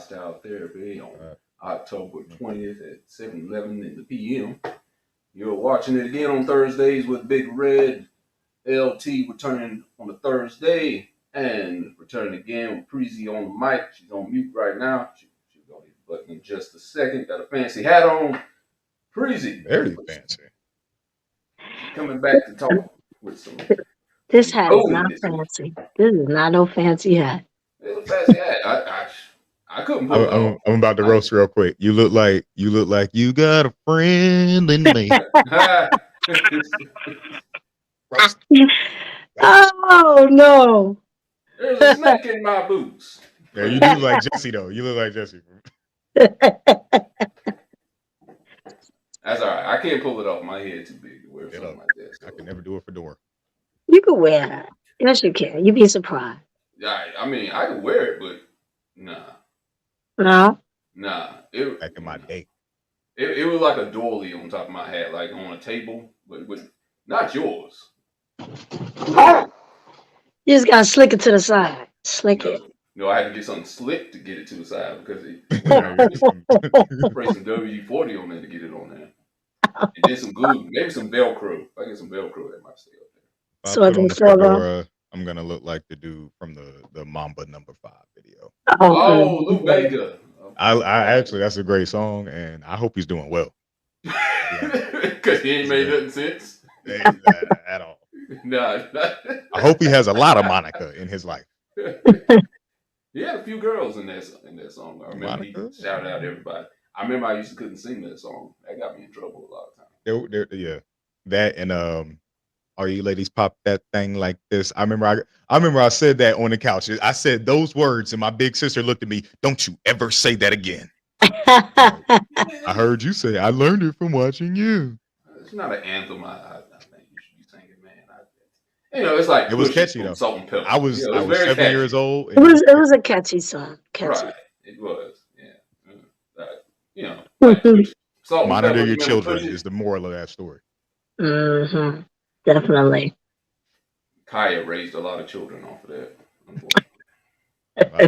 Hostile Therapy on Uh, October 20th at 7:11 in the p.m. You're watching it again on Thursdays with Big Red. LT returning on a Thursday and returning again with Preezy on the mic. She's on mute right now. She'll go hit the button in just a second. Got a fancy hat on. Preezy. Very fancy. Coming back to talk with This some hat is voting not this week. fancy. This is not no fancy hat. It's a fancy hat. I couldn't pull it off. I'm about to roast real quick. You look like you got a friend in me. Roast. Oh no. There's a snake in my boots. Yeah, you do look like Jesse though. You look like Jesse. That's all right. I can't pull it off. My head too big to wear something like that. So. I can never do it for door. You can wear that. Yes, you can. You'd be surprised. I mean, I could wear it, but nah. No? Nah. Back in my day. It was like a doily on top of my hat, like on a table, but not yours. You just gotta slick it to the side. Slick it. No, I had to get something slick to get it to the side because spray some WD-40 on there to get it on there. And then some glue, maybe some Velcro. If I get some Velcro, that might stay up there. So I put on the fedora, I'm gonna look like the dude from the Mamba #5 video. Oh, Lou Bega. I actually, that's a great song, and I hope he's doing well. Because he ain't made nothing since. At all. Nah. I hope he has a lot of Monica in his life. He had a few girls in that song. I remember he shouted out everybody. I remember I used to couldn't sing that song. That got me in trouble a lot of times. Yeah, that and are you ladies pop that thing like this? I remember I said that on the couch. I said those words, and my big sister looked at me. Don't you ever say that again. I heard you say. I learned it from watching you. It's not an anthem. I think you should be singing, man. It's like it was catchy though. Salt and Pepper. I was 7 years old. It was a catchy song. Catchy. Right. It was. Yeah. Monitor your children is the moral of that story. Mm-hmm. Definitely. Kaya raised a lot of children off of that.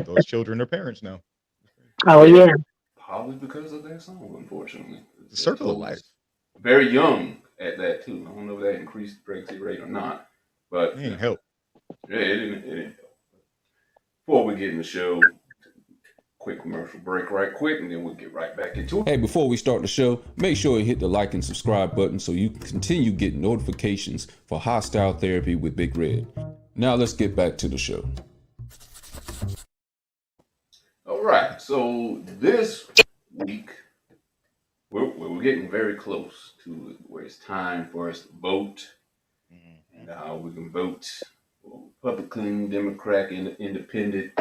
Those children are parents now. Oh yeah. Probably because of that song, unfortunately. The circle of life. Very young at that too. I don't know if that increased pregnancy rate or not, but it didn't help. Yeah, it didn't help. Before we get in the show, quick commercial break right quick, and then we'll get right back into it. Hey, before we start the show, make sure you hit the like and subscribe button so you can continue getting notifications for Hostile Therapy with Big Red. Now let's get back to the show. All right, so this week, we're getting very close to where it's time for us to vote. And we can vote Republican, Democrat, Independent,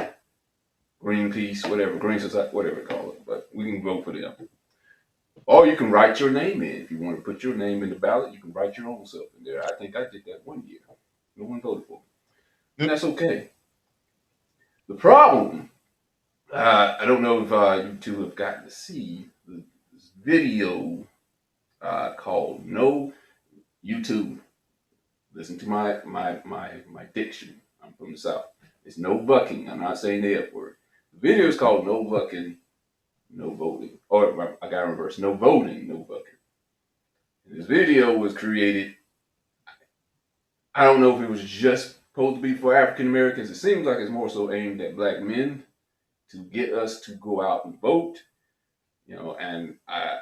Greenpeace, whatever, Green Society, whatever you call it. But we can vote for them. Or you can write your name in. If you want to put your name in the ballot, you can write your own self in there. I think I did that one year. No one voted for me. And that's okay. The problem, I don't know if you two have gotten to see this video called No YouTube. Listen to my diction. I'm from the South. It's no bucking. I'm not saying the F word. The video is called No Bucking, No Voting. Or I got to reverse. No Voting, No Bucking. And this video was created, I don't know if it was just supposed to be for African Americans. It seems like it's more so aimed at black men to get us to go out and vote. And I'm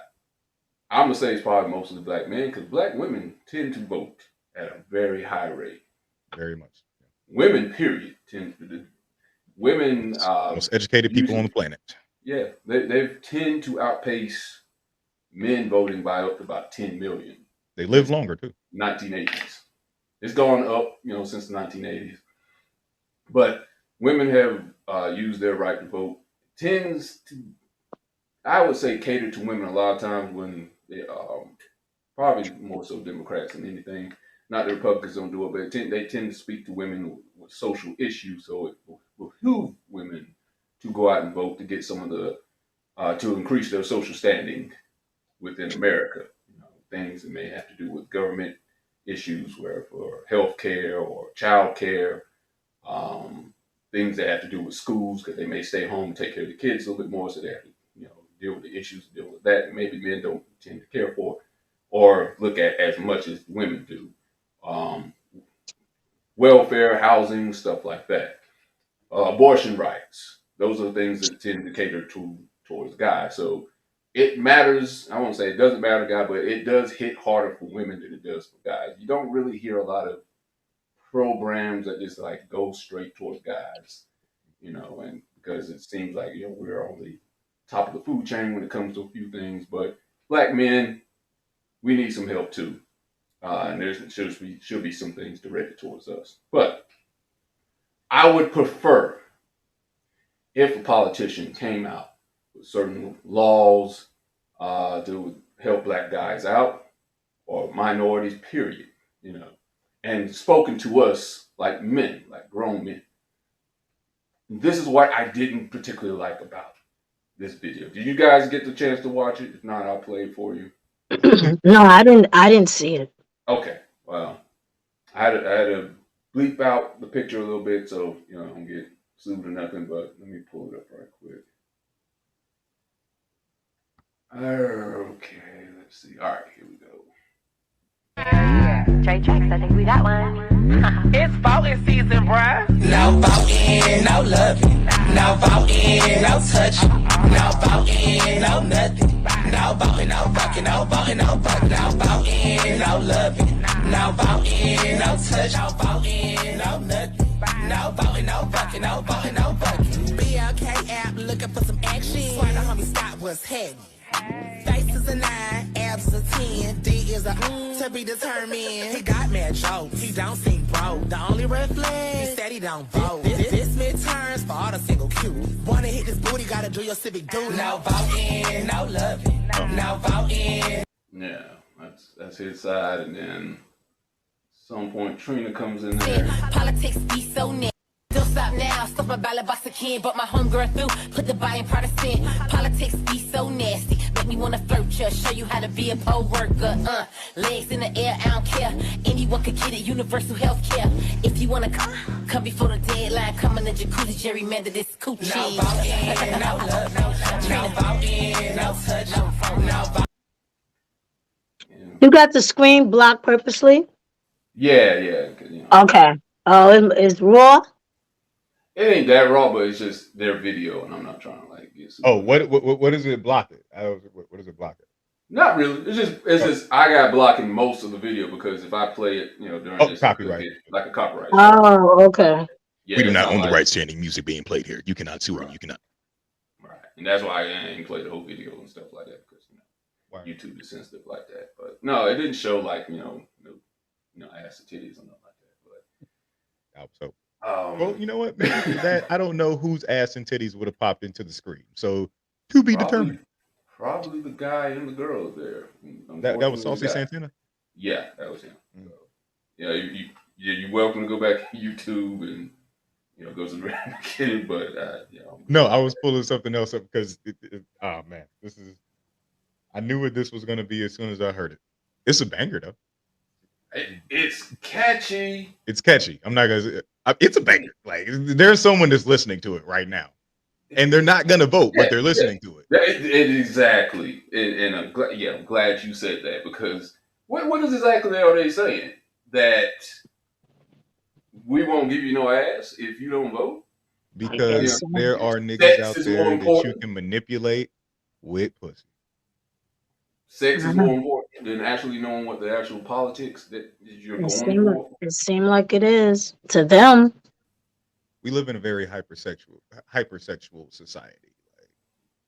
going to say it's probably mostly black men because black women tend to vote at a very high rate. Very much. Women, period, tend to. Women, most educated people on the planet. Yeah, they tend to outpace men voting by up to about 10 million. They live longer too. 1980s. It's gone up, since the 1980s. But women have used their right to vote. Tends to, I would say, cater to women a lot of times when they probably more so Democrats than anything. Not the Republicans don't do it, but they tend to speak to women with social issues, so it will behoove women to go out and vote to get some of the to increase their social standing within America. Things that may have to do with government issues, where for health care or child care, things that have to do with schools, because they may stay home and take care of the kids a little bit more, so they have to, deal with the issues, deal with that, and maybe men don't tend to care for or look at as much as women do. Welfare, housing, stuff like that. Abortion rights. Those are the things that tend to cater towards guys. So it matters. I won't say it doesn't matter, guy, but it does hit harder for women than it does for guys. You don't really hear a lot of programs that just like go straight towards guys, and because it seems like we're on the top of the food chain when it comes to a few things, but black men, we need some help too, and there should be some things directed towards us. But I would prefer if a politician came out with certain laws to help black guys out or minorities, period, and spoken to us like men, like grown men. This is what I didn't particularly like about this video. Did you guys get the chance to watch it? If not, I'll play it for you. No, I didn't see it. Okay. Well, I had to bleep out the picture a little bit so I don't get sued or nothing. But let me pull it up right quick. Okay, let's see. All right, here we go. Trade checks, I think we got one. It's voting season, bruh. No voting, no loving. No voting, no touching. No voting, no nothing. No voting, no fucking, no voting, no fucking. No voting, no loving. No voting, no touch. No voting, no nothing. No voting, no fucking, no voting, no fucking. BLK app looking for some action. Swear the homie stop what's happening. Face is a 9, abs is a 10, D is a to be determined. He got mad jokes, he don't seem broke. The only red flag, he said he don't vote. This midterms for all the single Q. Wanna hit this booty, gotta do your civic duty. No voting, no loving, no voting. Yeah, that's his side, and then at some point Trina comes in there. Politics be so nasty. Don't stop now, stop my ballot box again. But my homegirl through, put the buy in Protestant. Politics be so nasty, make me wanna flirt ya. Show you how to be a poll worker. Legs in the air, I don't care. Anyone could get it, universal health care. If you wanna come before the deadline. Come in the jacuzzi, gerrymander this coochie. No voting, no love, no voting, no touch, no voting. You got the screen blocked purposely? Yeah. Okay. Oh, it's raw? It ain't that raw, but it's just their video, and I'm not trying to like get. Oh, what does it block it? What does it block it? Not really. It's just I got blocking most of the video because if I play it, during this, copyright, like a copyright. Oh, okay. Yeah, we do not own the rights to any music being played here. You cannot sue her. You cannot. Right, and that's why I ain't play the whole video and stuff like that because YouTube is sensitive like that. But no, it didn't show like ass and titties or nothing like that. But I hope so. well, you know what? That I don't know whose ass and titties would have popped into the screen. So to be determined. Probably the guy and the girl there. That was Saucy Santana? Yeah, that was him. So, you're welcome to go back to YouTube and go to the random kid, but No, I was pulling something else up because oh man, I knew what this was gonna be as soon as I heard it. It's a banger though. It's catchy. It's catchy. I'm not gonna. It's a banger. Like there's someone that's listening to it right now, and they're not gonna vote, but they're listening to it. Exactly. And I'm glad you said that because what is exactly are they saying? That we won't give you no ass if you don't vote? Because there are niggas out there that you can manipulate with pussy. Sex is more important than actually knowing what the actual politics that you're going for. It seems like it is to them. We live in a very hypersexual society.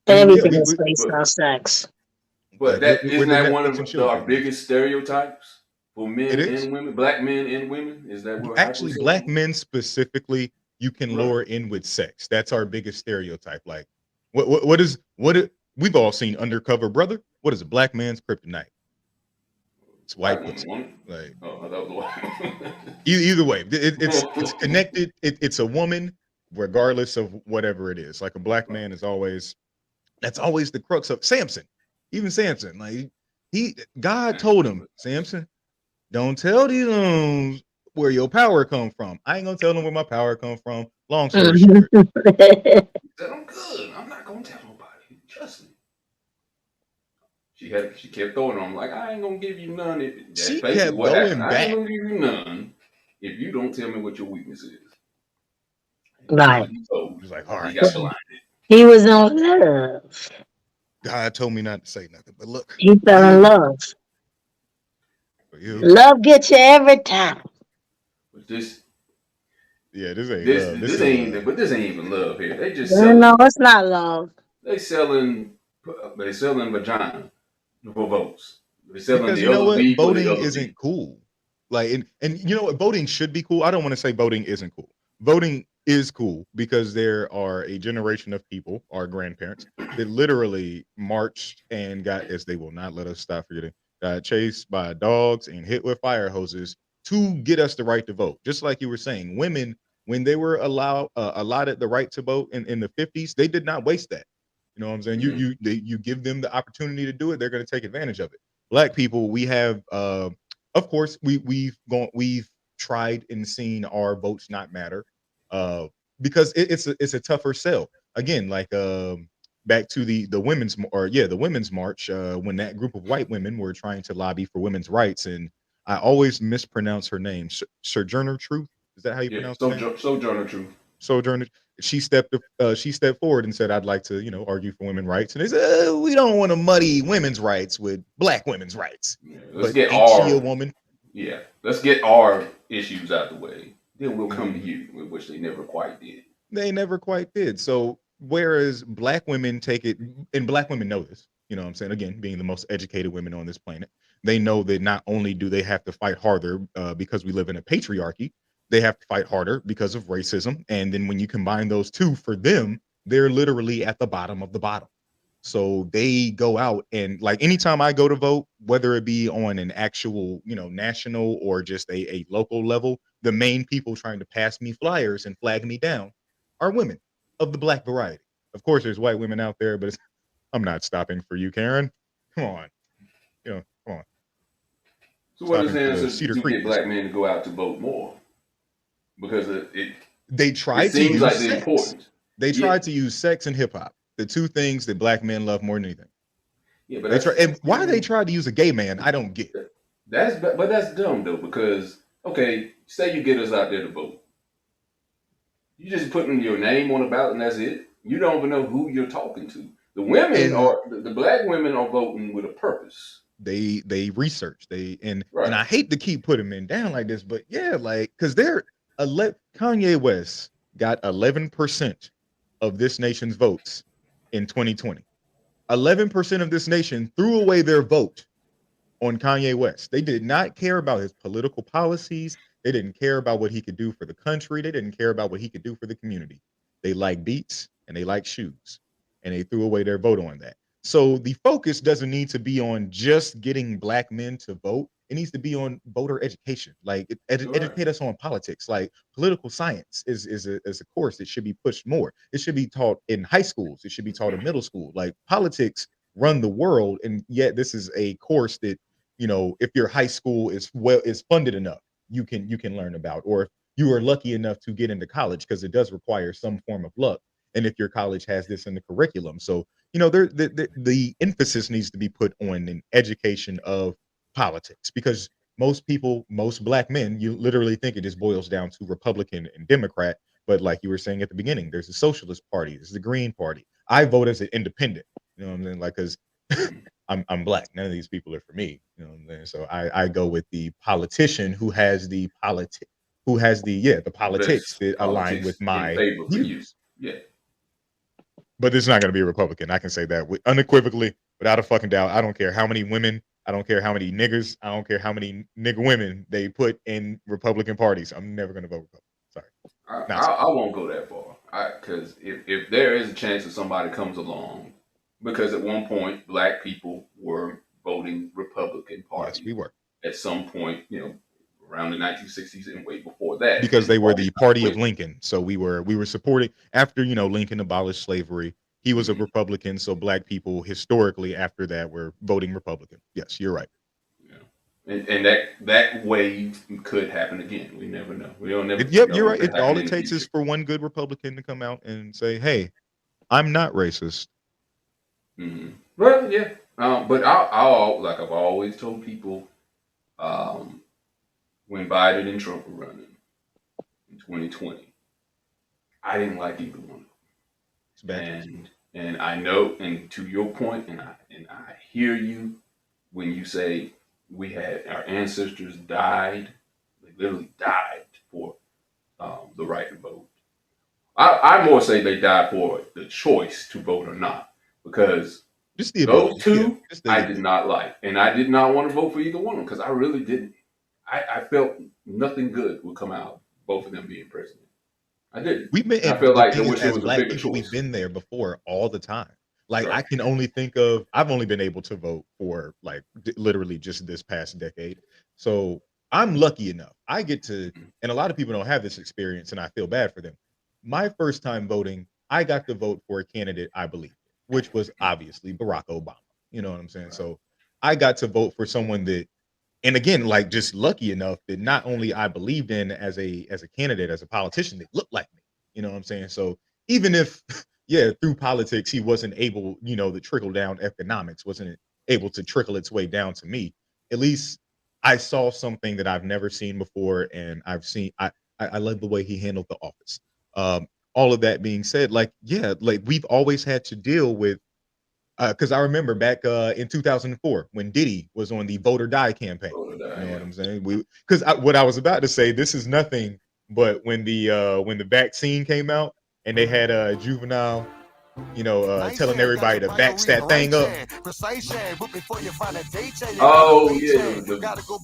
Everything is based on sex. But isn't that one of our biggest stereotypes for men and women, black men and women? Is that what actually black men specifically? You can lure in with sex. That's our biggest stereotype. Like, what we've all seen Undercover Brother. What is a black man's kryptonite? It's white pussy. Like, that was one. Either way, it's connected. It's a woman, regardless of whatever it is. Like a black man is always. That's always the crux of Samson. Even Samson, like God told him, Samson, don't tell these where your power come from. I ain't gonna tell them where my power come from. Long story short, He said, I'm good. I'm not gonna tell nobody. Trust me. She kept throwing on him like, I ain't gonna give you none. That's she basically kept what happened. going I ain't back. gonna give you none if you don't tell me what your weakness is. And truth Right. be told, She was like, all he right, got so blind. He was in love. God told me not to say nothing, but look, He for fell in you, love. for Yeah. you. Love gets you every time. But this Yeah, this ain't this love. This this is ain't but this ain't even love here. They just No, selling it's not love. they selling vagina for votes. They selling because the you know other what? B for the Voting other isn't B. cool. Like, and you know what? Voting should be cool. I don't want to say voting isn't cool. Voting is cool because there are a generation of people, our grandparents, that literally marched and got, as they will not let us stop forgetting, got chased by dogs and hit with fire hoses to get us the right to vote. Just like you were saying, women, when they were allotted the right to vote in the 50s, they did not waste that. You know what I'm saying? Mm-hmm. You give them the opportunity to do it, they're going to take advantage of it. Black people, we have of course we've tried and seen our votes not matter uh because it's a tougher sell. Again, like back to the women's the women's march when that group of white women were trying to lobby for women's rights, and I always mispronounce her name. Sojourner Truth, is that how you Yeah. pronounce her name? Sojourner Truth. Sojourner. She stepped forward and said, I'd like to, argue for women's rights. And they said, we don't want to muddy women's rights with black women's rights. Yeah. But ain't she a woman? Let's get our issues out the way. Then we'll come to Mhm. you, which they never quite did. They never quite did. So whereas black women take it, and black women know this, you know what I'm saying? Again, being the most educated women on this planet, they know that not only do they have to fight harder because we live in a patriarchy, they have to fight harder because of racism. And then when you combine those two, for them, they're literally at the bottom of the bottom. So they go out and, like, anytime I go to vote, whether it be on an actual, national or just a local level, the main people trying to pass me flyers and flag me down are women of the black variety. Of course, there's white women out there, but I'm not stopping for you, Karen. Come on, come on, So what is stopping the for the answer Cedar to Creek get black district. men to go out to vote more? Because They it tried to seems use like the sex. importance. They Yeah, tried to use sex and hip hop, the two things that black men love more than anything. yeah, but They try, and you why they know, tried to use a gay man, I don't get. that's dumb though. Because okay, say you get us out there to vote, you just putting your name on a ballot and that's it. You don't even know who you're talking to. And The black women are voting with a purpose. they research and Right. I hate to keep putting men down like this, but yeah, like because Kanye West got 11% of this nation's votes in 2020. 11% of this nation threw away their vote on Kanye West. They did not care about his political policies. They didn't care about what he could do for the country. They didn't care about what he could do for the community. They like beats and they like shoes, and they threw away their vote on that. So the focus doesn't need to be on just getting black men to vote. It needs to be on voter education. Like Right. educate us on politics. Like political science is a course that should be pushed more. It should be taught in high schools. It should be taught in middle school. Like politics run the world, and yet this is a course that, if your high school is funded enough, you can learn about, or if you are lucky enough to get into college, because it does require some form of luck, and if your college has this in the curriculum. So there the emphasis needs to be put on an education of politics, because most black men, you literally think it just boils down to Republican and Democrat. But like you were saying at the beginning, there's a Socialist Party, there's the Green Party. I vote as an independent, you know what I'm saying? Like, because I'm black. None of these people are for me. You know what I'm saying? So I go with the politician who has the The politics best that align with politics in my favor for you. views. Yeah. But it's not going to be a Republican. I can say that unequivocally, without a fucking doubt. I don't care how many women, I don't care how many niggers, I don't care how many nigger women they put in Republican parties. I'm never going to vote Republican. Sorry, not sorry. I won't go that far. Because if there is a chance that somebody comes along, because at one point black people were voting Republican Yes, we Party were, at some point, around the 1960s and way before that, because and the they were party the kind of party of went. Lincoln. So we were supporting after Lincoln abolished slavery. He was a Mhm, Republican, so black people historically after that were voting Republican. Yes, you're right. yeah. And that wave could happen again. We never know. We don't never Yep, know you're what right. could happen All in it the takes is future. for one good Republican to come out and say, "Hey, I'm not racist." Well, yeah. But I'll like I've always told people, um, when Biden and Trump were running in 2020, I didn't like either one. It's bad choice. And I know, and to your point, and I hear you when you say we had our ancestors died, they literally died for the right to vote. I more say they died for the choice to vote or not, because Just the those ability. Yeah, two just the I did ability. not like, and I did not want to vote for either one of them because I really didn't. I felt nothing good would come out of both of them being president. I didn't. We've been, And I and felt the like I thing is, wish there as was a Black bigger people, we've choice. been there before all the time. Like I Right. can only think of, I've only been able to vote for like literally just this past decade. So I'm lucky enough. I get to, and a lot of people don't have this experience, and I feel bad for them. My first time voting, I got to vote for a candidate I believed in, which was obviously Barack Obama. You know what I'm saying? Right. So I got to vote for someone that, and again, like just lucky enough that not only I believed in as a candidate, as a politician that looked like me. You know what I'm saying? So even if yeah, through politics he wasn't able, the trickle down economics wasn't able to trickle its way down to me, at least I saw something that I've never seen before, and I love the way he handled the office. All of that being said, like yeah, like we've always had to deal with because I remember back in 2004 when Diddy was on the Vote or Die campaign. Vote or You die, know what yeah. I'm saying? Because what I was about to say, this is nothing but when the vaccine came out and they had Juvenile, telling everybody to vax that thing up. Oh yeah, the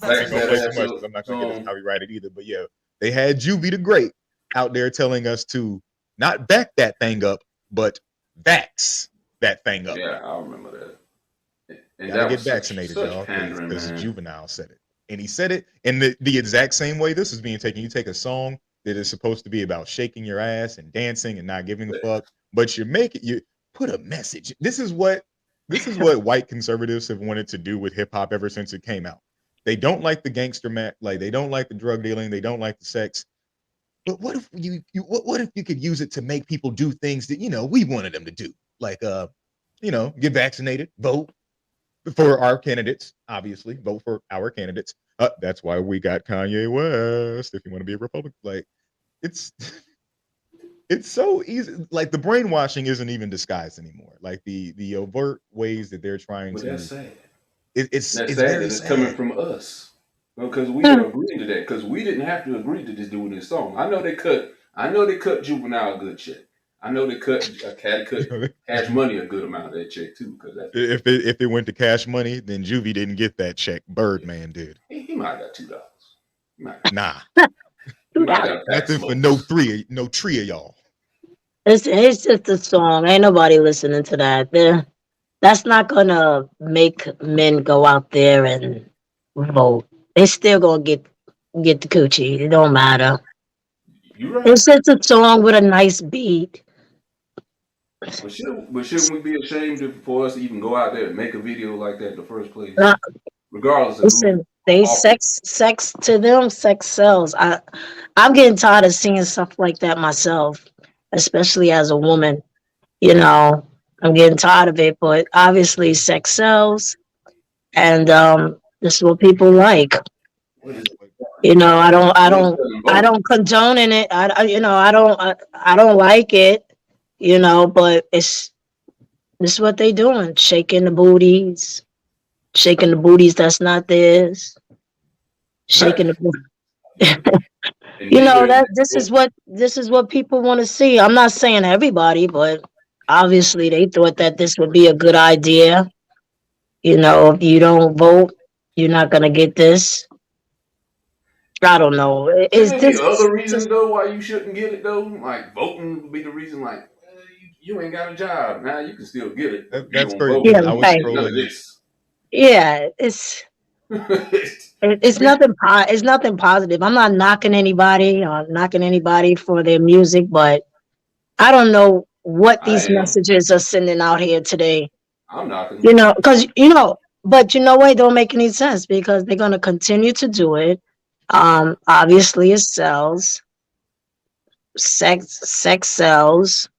I ain't gonna vaccinated play too has much a because I'm not gonna get us song. copyrighted either. But yeah, they had Juvie the Great out there telling us to not back that thing up, but vax that thing up. Yeah, I remember that. And Got to that get was vaccinated, such y'all, pandering, because man. Juvenile said it, and he said it in the exact same way this is being taken. You take a song that is supposed to be about shaking your ass and dancing and not giving a fuck, but you put a message. This is what white conservatives have wanted to do with hip hop ever since it came out. They don't like the gangster like they don't like the drug dealing, they don't like the sex. But what if what if you could use it to make people do things that we wanted them to do, like get vaccinated, vote for our candidates, obviously, vote for our candidates. That's why we got Kanye West. If you want to be a Republican, like it's it's so easy. Like the brainwashing isn't even disguised anymore. Like the overt ways that they're trying But that's to, sad. it's That's sad very that it's coming sad. from us. Because we are agreeing to that. Because we didn't have to agree to this doing this song. I know they cut. I know they cut Juvenile a good check. I know they cut Cash Money a good amount of that check too. Because that's If it went to Cash Money, then Juvie didn't get that check. yeah. Birdman did. He might have got $2. He might have got, Nah, he Two might have dollars. got a pack of nothing for no smokes. three, no tree of y'all. It's just a song. Ain't nobody listening to that. That's not gonna make men go out there and vote. They still gonna get the coochie. It don't matter. You right. It's just a song with a nice beat. But shouldn't we be ashamed for us to even go out there and make a video like that in the first place, Uh, regardless of who Listen, they offered? sex to them, sex sells. I'm getting tired of seeing stuff like that myself, especially as a woman. You know, I'm getting tired of it, but obviously sex sells, and this is what people like. What is You know, I don't, I what is don't, selling I vote? don't condone in it. I don't like it. You know, but this is what they doing, shaking the booties that's not theirs, Right. shaking the. And You know neither that this is what people want to see. I'm not saying everybody, but obviously they thought that this would be a good idea. You know, if you don't vote, you're not gonna get this. I don't know. Is shouldn't there be this other reasons just though why you shouldn't get it though? Like voting would be the reason. Like you ain't got a job now, you can still get it, but if you That's don't crazy vote, because yeah, I you was ain't right? getting none of scrolling. this. Yeah, it's Be- nothing. It's nothing positive. I'm not knocking anybody or knocking anybody for their music, but I don't know what I these am. messages are sending out here today. I'm knocking. You know, because But you know what? It don't make any sense because they're gonna continue to do it. Obviously, it sells. Sex sells.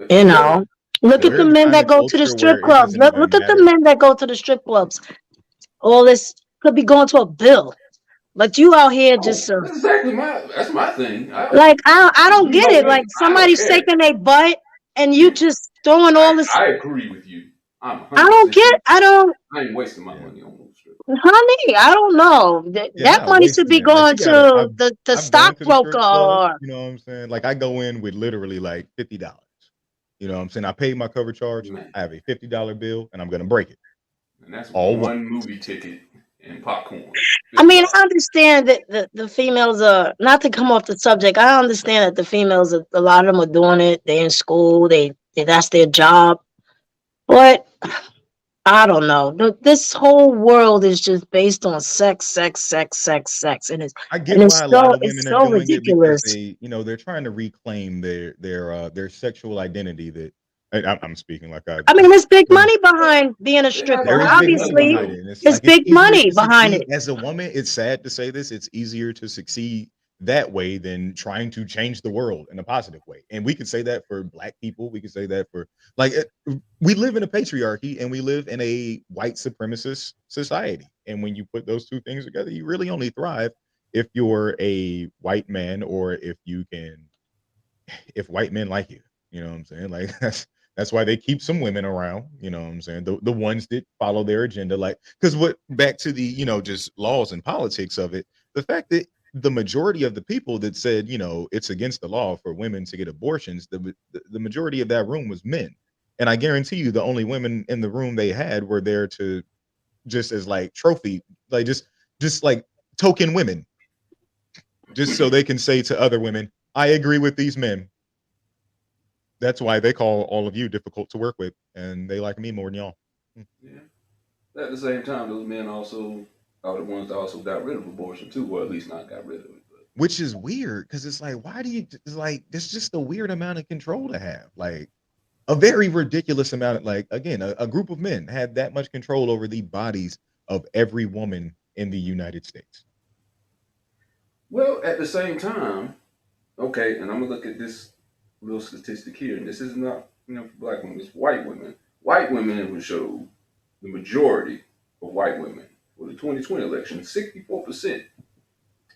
You Yeah, know, look at the We're men kind that of go to the culture where strip it clubs. doesn't Look even at the matter. men that go to the strip clubs. All this could be going to a bill, but you out here oh, just that's my thing. like I If don't you get know it. me, Like I don't somebody's care. shaking their butt and you Yeah, just throwing all this. I agree with you. I'm I 100 don't percent get. I don't, I ain't wasting my Yeah. money on no strip. honey. I don't know. Yeah, That not money should wasting be it. Like going you gotta to the I've gone to the stockbroker strip club, or you know what I'm saying? Like I go in with literally like $50. You know what I'm saying? I paid my cover charge. Man, I have a $50 bill and I'm gonna break it. and that's All one. one movie ticket and popcorn. I mean, I $50. understand that the females are not to come off the subject. I understand that the females, a lot of them are doing it. They're in school. They that's their job. But I don't know. This whole world is just based on sex, sex, sex, sex, sex, and I get why a lot of it's women are so doing it because ridiculous. they, they're trying to reclaim their sexual identity that I'm speaking like I I mean, there's big but money behind being a They got stripper. there they is got big big money money Obviously, behind though. it, and it's there's like it's big easier money to behind succeed it. as a woman. It's sad to say this. It's easier to succeed that way than trying to change the world in a positive way. And we could say that for black people. We could say that for like we live in a patriarchy and we live in a white supremacist society. And when you put those two things together, you really only thrive if you're a white man or if white men like you. You know what I'm saying? Like that's why they keep some women around, you know what I'm saying? The ones that follow their agenda, like because what back to the, just laws and politics of it, the fact that the majority of the people that said, it's against the law for women to get abortions, the majority of that room was men. And I guarantee you the only women in the room they had were there to just as like trophy, like just like token women, just so they can say to other women, I agree with these men. That's why they call all of you difficult to work with, and they like me more than y'all. Mm. Yeah. At the same time, those men also are the ones that also got rid of abortion too, or at least not got rid of it. But Which is weird because it's like, why do you it's like? It's just a weird amount of control to have, like a very ridiculous amount. Of, like again, a group of men had that much control over the bodies of every woman in the United States. well, at the same time, okay, and I'm gonna look at this little statistic here, and this is not for black women, it's white women. White women will show the majority of white women for the 2020 election, 64%.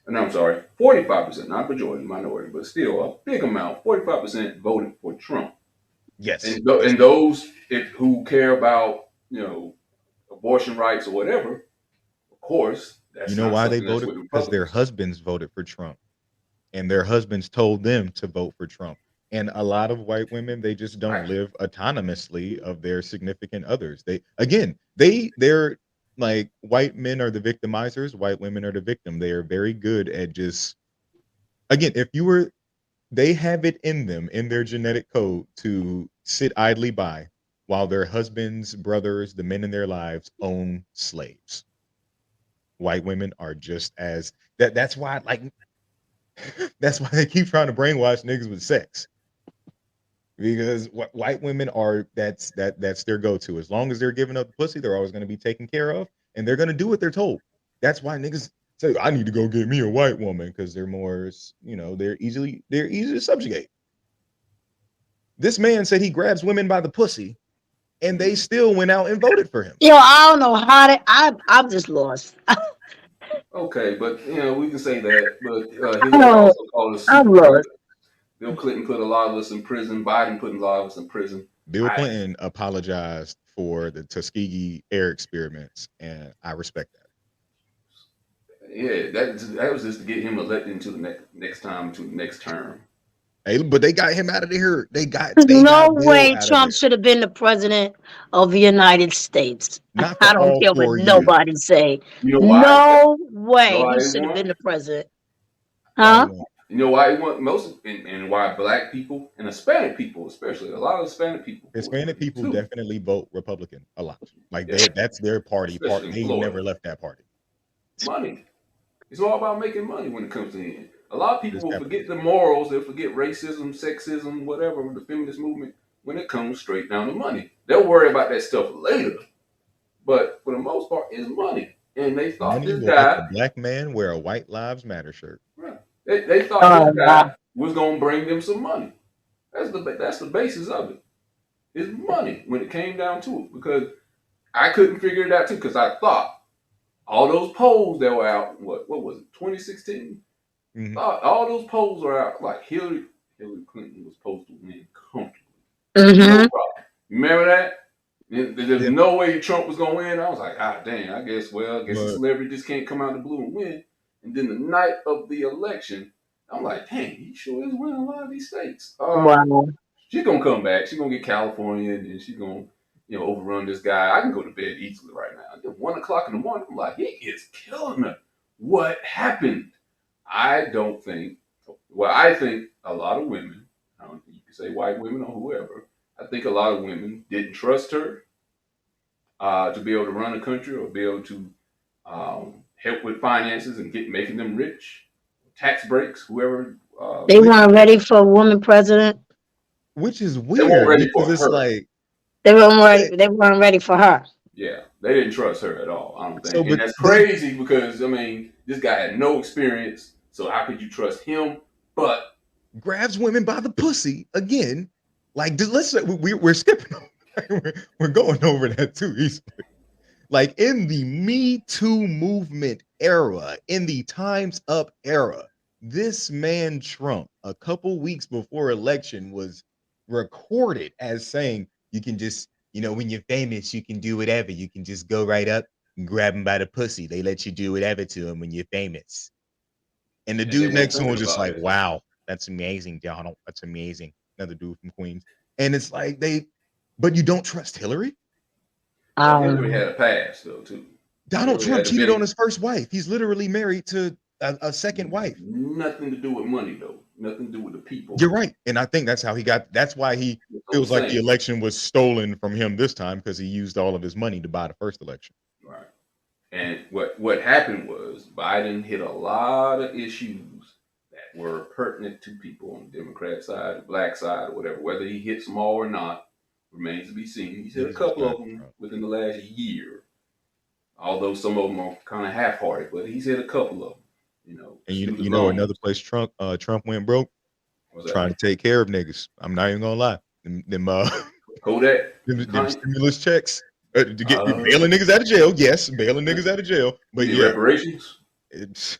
And I'm sorry, 45%, not majority, minority, but still a big amount. 45% voted for Trump. Yes, yes, And they did. those who care about abortion rights or whatever, of course, You that's know not why they something that's voted? with Because their Republicans. husbands voted for Trump. And their husbands told them to vote for Trump. And a lot of white women, they just don't Right. live autonomously of their significant others. They're like white men are the victimizers, white women are the victim. They are very good at just again, if you were they have it in them in their genetic code to sit idly by while their husbands, brothers, the men in their lives own slaves. White women are just as that's why like that's why they keep trying to brainwash niggas with sex because white women are that's their go-to. As long as they're giving up the pussy, they're always going to be taken care of, and they're going to do what they're told. That's why niggas say I need to go get me a white woman because they're more, they're easy to subjugate. This man said he grabs women by the pussy, and they Mhm. still went out and voted for him. Yo, I don't know how to. I'm just lost. Okay, but we can say that. But I Hillary don't. also called us I'm super lost. president. Bill Clinton put a lot of us in prison. Biden put a lot of us in prison. Bill I Clinton apologized for the Tuskegee air experiments, and I respect that. Yeah, that was just to get him elected into the next time to the next term. Hey, but they got him out of there. There's They no got Bill way out of Trump there. should have been the president of the United States. Not for I don't all care what 4 years. nobody say. You know why? No You know way he why he should have been won? the president. Why he Huh? won't? You know why he won most, and why black people and Hispanic people, especially a lot of Hispanic people, voted for Hispanic him people too. definitely vote Republican a lot. Like Yeah, that's their party part. especially in They never Florida. left that party. Money. It's all about making money when it comes to it. A lot of It people is will definitely. forget the morals. They'll forget racism, sexism, whatever, the feminist movement when it comes straight down to money. They'll worry about that stuff later. but for the most part, it's money. And they thought Money this will make guy, a black man wear a White Lives Matter shirt. right, they thought this Oh wow. guy was gonna bring them some money. That's the basis of it. It's money when it came down to it. Because I couldn't figure it out too. Because I thought all those polls that were out, what was it, 2016? Mhm. All those polls are out. Like Hillary Clinton was supposed to win comfortably. Mm-hmm. No problem. Remember that? There's Yeah. no way Trump was gonna win. I was like, dang, I guess a But celebrity just can't come out of the blue and win. And then the night of the election, I'm like, dang, he sure is winning a lot of these states. Wow. She's gonna come back. She's gonna get California, and then she's gonna, overrun this guy. I can go to bed easily right now. At 1 o'clock in the morning, I'm like, he is killing her. What happened? I don't think. Well, I think a lot of women. I don't think you can say white women or whoever. I think a lot of women didn't trust her to be able to run a country or be able to help with finances and making them rich, tax breaks, whoever. They weren't ready for a woman president. which is They weren't weird ready because for it's her. like They weren't ready. They weren't ready for her. Yeah, they didn't trust her at all. I don't so, think, and but that's they crazy because this guy had no experience. So how could you trust him? But grabs women by the pussy again. Like, let's say we're skipping. We're going over that too easily. Like in the Me Too movement era, in the Time's Up era, this man Trump, a couple weeks before election, was recorded as saying, "You can just, when you're famous, you can do whatever. You can just go right up and grab him by the pussy. They let you do whatever to him when you're famous." And the and they dude weren't next to him was thinking just about like, it. "Wow, that's amazing, Donald. That's amazing." Another dude from Queens, and it's like but you don't trust Hillary? Well, Hillary Um, had a past though too. Donald Hillary Trump had a cheated on big his first wife. He's literally married to a second wife. nothing to do with money though. Nothing to do with the people. You're right. And I think that's why he That's what I'm feels like the saying. election was stolen from him this time because he used all of his money to buy the first election. Right. And what happened was Biden hit a lot of issues that were pertinent to people on the Democrat side, the black side, or whatever. Whether he hits them all or not remains to be seen. He's hit a Niggas was couple bad of for them Trump. within the last year, although some of them are kind of half-hearted. But he's hit a couple of them. And Student you know another loans. place Trump went broke What's that? trying to take care of niggas. I'm not even gonna lie. Them Kodak. them Connie? stimulus checks to get Uh, bailing niggas out of jail. Yes, bailing niggas out of jail. you But need yeah, reparations? it's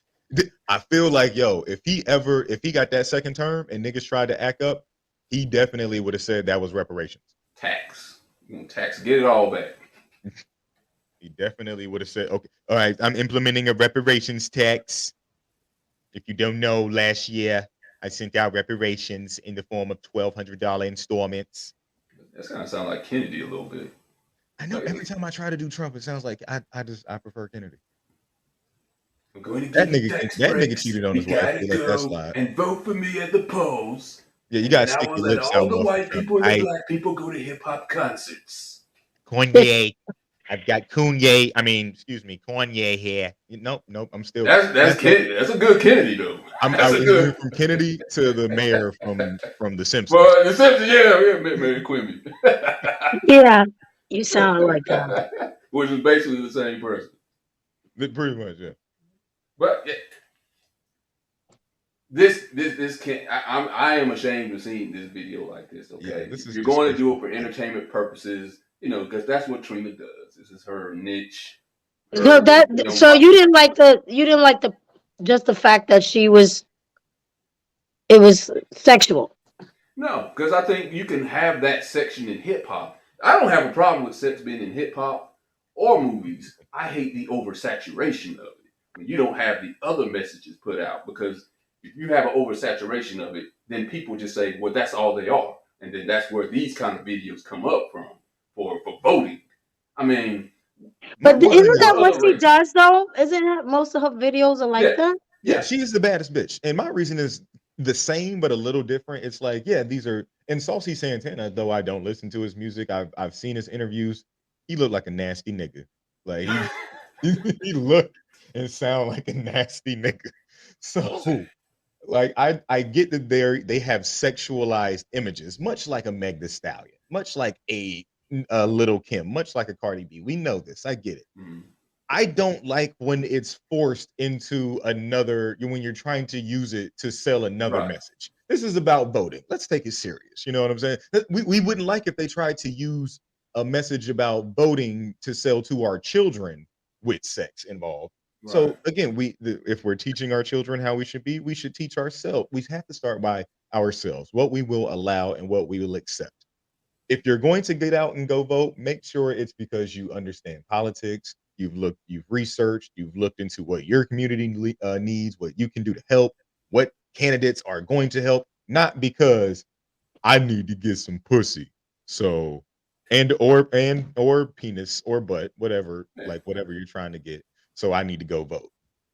I feel like if he got that second term and niggas tried to act up, he definitely would have said that was reparations. Tax. You gonna tax? Get it all back. He definitely would have said, okay, all right, I'm implementing a reparations tax. If you don't know, last year I sent out reparations in the form of $1,200 installments. That's kind of sound like Kennedy a little bit. I know Like, every time I try to do Trump, it sounds like I prefer Kennedy. I'm going to That give you nigga tax that nigga breaks. cheated on You his wife. gotta They let that go slide. and vote for me at the polls. Yeah, you And gotta then I stick will your let lips all out the more for white Trump. people and the black people go to hip hop concerts. Kanye. I've got Kanye. I mean, excuse me, Kanye here. Nope. I'm still. That's Kennedy. That's a good Kennedy though. That's a It good. went from Kennedy to the mayor from The Simpsons. Well, the Simpsons, yeah, Mary Quimby. yeah, you sound like that. Which is basically the same person. Pretty much, yeah. But yeah, this can't. I am ashamed of seeing this video like this. Okay, Yeah, this if is you're going to do it disgraceful. for entertainment purposes, because that's what Trina does. This is her niche. So Her, so you didn't like the just the fact that it was sexual. No, because I think you can have that section in hip hop. I don't have a problem with sex being in hip hop or movies. I hate the oversaturation of it when you don't have the other messages put out. Because if you have an oversaturation of it, then people just say, "Well, that's all they are," and then that's where these kind of videos come up from for voting. I mean, But isn't that what what other she race? does though? Isn't that most of her videos are like Yeah, that? Yeah, yeah. she is the baddest bitch. And my reason is the same, but a little different. It's like, yeah, these are and Saucy Santana, though I don't listen to his music. I've seen his interviews. He looked like a nasty nigga. Like he look and sound like a nasty nigga. So like I get that they have sexualized images, much like a Meg Thee Stallion, much like a Little Kim, much like a Cardi B. We know this. I get it. Mhm. I don't like when it's forced into another, when you're trying to use it to sell another Right. message. This is about voting. Let's take it serious. You know what I'm saying? We wouldn't like if they tried to use a message about voting to sell to our children with sex involved. Right. So again, if we're teaching our children how we should be, we should teach ourselves. We have to start by ourselves, what we will allow and what we will accept. If you're going to get out and go vote, make sure it's because you understand politics. You've researched, you've looked into what your community needs, what you can do to help, what candidates are going to help, not because I need to get some pussy. So, or penis or butt, whatever, Yeah. like whatever you're trying to get. So I need to go vote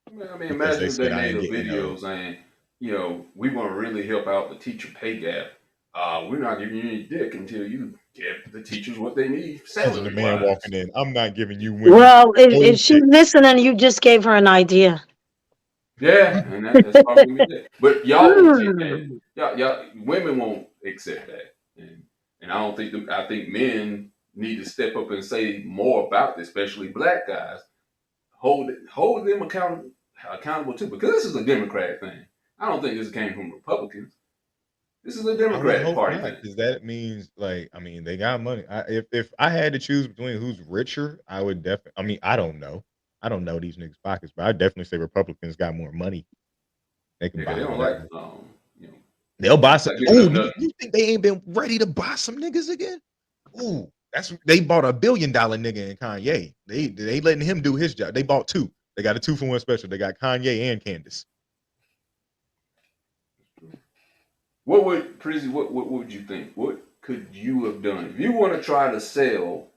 I mean, because they imagine if they said I made ain't a getting video no. saying, we want to really help out the teacher pay gap. We're not giving you any dick until you give the teachers what they need Imagine the salary man wise. walking in. I'm not giving you women Well, no if she's dick. listening, you just gave her an idea. Yeah, and that's probably gonna be that. But y'all won't take that. Hmm. Y'all, women won't accept that, and I don't think I think men need to step up and say more about this, especially black guys. Hold them accountable too, because this is a Democrat thing. I don't think this came from Republicans. This is a I would Democratic hope Party not, thing. because that means like I mean they got money. If I had to choose between who's richer, I would definitely. I mean I don't know. I don't know these niggas' pockets, but I definitely say Republicans got more money. They can Yeah, 'cause they buy don't like, whatever. you know, They'll buy some. not giving Oh, up you nothing. think they ain't been ready to buy some niggas again? Ooh, they bought $1 billion nigga in Kanye. They letting him do his job. They bought two. They got a 2-for-1 special. They got Kanye and Candace. What would Prizzy? What would you think? What could you have done if you want to try to sell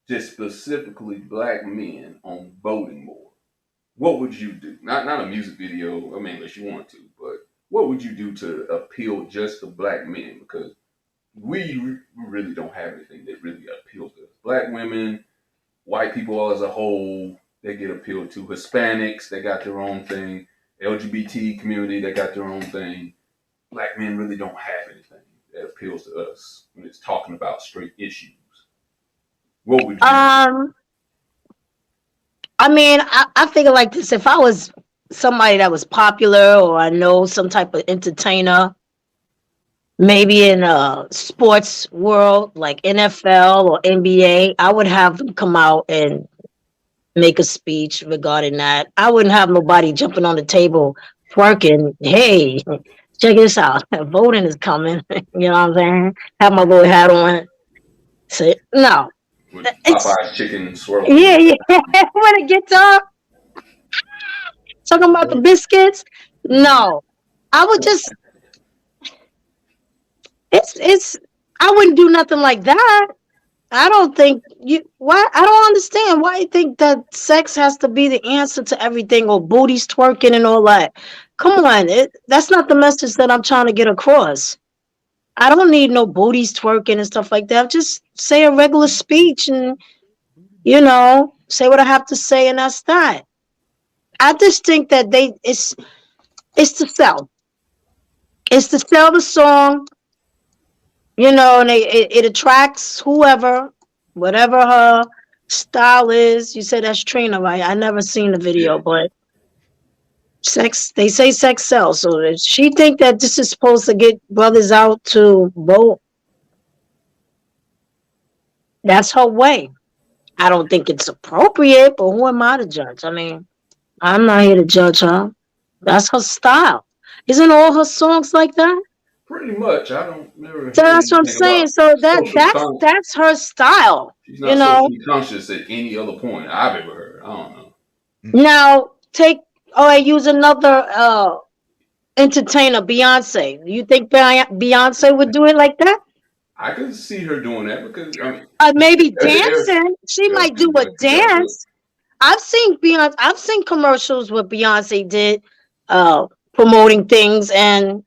just specifically black men on voting more? What would you do? Not a music video. I mean, unless you want to, but what would you do to appeal just to black men? Because we really don't have anything that really appeals to us. Black women, white people as a whole, they get appealed to. Hispanics, they got their own thing. LGBT community, they got their own thing. Black men really don't have anything that appeals to us when it's talking about straight issues. What would you do? I mean, I figure like this: if I was somebody that was popular, or I know some type of entertainer, maybe in a sports world like NFL or NBA, I would have them come out and make a speech regarding that. I wouldn't have nobody jumping on the table twerking. Hey, check this out. Voting is coming. You know what I'm saying? Have my little hat on. Say no. With It's Popeye's chicken swirling in yeah, the yeah. background. When it gets up, talking about the biscuits. No. I would just it's I wouldn't do nothing like that. I don't think you why I don't understand why you think that sex has to be the answer to everything, or booties twerking and all that. Come on, that's not the message that I'm trying to get across. I don't need no booties twerking and stuff like that. Just say a regular speech and say what I have to say, and that's that. I just think that it's to sell. It's to sell the song, and it attracts whoever, whatever her style is. You said that's Trina, right? I never seen the Yeah. video, but they say sex sells. So if she think that this is supposed to get brothers out to vote, that's her way. I don't think it's appropriate, but who am I to judge? I mean, I'm not here to judge her. That's her style. Isn't all her songs like that? Pretty much. I don't never So hear that's what I'm anything saying. about So that social that's con. that's her style. She's You not know. socially conscious at any other point I've ever heard. I don't know. Now I use another entertainer, Beyonce. You think Beyonce would do it like that? I could see her doing that because I mean, Maybe there, dancing. She well, might do a but you gotta put dance. I've seen Beyonce. I've seen commercials where Beyonce did promoting things, and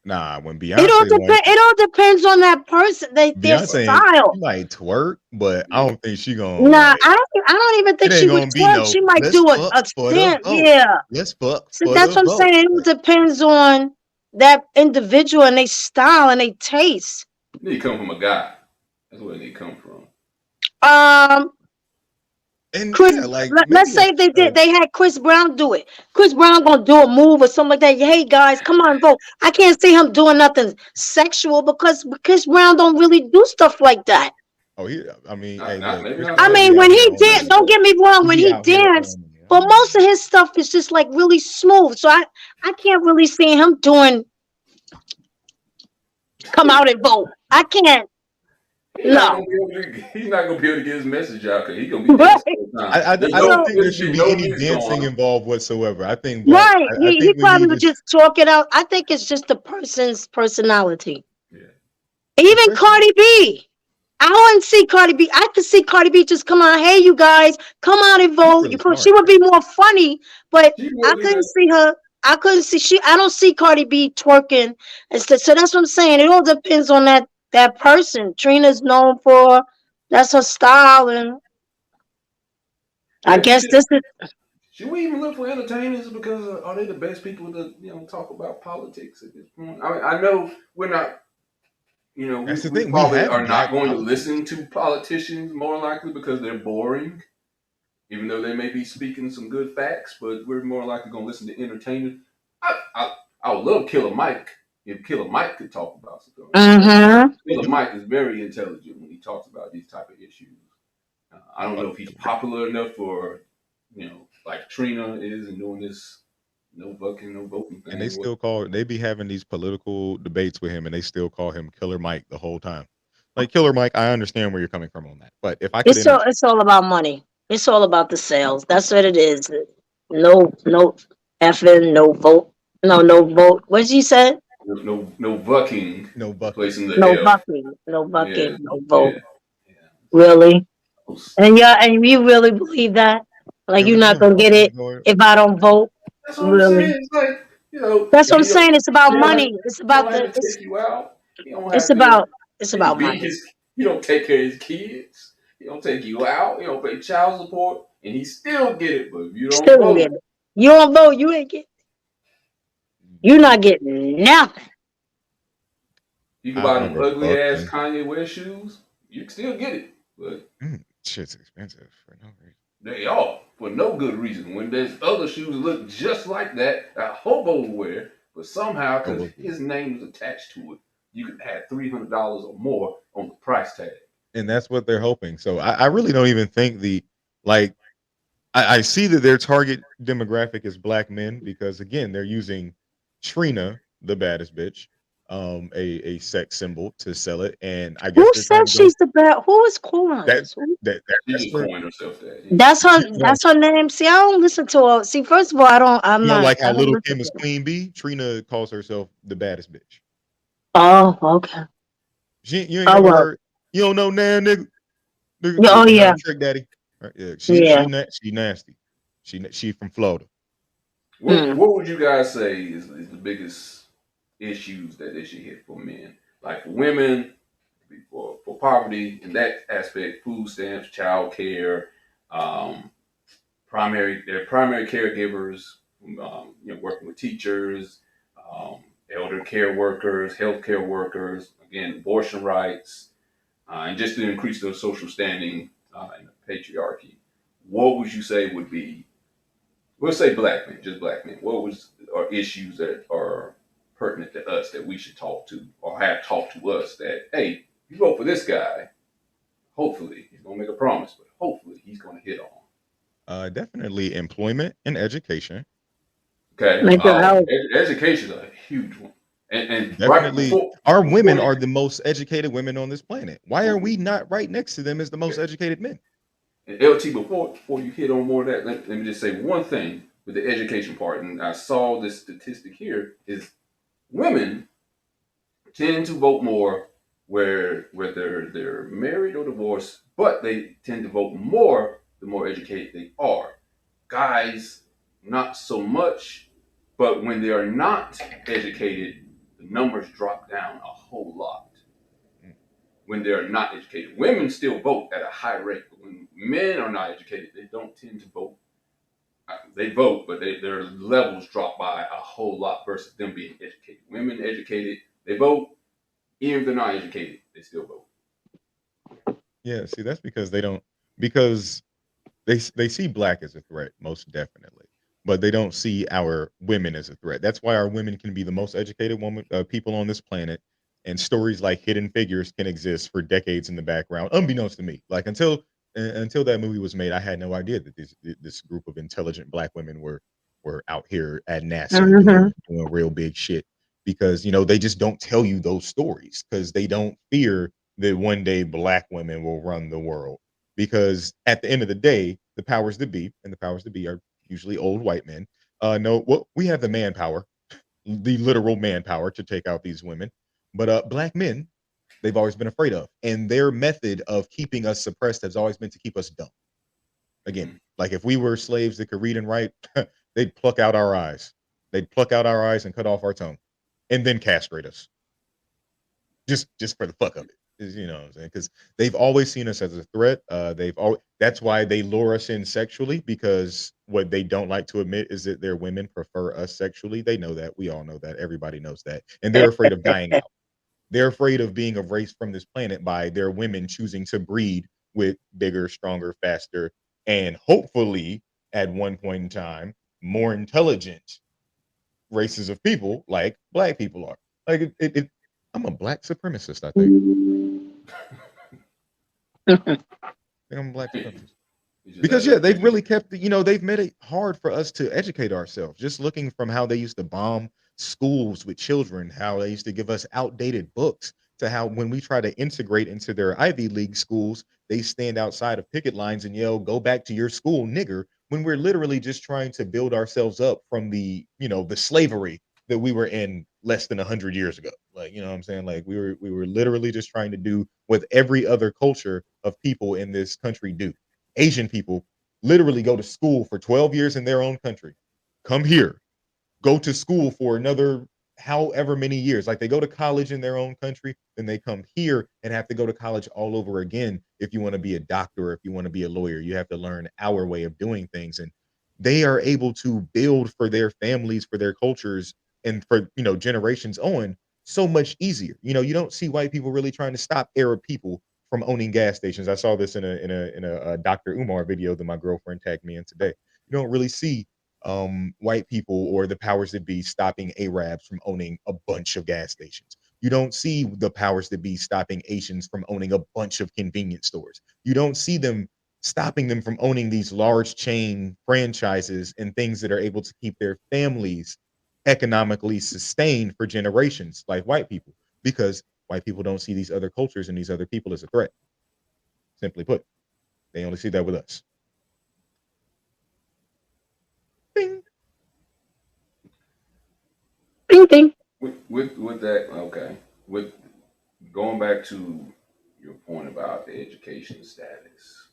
Nah, when it all Beyonce won, depends. It all depends on that person, their Beyonce style. she might twerk, but I don't think she gonna Nah, like. I don't even It think she ain't would gonna be twerk. no. She might Let's do fuck a for the stand. vote. Yeah. Let's fuck So for that's the what I'm vote. saying. It all Like, depends on that individual and their style and their taste. need to come from a guy. That's where they come from. And Chris, yeah, like let's maybe say they had Chris Brown do it. Chris Brown gonna do a move or something like that. Hey guys, come on, vote. I can't see him doing nothing sexual because Chris Brown don't really do stuff like that. I mean, hey, Not look, maybe Chris not I Brown mean, be sexual. when out here he on dance, the don't get me wrong, he when be he out here dance, on but most of his stuff is just like really smooth. So I can't really see him doing come out and vote. I can't. He's not No. gonna be able to. He's not gonna be able to get his message out because he's gonna be Right. dancing all the time. There's I don't no, So think there there should should be be no any music dancing on. involved whatsoever. I think what right. I He think we probably need would is just talk it out. I think it's just the person's personality. Yeah. Even especially Cardi B. I wouldn't see Cardi B. I could see Cardi B just come on, hey you guys, come out and she's vote. really She smart. would be more funny, but She I would be couldn't the. see her. I couldn't see she. I don't see Cardi B twerking and stuff. So that's what I'm saying. It all depends on that person. Trina's known for that's her style, and I Maybe guess this is. should we even look for entertainers because are they the best people to talk about politics at this point? I mean, I know we're not. That's the We thing. We probably have are not black going to politicians. listen to politicians more likely because they're boring, even though they may be speaking some good facts. But we're more likely going to listen to entertainers. I would love Killer Mike if Killer Mike could talk about something. Mm-hmm. Killer Mike is very intelligent when he talks about these type of issues. I don't Uh, know if he's popular enough for, like Trina is and doing this no bucking, no voting and they thing. still they be having these political debates with him, and they still call him Killer Mike the whole time. Like Killer Mike, I understand where you're coming from on that, but if I could interject, It's all about money. It's all about the sales. That's what it is. No effing, no vote. No vote. What did you say? No bucking, no bucking. replacing the No F. bucking. No Yeah, bucking. No yeah, vote. yeah. Really? Gross. And yeah, and you really believe that? Like you're Every not time gonna get bucking is it going, if I don't vote? That's what I'm Really? saying. It's like, That's if what I'm saying. It's about he don't have, money. he don't have to take you out. He don't have to. It's He can about be money. his. He don't take care of his kids. He don't take you out. He don't pay child support, and he still get it. But if you don't Still don't get vote, it. You don't vote, you ain't get you're not getting nothing. you can I've buy them never ugly bucked ass in. Kanye West shoes. You can still get it, but Shit's expensive for no reason. they are for no good reason. When there's other shoes that look just like that hobo wear, but somehow because Hobo. his name is attached to it, you could add $300 or more on the price tag. And that's what they're hoping. So I really don't even think like I see that their target demographic is black men because again they're using Trina, the baddest bitch, a sex symbol to sell it, and I guess Who they're trying said to go she's the best? Who is calling that this? She that's just what coined herself that. Yeah. That's her. well, That's her name. See, I don't listen to her. See, first of all, I'm not. like I how don't Little listen Kim is to her. Queen Bee, Trina calls herself the baddest bitch. Oh, okay. You ain't Oh never well. heard. You don't know now, nigga. Yeah, oh Her yeah. and Trick Daddy. Right, yeah, Yeah. she nasty. She from Florida. Mm. What would you guys say is the biggest issues that they should hit for men? Like for women, for poverty in that aspect, food stamps, child care, um, their primary caregivers, working with teachers, elder care workers, healthcare workers, again, abortion rights, and just to increase their social standing in the patriarchy. What would you say would be? We'll say black men, just black men. Are issues that are pertinent to us that we should talk to or have talked to us that, hey, you vote for this guy, hopefully he's gonna make a promise, but hopefully he's gonna hit on. Definitely employment and education. Okay. Mental health. Education is a huge one. And right Definitely, before our before women you are the most educated women on this planet. Why are we not right next to them as the most educated men? and LT before you hit on more of that, let me just say one thing with the education part, and I saw this statistic here is women tend to vote more whether they're married or divorced, but they tend to vote more the more educated they are. Guys, not so much, but when they are not educated, the numbers drop down a whole lot. When they're not educated, women still vote at a high rate, but when men are not educated, they don't tend to vote. They vote, but their levels drop by a whole lot versus them being educated. Women educated, they vote. Even if they're not educated, they still vote. Yeah, see, that's because they don't because they see black as a threat, most definitely, but they don't see our women as a threat. That's why our women can be the most educated woman people on this planet, and stories like Hidden Figures can exist for decades in the background, unbeknownst to me. Like until that movie was made, I had no idea that this group of intelligent black women were out here at NASA Hmm. doing real big shit because they just don't tell you those stories because they don't fear that one day black women will run the world because at the end of the day, the powers that be, and the powers that be are usually old white men, no, well, we have the manpower, the literal manpower to take out these women. But black men, they've always been afraid of. And their method of keeping us suppressed has always been to keep us dumb. Again, Mm. like if we were slaves that could read and write, they'd pluck out our eyes. They'd pluck out our eyes and cut off our tongue and then castrate us just for the fuck of it. You know what I'm saying? Because they've always seen us as a threat. They've always That's why they lure us in sexually because what they don't like to admit is that their women prefer us sexually. They know that. We all know that. Everybody knows that. And they're afraid of dying out. They're afraid of being erased from this planet by their women choosing to breed with bigger, stronger, faster, and hopefully at one point in time, more intelligent races of people like black people are. Like I'm a black supremacist, I think. I think I'm a black supremacist. You just Because had yeah, that they've opinion. really kept they've made it hard for us to educate ourselves. Just looking from how they used to bomb schools with children, how they used to give us outdated books, to how when we try to integrate into their Ivy League schools, they stand outside of picket lines and yell, "Go back to your school, nigger," when we're literally just trying to build ourselves up from the slavery that we were in less than 100 years ago. Like, you know what I'm saying? Like we were literally just trying to do what every other culture of people in this country do. Asian people literally go to school for 12 years in their own country, come here, go to school for another however many years. Like they go to college in their own country, then they come here and have to go to college all over again. If you want to be a doctor, or if you want to be a lawyer, you have to learn our way of doing things. And they are able to build for their families, for their cultures, and for generations on so much easier. You don't see white people really trying to stop Arab people from owning gas stations. I saw this in a Dr. Umar video that my girlfriend tagged me in today. You don't really see white people or the powers that be stopping Arabs from owning a bunch of gas stations. You don't see the powers that be stopping Asians from owning a bunch of convenience stores. You don't see them stopping them from owning these large chain franchises and things that are able to keep their families economically sustained for generations like white people because white people don't see these other cultures and these other people as a threat. Simply put, they only see that with us. Bing. Ding ding. With that, okay. With going back to your point about the education status,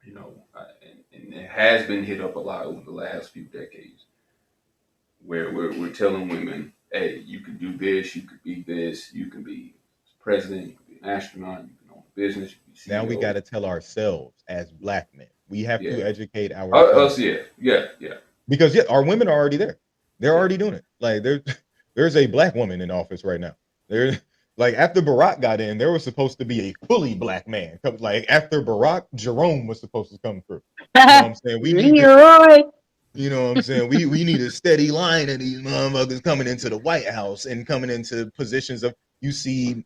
and it has been hit up a lot over the last few decades, where we're telling women, hey, you can do this, you could be this, you can be president, you can be an astronaut, you can own a business, you can be Now we got CEO. to tell ourselves as black men. We have Yeah. to educate ourselves Us, yeah. because yeah, our women are already there. They're Yeah. already doing it. Like there's a black woman in office right now. There, like after Barack got in, there was supposed to be a fully black man. Like after Barack, Jerome was supposed to come through. You know what I'm saying? We need to, Leroy. you know what I'm saying? We need a steady line of these motherfuckers coming into the White House and coming into positions of you see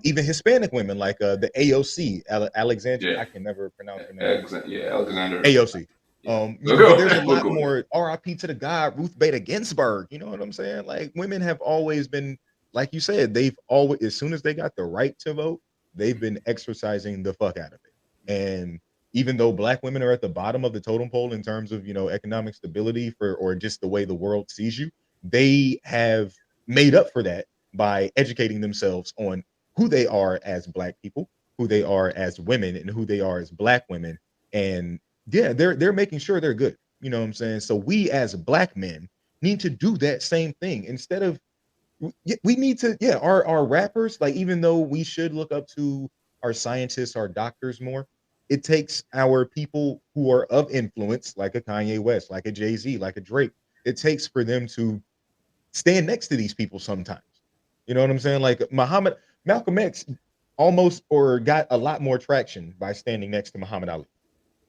even Hispanic women like the AOC, Alexandria. Yeah. I can never pronounce her name. Alexander. AOC. Yeah. But there's a We'll lot go there. more RIP to the God, Ruth Bader Ginsburg. You know what I'm saying? Like women have always been, like you said, they've always, as soon as they got the right to vote, they've been exercising the fuck out of it. And even though black women are at the bottom of the totem pole in terms of, economic stability or just the way the world sees you, they have made up for that by educating themselves on who they are as black people, who they are as women, and who they are as black women. And yeah, they're making sure they're good. You know what I'm saying? So we as black men need to do that same thing instead of we need to our rappers, like even though we should look up to our scientists, our doctors more, it takes our people who are of influence like a Kanye West, like a Jay-Z, like a Drake. It takes for them to stand next to these people sometimes. You know what I'm saying? Like Malcolm X almost or got a lot more traction by standing next to Muhammad Ali.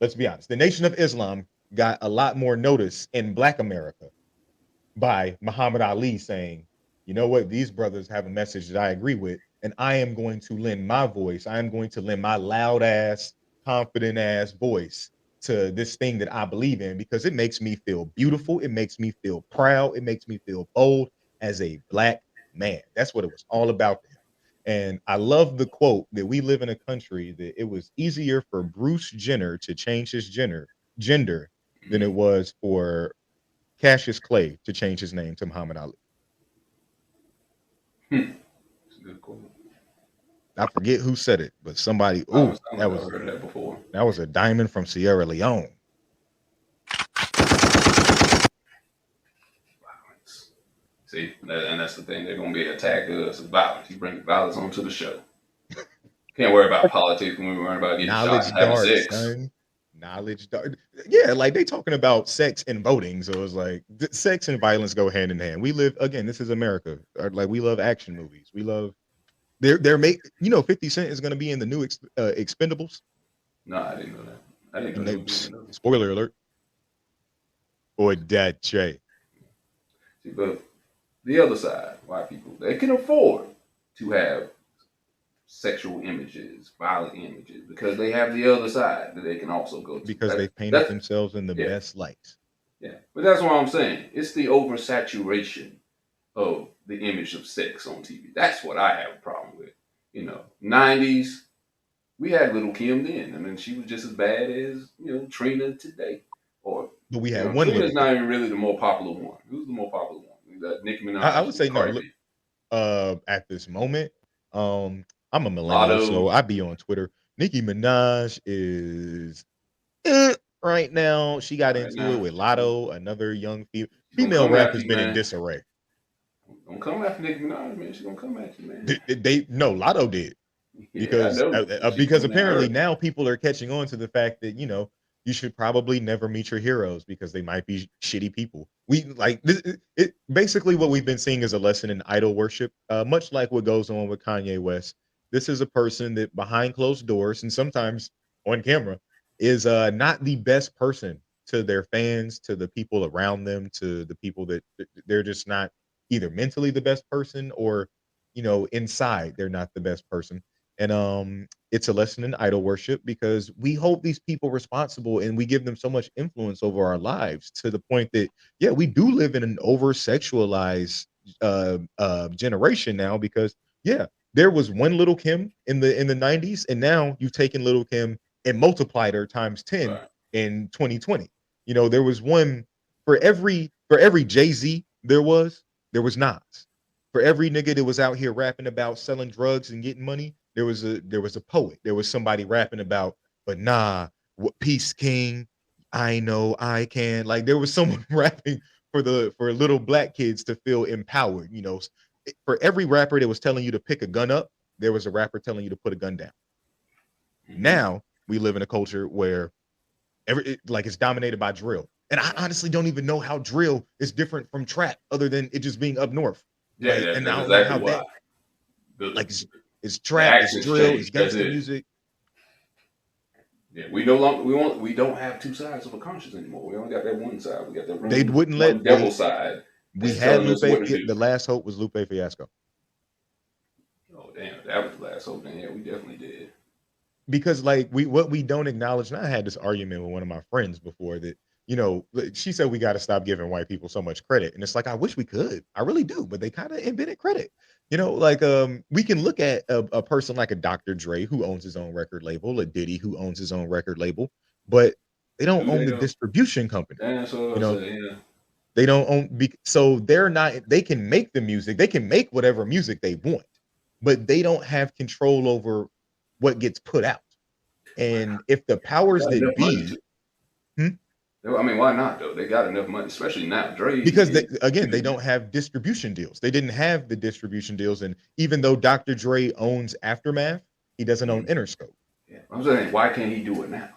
Let's be honest. The Nation of Islam got a lot more notice in Black America by Muhammad Ali saying, you know what, these brothers have a message that I agree with, and I am going to lend my voice. I am going to lend my loud ass, confident ass voice to this thing that I believe in because it makes me feel beautiful. It makes me feel proud. It makes me feel bold as a Black man. That's what it was all about to him. And I love the quote that we live in a country that it was easier for Bruce Jenner to change his gender than it was for Cassius Clay to change his name to Muhammad Ali. It's a good quote. I forget who said it, but somebody. I Ooh, I've heard that before. that was a diamond from Sierra Leone. Violence. See, and that's the thing. They're gonna be attacked us with violence. You bring violence onto the show. Can't worry about politics when we're worrying about getting shot Knowledge and having dark, sex. son. Knowledge dark. Yeah, like they talking about sex and voting, so it's like sex and violence go hand in hand. We live again. This is America. Like we love action movies. We love. They're make. 50 Cent is going to be in the new Expendables. No, I didn't know that. I didn't know And they were doing those. spoiler alert. Or that Jay. See, but the other side, white people, they can afford to have sexual images, violent images, because they have the other side that they can also go to. Because they painted themselves in the best lights. Yeah, but that's what I'm saying. It's the oversaturation of the image of sex on TV. That's what I have a problem with. 90s, we had Little Kim then. I mean, she was just as bad as, Trina today. But we had one Trina's Little not even really the more popular one. Who's the more popular one? We got Nicki Minaj. I would say no. At this moment, I'm a millennial, so I be on Twitter. Nicki Minaj is right now. She got into it with Lotto, another young female rap has been in disarray. Don't come after Nicki Minaj, man. She's gonna come at you, man. No, Lotto did. Because apparently now people are catching on to the fact that you should probably never meet your heroes because they might be shitty people. We like this. It basically what we've been seeing is a lesson in idol worship, much like what goes on with Kanye West. This is a person that behind closed doors and sometimes on camera is not the best person to their fans, to the people around them, to the people that they're just not either mentally the best person or inside they're not the best person. And it's a lesson in idol worship because we hold these people responsible and we give them so much influence over our lives to the point that we do live in an over sexualized generation now because there was one Little Kim in the 90s and now you've taken Little Kim and multiplied her times 10 in 2020. There was one for every Jay-Z there was Nas. For every nigga that was out here rapping about selling drugs and getting money, there was a poet. There was somebody rapping about, but nah, what Peace King, I know I can. Like there was someone rapping for little Black kids to feel empowered. For every rapper that was telling you to pick a gun up, there was a rapper telling you to put a gun down. Mm-hmm. Now we live in a culture where it's dominated by drill. And I honestly don't even know how drill is different from trap other than it just being up north. Yeah, and that's exactly why. It's trap, it's drill, it's gangster music. Yeah, we don't have two sides of a conscience anymore. We only got that one side. We got that they wouldn't let devil side. We had Lupe. The last hope was Lupe Fiasco. Oh damn, that was the last hope. Then yeah, we definitely did. Because what we don't acknowledge, and I had this argument with one of my friends before that. She said we got to stop giving white people so much credit, and it's like I wish we could. I really do, but they kind of invented credit. We can look at a person like a Dr. Dre who owns his own record label, a Diddy who owns his own record label, but they don't own the distribution company. That's what I said, yeah. They don't own, so they're not. They can make the music, they can make whatever music they want, but they don't have control over what gets put out. And if the powers that be. I mean, why not though? They got enough money, especially now. Dre, because they don't have distribution deals. They didn't have the distribution deals, and even though Dr. Dre owns Aftermath, he doesn't own Interscope. Yeah, I'm saying, why can't he do it now?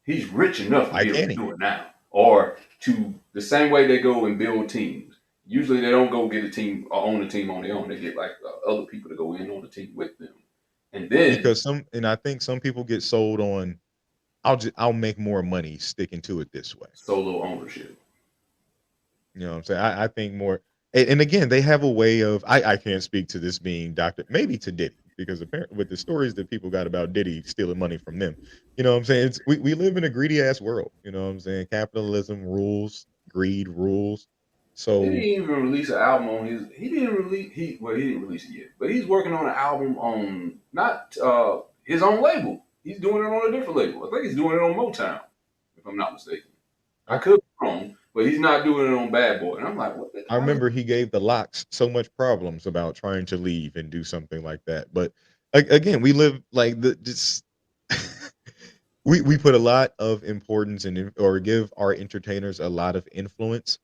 He's rich enough to be able to do it now, or to the same way they go and build teams. Usually, they don't go get a team or own a team on their own. They get like other people to go in on the team with them. And then because I think some people get sold on I'll make more money sticking to it this way. solo ownership. You know what I'm saying? I think more, and again, they have a way of, I can't speak to this being Dr. Maybe to Diddy, because apparently with the stories that people got about Diddy stealing money from them, you know what I'm saying? We live in a greedy ass world, you know what I'm saying? Capitalism rules, greed rules. He didn't So even release an album on his. He didn't release it yet, but he's working on an album on not his own label. He's doing it on a different label. I think he's doing it on Motown, if I'm not mistaken. I okay. could be wrong, but he's not doing it on Bad Boy. And I'm like, what the I hell? remember he gave the Locks so much problems about trying to leave and do something like that. But again, we live like the just we put a lot of importance in, or give our entertainers a lot of influence,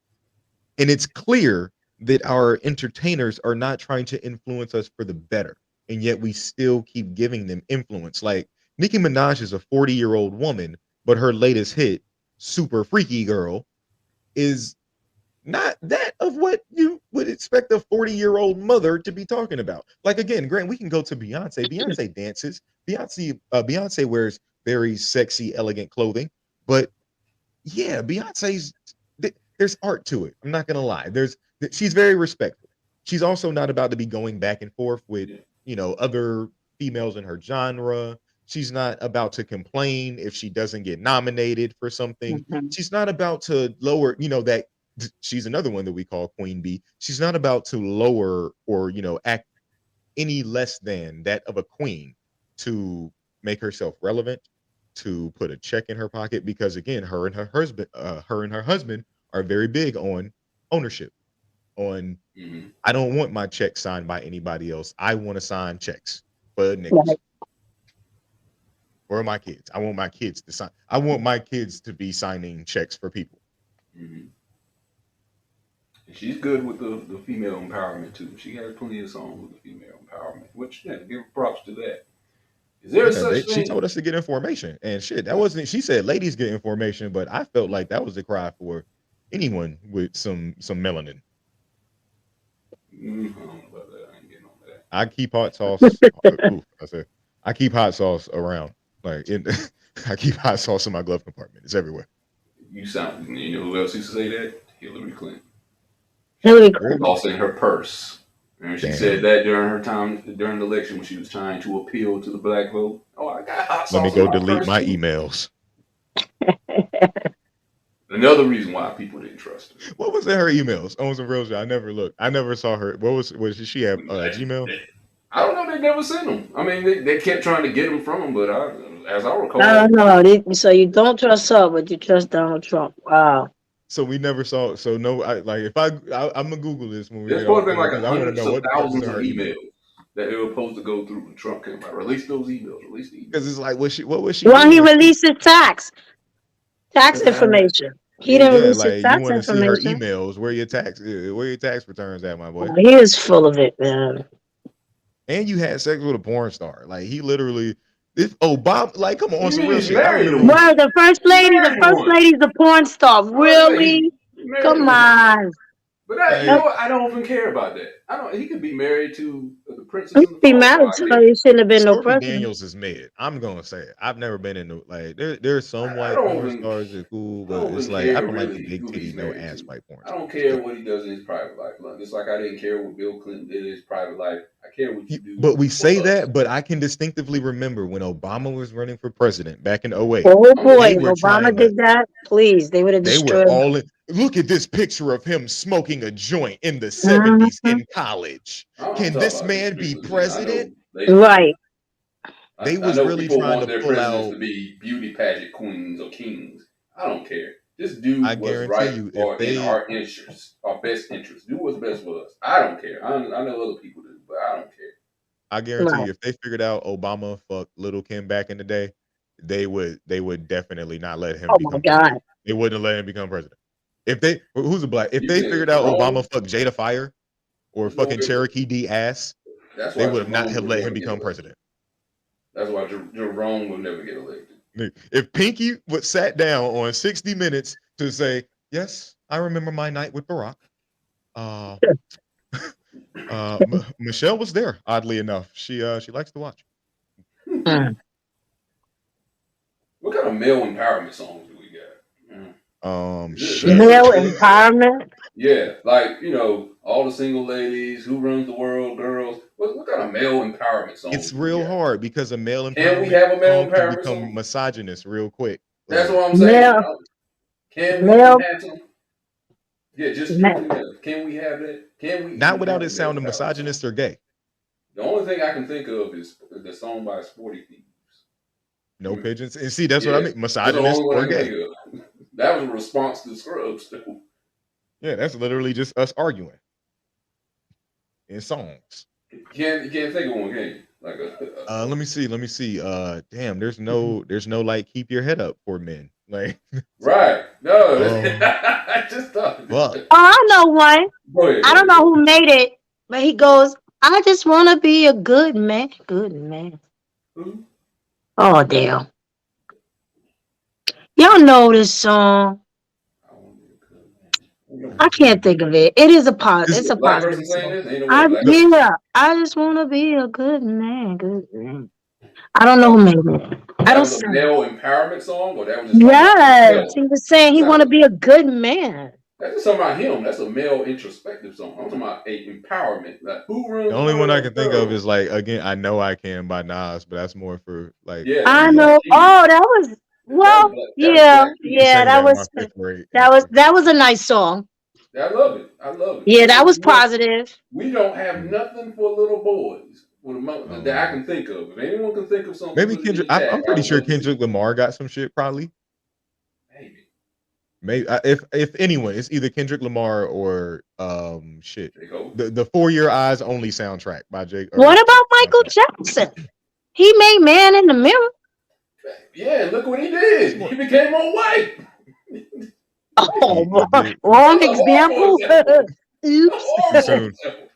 and it's clear that our entertainers are not trying to influence us for the better, and yet we still keep giving them influence. Like Nicki Minaj is a 40-year-old woman, but her latest hit, Super Freaky Girl, is not that of what you would expect a 40-year-old mother to be talking about. Like again, Grant, we can go to Beyonce. Beyonce dances. Beyonce wears very sexy, elegant clothing. But yeah, there's art to it. I'm not gonna lie. She's very respectful. She's also not about to be going back and forth with, Yeah. other females in her genre. She's not about to complain if she doesn't get nominated for something. Mhm. She's not about to lower, that she's another one that we call Queen Bee. She's not about to lower or, act any less than that of a queen to make herself relevant, to put a check in her pocket, because again, her and her husband are very big on ownership. On, Mm-hmm. I don't want my check signed by anybody else. I want to sign checks for niggas. Right. Or my kids. I want my kids to sign. I want my kids to be signing checks for people. Mm-hmm. And she's good with the female empowerment too. She has plenty of songs with the female empowerment, which yeah, give props to that. Is there a Yeah, such she told thing? us to get information, and shit, that wasn't. She said, "Ladies get information," but I felt like that was a cry for anyone with some melanin. I don't know about that. I ain't getting on that. I keep hot sauce. Oof, I said I keep hot sauce around. Like I keep hot sauce in my glove compartment. It's everywhere. You know who else used to say that? Hillary Clinton. Hillary Really? Clinton. Lost in her purse. And she said Damn. that during her time during the election when she was trying to appeal to the black vote. Oh, I got hot Let me sauce in go my delete purse my too. emails. Another reason why people didn't trust her. What was in her emails? On some real shit. I never looked. I never saw her. Was she have Gmail? I don't know. They never sent them. I mean, they kept trying to get them from them, but as I I recall, don't know. So you don't trust her, but you trust Donald Trump. Wow. So we never saw. So no, like if I'm gonna Google this when we there's get supposed off to be here like because I want to hundreds know of what the fuck was thousands in of her email. emails that they were supposed to go through when Trump came out. Release those emails. Release the emails. Because it's like, what was she Well, doing he when she? released his tax Uh, information. He didn't yeah, Yeah, release his like you tax want to see her information. emails. Where your tax returns at, my boy? He is full of it, man. And you had sex with a porn star. Like he literally, this Obama. Like come on, you some mean real he's shit. I married to remember. one? Well, He's married the to first one. lady's a porn star. I was like, Really? he's married Come to one. on. But you know Like what? I don't even care about that. I don't. He could be married to the princess He'd and the be frog. married I to her. care. He shouldn't have been no Stormy president. Daniels is mid. I'm gonna say it. I've never been into like there's some I white don't porn even. stars that are cool, I but don't it's even like I care don't like the really big who titty, he's no married ass to. white porn I don't stars. care what he does in his private life. Look, just like I didn't care what Bill Clinton did in his private life. I care what you do But we for say us. that, but I can distinctively remember when Obama was running for president back in '08. Oh I'm boy, They if were Obama trying to did that, please, they would have they were destroyed. all in. Look at this picture of him smoking a joint in the Mhm. 70s in college. I'm Can talking this about just man be strictly men. I president? know they. Right. They I was know really people trying want to their pull presidents out. to be beauty pageant queens or kings. I don't care. Just I do what's guarantee right you, if or in they, our interests, our best interests. Do what's best for us. I don't care. I know other people do, but I don't care. I guarantee Right. you, if they figured out Obama fucked Little Kim back in the day, they would definitely not let him Oh my become president. God. They wouldn't let him become president. Who's a black? If You they said figured out Jerome. Obama fucked Jada Fire or There's no fucking way. Cherokee D ass, That's they why would have not Jerome have would let him never get become elected. president. That's why Jerome will never get elected. If Pinky would sat down on 60 Minutes to say, "Yes, I remember my night with Barack," uh, Michelle was there. Oddly enough, she likes to watch. Mm. What kind of male empowerment songs do we got? Shit. Male empowerment. Yeah, like all the single ladies, who runs the world, girls. What kind of male empowerment songs? It's do we real got? hard because a male Can we empowerment have a male song can empowerment become song? misogynist real quick. That's Like, what I'm saying. Male, Can we male, have some? Yeah, just ma- strictly male. Can we have that? Can we not even without have it a male sounding empowerment song? misogynist or gay. The only thing I can think of is the song by Sporty Thieves. No pigeons. And see, that's what I Yeah, mean. that's the Misogynist only one I or can think gay. of. That was a response to Scrubs too. Yeah, that's literally just us arguing in songs. You can't think of one, can you? Like Let me see. Damn, there's no like keep your head up for men. Like, right? No, um, I just thought. fuck. Oh, I know one. Go ahead. I don't know who made it, but he goes, I just want to be a good man. Good man. Who? Oh, damn. Y'all know this song. I can't think of it. It is a Is it's A a black positive person saying song. this? Ain't no way a black person. Yeah, I just want to be a good man. Good man. I don't know who made it. I That don't was a sing. male empowerment song, or that was just talking about Yes, himself? he was saying he want to be a good man. That's just talking about him. That's a male introspective song. I'm talking about a empowerment. Like who runs the the only one I world? can think of is like again, I Know I Can by Nas, but that's more for like Yeah, I see, female. know. he, Oh, that was that was yeah, Black We Keys. yeah. sang that in my fifth grade. That was a nice song. I love it. I love it. Yeah, that was You know, positive. we don't have Mm. nothing for little boys that I can think of. If anyone can think of something, Maybe put it in Kendrick. the chat. I'm I pretty would sure love to Kendrick Lamar got some shit. Probably. maybe. Maybe if anyone, it's either Kendrick Lamar or shit. J. Cole. The For Your Eyes Only soundtrack by Jake. What about Michael Jackson? He made Man in the Mirror. Yeah, look what he did. He became all white. Oh, He did. wrong That's a horrible example. example. A Oops. Too horrible soon. example.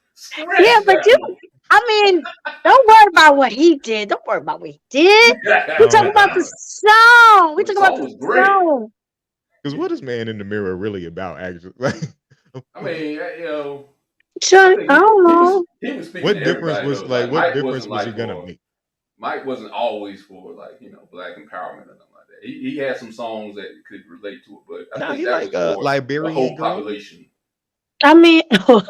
Yeah, Scratch but that one. I mean, don't worry about what he did. Don't worry about what he did. We talking about the song. We The talking about song the was great. song. Because what is Man in the Mirror really about? Actually, I mean, Sure, I don't know. he was speaking what to difference everybody. was Though. like? Like What Mike difference wasn't was he like gonna for make? Mike wasn't always for like black empowerment or nothing like that. He had some songs that could relate to it, but I Nah, think he that like was for the Liberian whole girl. population. I mean,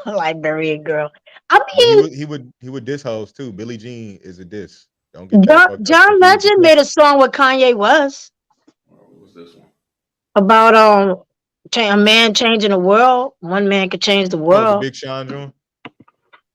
Liberian girl. I But mean, he would diss hoes too. Billie Jean is a diss. Don't get that fucked up. John Legend made a song with Kanye West What was this one? about a man changing the world. One man could change the Oh, the world. Big Sean joint.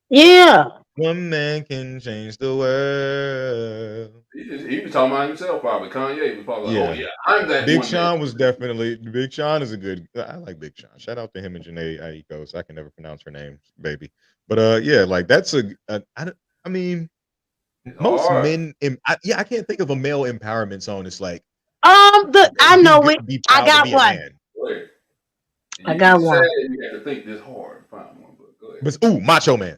Yeah. One man can change the world. He was talking about himself probably. Kanye was probably like, Yeah. oh yeah, I'm that Big one. Sean was definitely Big Sean is a good. I like Big Sean. Shout out to him and Janae Aiko. I can never pronounce her name, baby. But yeah, like that's I mean, most men. I can't think of a male empowerment song. It's like I know it. Be I proud to got be one. a man. I got one. You have to think this hard to find one, but go ahead. But Macho Man.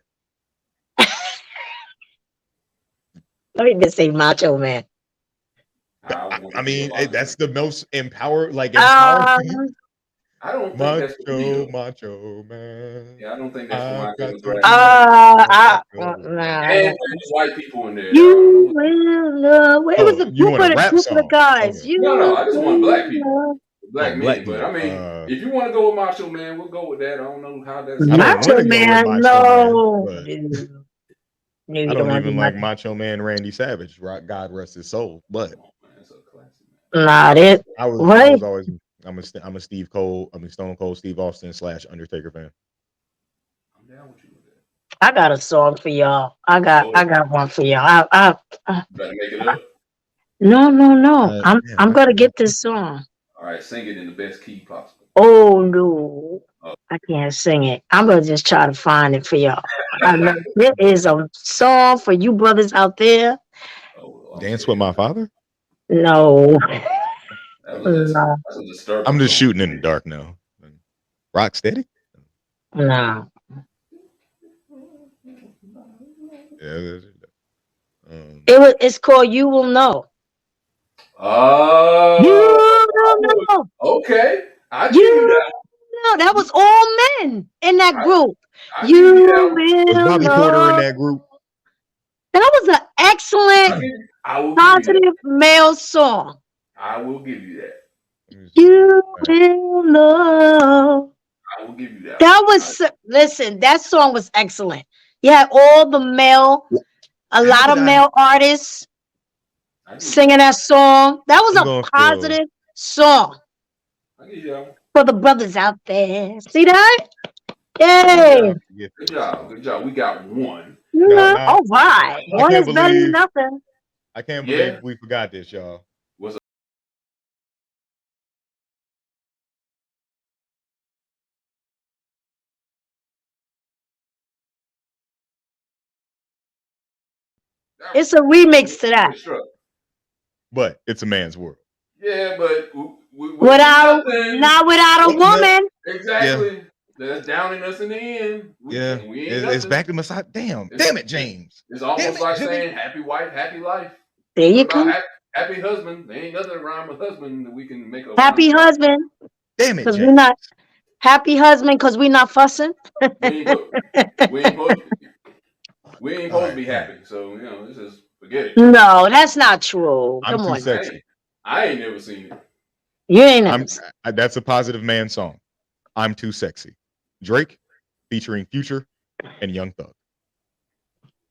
Let me just say Macho Man. I mean, that's the most empowering. I don't think that's for me, Macho Man. Yeah, I don't think that's for my Nah, and there's white people in there. You will love. It was a you want a rap group of song? guys. Okay. No, I just want black people. Black men, black but I mean, people. if you want to go with Macho Man, we'll go with that. I don't know how that's. Macho Man, no. I don't even like Macho Man Randy Savage. God rest his soul. But nah, that I was always I'm a Steve Cole. I'm a Stone Cold Steve Austin / Undertaker fan. I'm down with you with that. I got a song for y'all. I got one for y'all. Better make it up. No. I'm gonna get this song. All right, sing it in the best key possible. Oh no, I can't sing it. I'm gonna just try to find it for y'all. I know there is a song for you brothers out there. Dance with My Father? No. No. That's a disturbing I'm just song. shooting in the dark now. Rock steady? No. Yeah. It's called You Will Know. You will know. Okay. I give you that. No, that was all men in that group. Was Bobby Porter in that group? That was an excellent, I will give you that. positive male song. I will give you that. You will know. I will give you that. That was listen. That song was excellent. You had all the male, a lot of male artists singing that song. That was a positive song for the brothers out there. See that? Yay! Good job. Good job. We got one. All right. One is better than nothing. I can't believe we forgot this, y'all. It's a remix to that. But it's a man's world. Yeah, but not without a woman. Exactly. Yeah. That's downing us in the end. It's back to Messiah. Damn it, James. It's almost like saying happy wife, happy life. There you go. Happy husband. There ain't nothing rhyme with husband that we can make a happy husband. Damn it, because we're not happy husband because we're not fussing. we ain't supposed to be happy. So this is forget it. No, that's not true. Come on. Sexy. I ain't never seen it. You ain't never seen it. That's a positive man song. I'm Too Sexy. Drake featuring Future and Young Thug.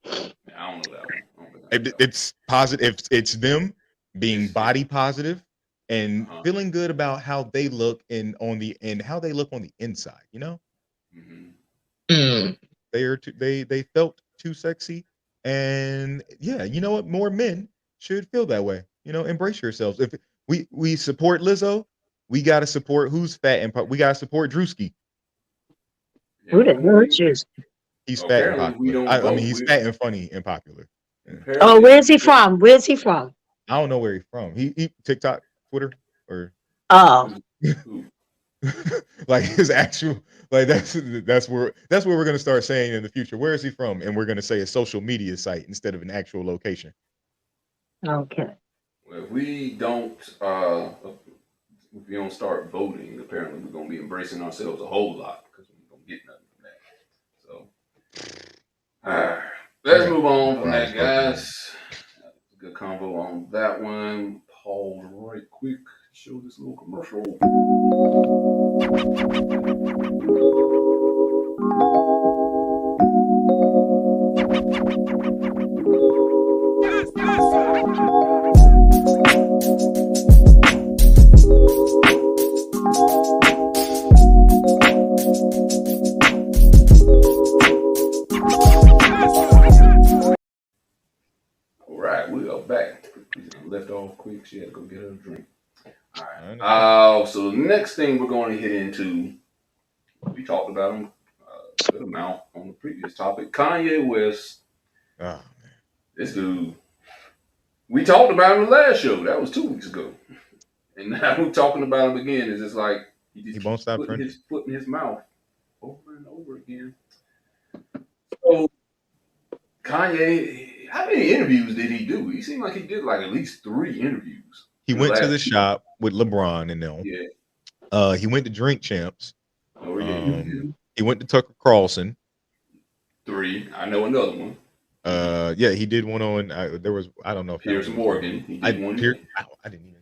I don't know that one. It's positive. It's them being body positive and feeling good about how they look how they look on the inside. They felt too sexy, and you know what? More men should feel that way. Embrace yourselves. If we support Lizzo, we gotta support who's fat and we gotta support Drewski. Who the hell is? He's fat and popular. I mean, he's fat and funny and popular. Oh, where's he from? Where's he from? I don't know where he's from. He TikTok, Twitter, or like his actual that's where we're gonna start saying in the future. Where is he from? And we're gonna say a social media site instead of an actual location. Okay. Well, if we don't start voting, apparently we're gonna be embracing ourselves a whole lot because we don't get nothing from that. So let's move on from that, guys. Good combo on that one. Pause right quick. Show this little commercial. All right, we are back. Left off quick. She had to go get her a drink. All right. So the next thing we're going to hit into, we talked about him a good amount on the previous topic. Kanye West. Oh, man. This dude. We talked about him the last show. That was 2 weeks ago. And now we're talking about him again. It's just like he won't stop putting his foot in his mouth over and over again. So Kanye, how many interviews did he do? He seemed like he did like at least 3 interviews. He went to the shop with LeBron and them. Yeah. He went to Drink Champs. Oh, yeah. He went to Tucker Carlson. 3. I know another one. He did one on. There was, I don't know if Piers Morgan. He did one. I didn't even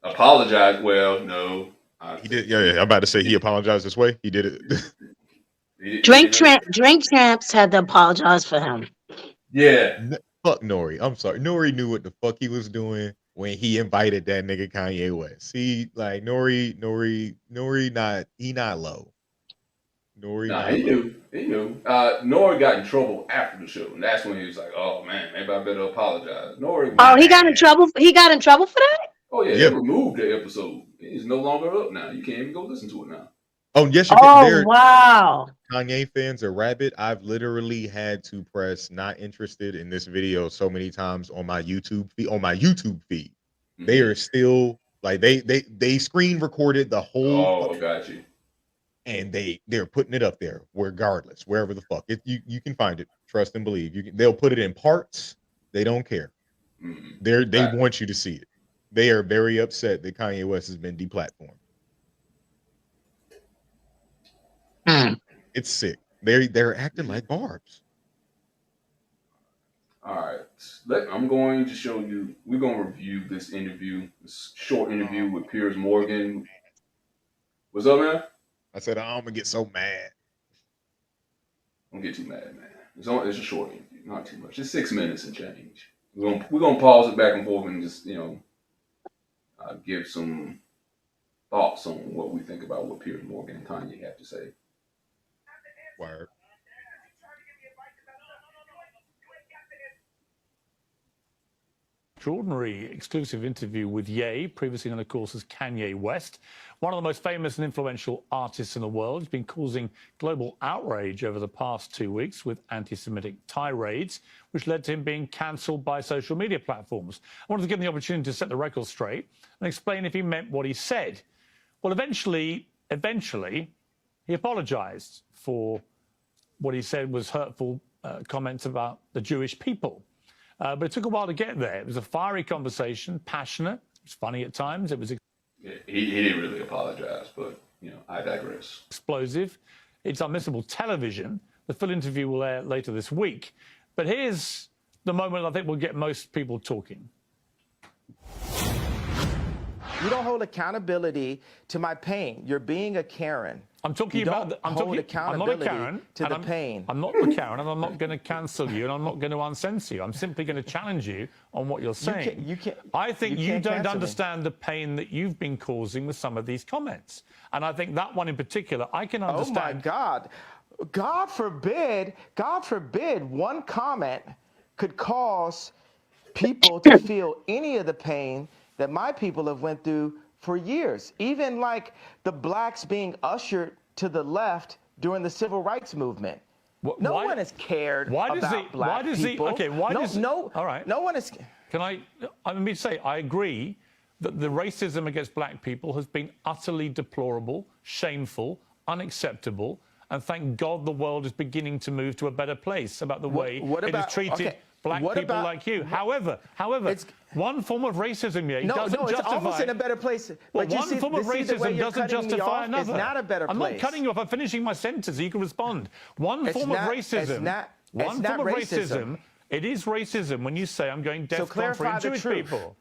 apologize. Well, no, he did. Yeah, I'm about to say he apologized this way. He did it. Drink Champs had to apologize for him. Yeah. Fuck Nori. I'm sorry. Nori knew what the fuck he was doing when he invited that nigga Kanye West. See, like Nori not low. He knew. Nori got in trouble after the show, and that's when he was like, "Oh man, maybe I better apologize." Nori. Oh, he got in trouble. He got in trouble for that. Oh yeah, they removed the episode. It's no longer up now. You can't even go listen to it now. Oh yes, you can. Oh wow. Kanye fans are rabid. I've literally had to press not interested in this video so many times on my YouTube feed. Mm-hmm. They are still like they screen recorded the whole. Oh, got you. And they're putting it up there regardless, wherever the fuck you can find it. Trust and believe. They'll put it in parts. They don't care. Mm-hmm. They want you to see it. They are very upset that Kanye West has been deplatformed. It's sick. They're acting like barbs. All right. I'm going to show you. We're going to review this interview, this short interview with Piers Morgan. What's up, man? I said, I'm gonna get so mad. Don't get too mad, man. It's a short interview, not too much. It's 6 minutes and change. We're gonna pause it back and forth and just give some thoughts on what we think about what Piers Morgan and Kanye have to say. Word. Extraordinary exclusive interview with Ye, previously known, of course, as Kanye West, one of the most famous and influential artists in the world. He's been causing global outrage over the past 2 weeks with anti-Semitic tirades, which led to him being cancelled by social media platforms. I wanted to give him the opportunity to set the record straight and explain if he meant what he said. Well, eventually, he apologised for what he said was hurtful comments about the Jewish people. But it took a while to get there. It was a fiery conversation, passionate. It was funny at times. It was he didn't really apologize, but I digress. Explosive. It's unmissable television. The full interview will air later this week. But here's the moment I think will get most people talking. You don't hold accountability to my pain. You're being a Karen. I'm talking you about. I'm not a Karen to the pain. I'm not a Karen, and I'm not going to cancel you, and I'm not going to uncensor you. I'm simply going to challenge you on what you're saying. I think you don't understand the pain that you've been causing with some of these comments, and I think that one in particular, I can understand. Oh my God, God forbid, one comment could cause people to feel any of the pain that my people have went through for years. Even like the blacks being ushered to the left during the civil rights movement. No one has cared about black people. All right. No one is. Let me say, I agree that the racism against black people has been utterly deplorable, shameful, unacceptable, and thank God the world is beginning to move to a better place about the way it has treated black people like you. However, one form of racism, doesn't justify. It's almost in a better place. Well, but one form of racism doesn't justify another. It's not a better place. I'm not cutting you off. I'm finishing my sentence. So you can respond. One form of racism. It is racism when you say I'm going deaf for Jewish people.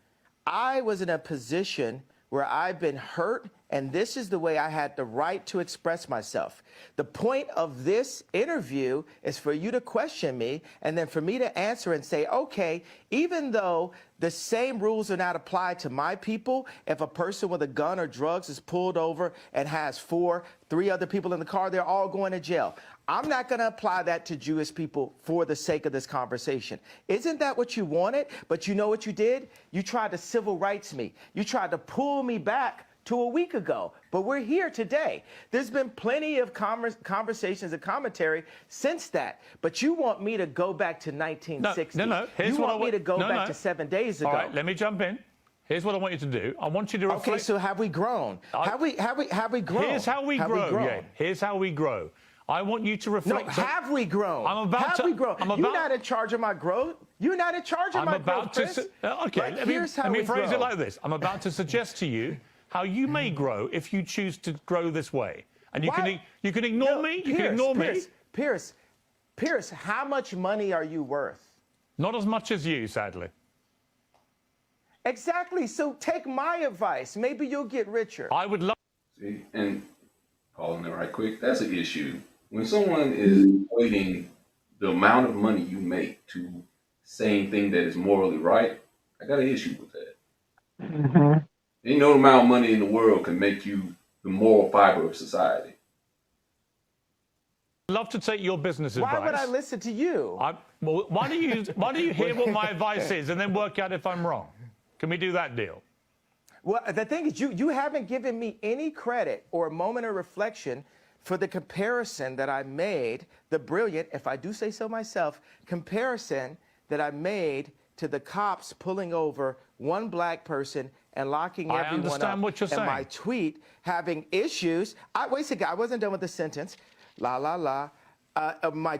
I was in a position where I've been hurt, and this is the way I had the right to express myself. The point of this interview is for you to question me, and then for me to answer and say, okay, even though the same rules are not applied to my people, if a person with a gun or drugs is pulled over and has three other people in the car, they're all going to jail. I'm not going to apply that to Jewish people for the sake of this conversation. Isn't that what you wanted? But you know what you did? You tried to civil rights me. You tried to pull me back to a week ago. But we're here today. There's been plenty of conversations and commentary since that. But you want me to go back to 1960. No. You want me to go back to 7 days ago. All right, let me jump in. Here's what I want you to do. I want you to reflect. Okay, so have we grown? Have we grown? Here's how we grow. Yeah, here's how we grow. I want you to reflect. No, have we grown? Have we grown? You're not in charge of my growth. You're not in charge of my growth, Chris. Okay, let me phrase it like this. I'm about to suggest to you how you may grow if you choose to grow this way. And you can ignore me. You can ignore me. Pierce, how much money are you worth? Not as much as you, sadly. Exactly. So take my advice. Maybe you'll get richer. I would love. See, and calling it right quick, that's an issue. When someone is equating the amount of money you make to saying thing that is morally right, I got an issue with that. Mm-hmm. Ain't no amount of money in the world can make you the moral fiber of society. I'd love to take your business advice. Why would I listen to you? Why do you hear what my advice is and then work out if I'm wrong? Can we do that deal? Well, the thing is, you haven't given me any credit or a moment of reflection for the comparison that I made, the brilliant, if I do say so myself, comparison that I made to the cops pulling over one black person and locking everyone up. I understand what you're saying. And my tweet having issues. Wait a second, I wasn't done with the sentence. My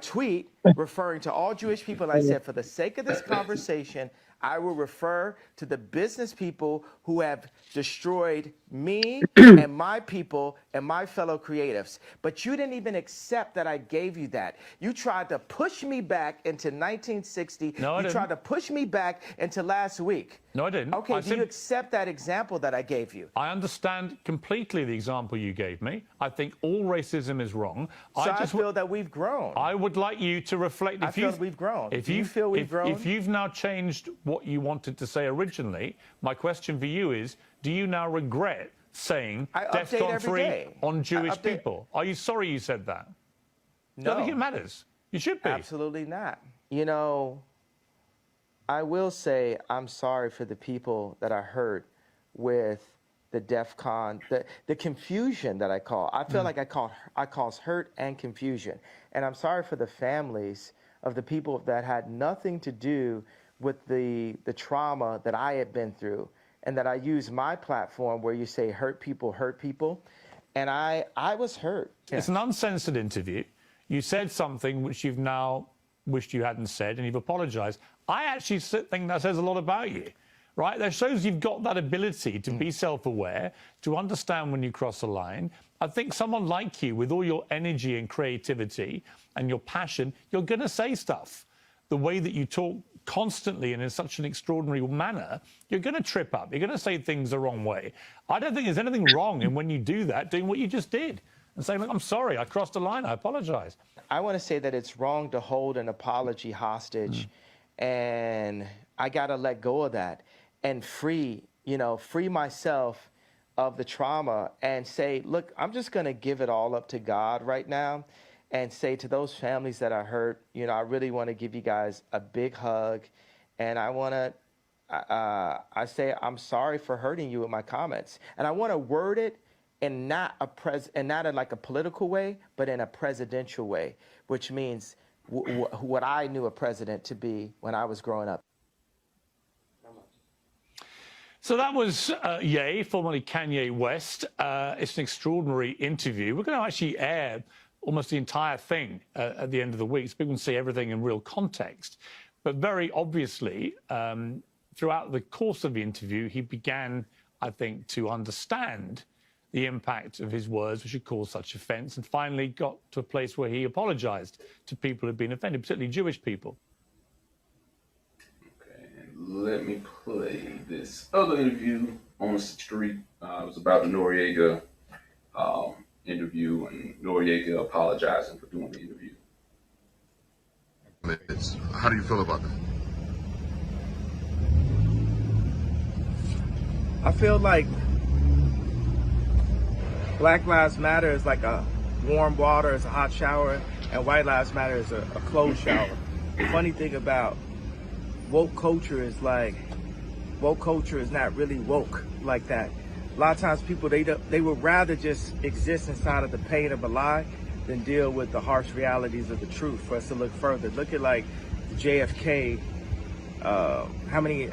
tweet referring to all Jewish people, I said, for the sake of this conversation, I will refer to the business people who have destroyed me and my people and my fellow creatives. But you didn't even accept that I gave you that. You tried to push me back into 1960. No, I you didn't. tried to push me back into last week. No, I didn't. Okay, do you accept that example that I gave you? I understand completely the example you gave me. I think all racism is wrong. So I feel that we've grown. I would like you to reflect. I feel we've grown. If Do you feel we've grown? If you've now changed what you wanted to say originally, my question for you is, do you now regret saying DEFCON 3 on Jewish people? Are you sorry you said that? No. I don't think it matters. You should be. Absolutely not. You know, I will say I'm sorry for the people that I hurt with the DEFCON, the confusion that I call. I feel like I cause hurt and confusion. And I'm sorry for the families of the people that had nothing to do with the trauma that I had been through, and that I use my platform where you say hurt people, and I was hurt. Yeah. It's an uncensored interview. You said something which you've now wished you hadn't said, and you've apologized. I actually think that says a lot about you, right? That shows you've got that ability to be self-aware, to understand when you cross a line. I think someone like you, with all your energy and creativity and your passion, you're going to say stuff. The way that you talk constantly and in such an extraordinary manner, you're going to trip up. You're going to say things the wrong way. I don't think there's anything wrong in when you do that, doing what you just did and saying, look, I'm sorry, I crossed a line, I apologize. I want to say that it's wrong to hold an apology hostage, and I got to let go of that and free myself of the trauma and say, look, I'm just going to give it all up to God right now and say to those families that I hurt, I really want to give you guys a big hug. And I want to, I say, I'm sorry for hurting you with my comments. And I want to word it in not in like a political way, but in a presidential way, which means what I knew a president to be when I was growing up. So that was Ye, formerly Kanye West. It's an extraordinary interview. We're going to actually air almost the entire thing at the end of the week, so people can see everything in real context. But very obviously, throughout the course of the interview, he began, I think, to understand the impact of his words, which had caused such offence, and finally got to a place where he apologised to people who'd been offended, particularly Jewish people. Okay, and let me play this other interview on the street. It was about the Noriega interview, and Noriega apologizing for doing the interview. How do you feel about that? I feel like Black Lives Matter is like a warm water, is a hot shower, and White Lives Matter is a cold shower. The funny thing about woke culture is woke culture is not really woke like that. A lot of times people, they would rather just exist inside of the pain of a lie than deal with the harsh realities of the truth for us to look further. Look at like JFK, how many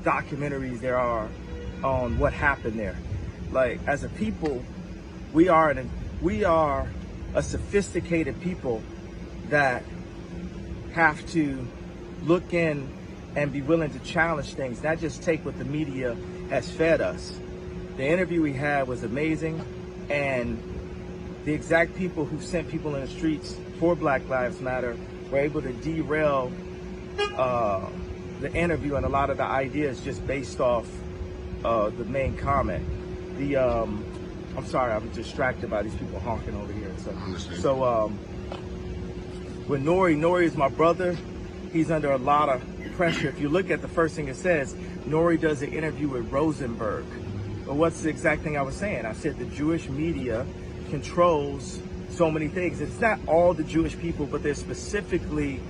documentaries there are on what happened there. Like, as a people, we are a sophisticated people that have to look in and be willing to challenge things, not just take what the media has fed us. The interview we had was amazing, and the exact people who sent people in the streets for Black Lives Matter were able to derail the interview and a lot of the ideas just based off the main comment. I'm sorry, I'm distracted by these people honking over here. So with Nori is my brother. He's under a lot of pressure. If you look at the first thing it says, Nori does an interview with Rosenberg. But what's the exact thing I was saying? I said the Jewish media controls so many things. It's not all the Jewish people, but there's specifically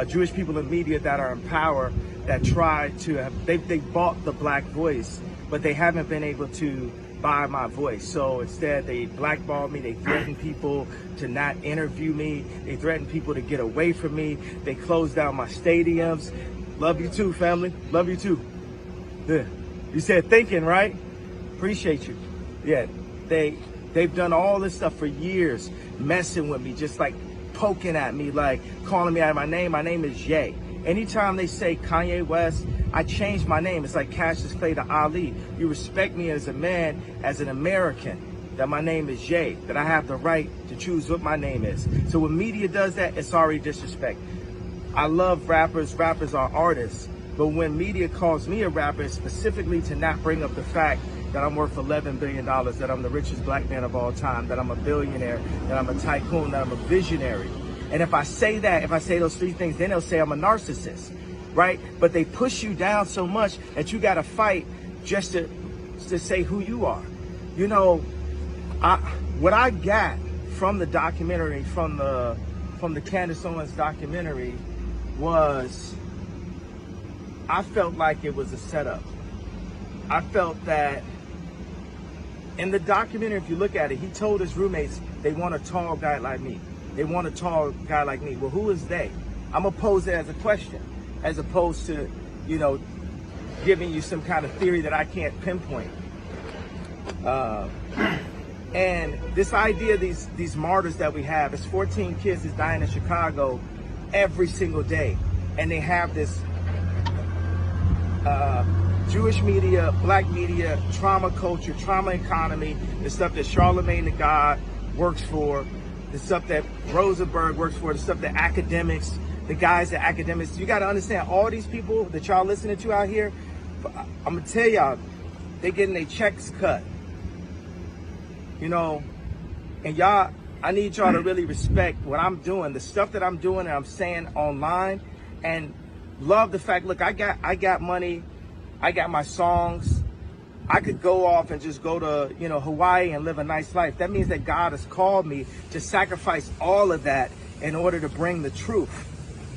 Jewish people in media that are in power that try to have, they bought the black voice, but they haven't been able to buy my voice. So instead they blackball me, they threaten people to not interview me, they threaten people to get away from me, they close down my stadiums. Love you too, family, love you too. Yeah. You said thinking, right? Appreciate you. Yeah, they've done all this stuff for years, messing with me, just like poking at me, like calling me out of my name. My name is Ye. Anytime they say Kanye West, I changed my name. It's like Cassius Clay to Ali. You respect me as a man, as an American, that my name is Jay, that I have the right to choose what my name is. So when media does that, it's already disrespect. I love rappers. Rappers are artists. But when media calls me a rapper, it's specifically to not bring up the fact that I'm worth $11 billion, that I'm the richest black man of all time, that I'm a billionaire, that I'm a tycoon, that I'm a visionary. And if I say that, if I say those three things, then they'll say I'm a narcissist, right? But they push you down so much that you got to fight just to say who you are. You know, what I got from the documentary, from the Candace Owens documentary, was I felt like it was a setup. I felt that in the documentary, if you look at it, he told his roommates they want a tall guy like me. They want a tall guy like me. Well, who is they? I'm gonna pose it as a question, as opposed to, you know, giving you some kind of theory that I can't pinpoint. And this idea, these martyrs that we have, it's 14 kids that's dying in Chicago every single day, and they have this Jewish media, black media, trauma culture, trauma economy, the stuff that Charlemagne the God works for, the stuff that Rosenberg works for, the stuff that academics, the guys that academics, you got to understand, all these people that y'all listening to out here, I'm going to tell y'all, they getting their checks cut. You know, and y'all, I need y'all to really respect what I'm doing, the stuff that I'm doing and I'm saying online, and love the fact, look, I got money, I got my songs, I could go off and just go to, you know, Hawaii and live a nice life. That means that God has called me to sacrifice all of that in order to bring the truth.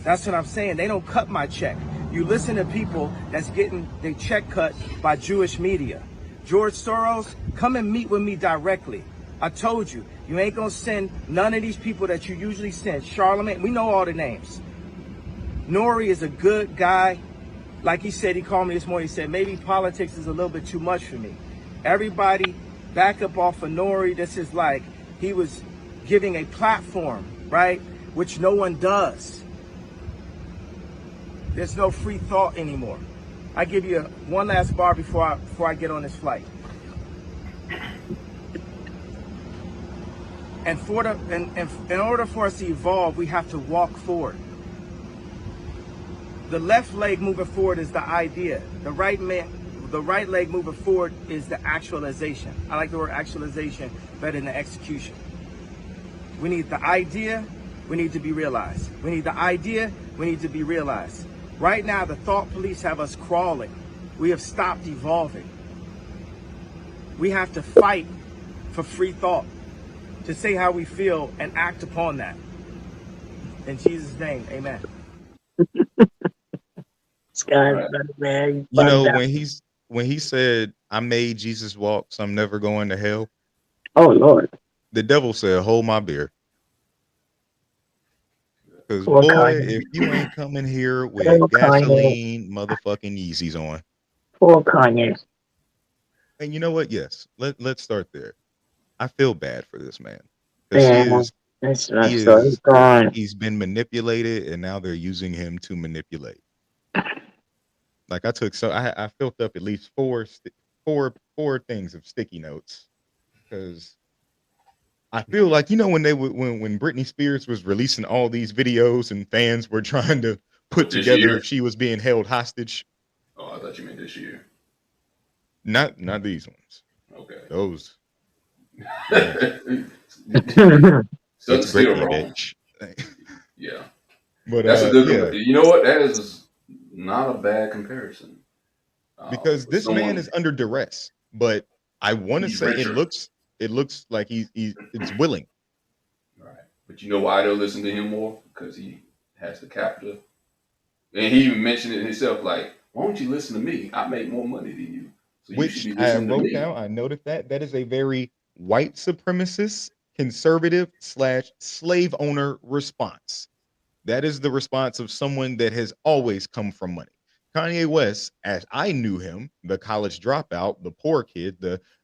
That's what I'm saying. They don't cut my check. You listen to people that's getting their check cut by Jewish media. George Soros, come and meet with me directly. I told you, you ain't gonna send none of these people that you usually send. Charlemagne, we know all the names. Nori is a good guy. Like he said, he called me this morning, he said, maybe politics is a little bit too much for me. Everybody back up off of Nori. This is like, he was giving a platform, right? Which no one does. There's no free thought anymore. I give you one last bar before I get on this flight. And in order for us to evolve, we have to walk forward. The left leg moving forward is the idea. The right leg moving forward is the actualization. I like the word actualization better than execution. We need the idea, we need to be realized. We need the idea, we need to be realized. Right now, the thought police have us crawling. We have stopped evolving. We have to fight for free thought, to say how we feel and act upon that. In Jesus' name, amen. This guy's man. You know, when he said, I made Jesus walk, so I'm never going to hell. Oh, Lord. The devil said, hold my beer. Because, Poor boy, Kanye. if you ain't coming here with Poor gasoline motherfucking Yeezys on. Poor Kanye. And you know what? Yes, let's start there. I feel bad for this man. Because he's been manipulated, and now they're using him to manipulate. Like I filled up at least four things of sticky notes, because I feel like, you know, when Britney Spears was releasing all these videos and fans were trying to put together if she was being held hostage. Oh, I thought you meant this year. Not these ones. Okay. Those. It's still wrong. Bitch. Yeah. But that's a good. You know what? That is not a bad comparison. Because this man is under duress, but I want to say richer. it looks like it's willing. Right. But you know why they'll listen to him more? Because he has the capital. And he even mentioned it himself, like, why don't you listen to me? I make more money than you. So Which you should be I listening to wrote me. down. I noted that is a very white supremacist, conservative / slave owner response. That is the response of someone that has always come from money. Kanye West, as I knew him, the college dropout, the poor kid,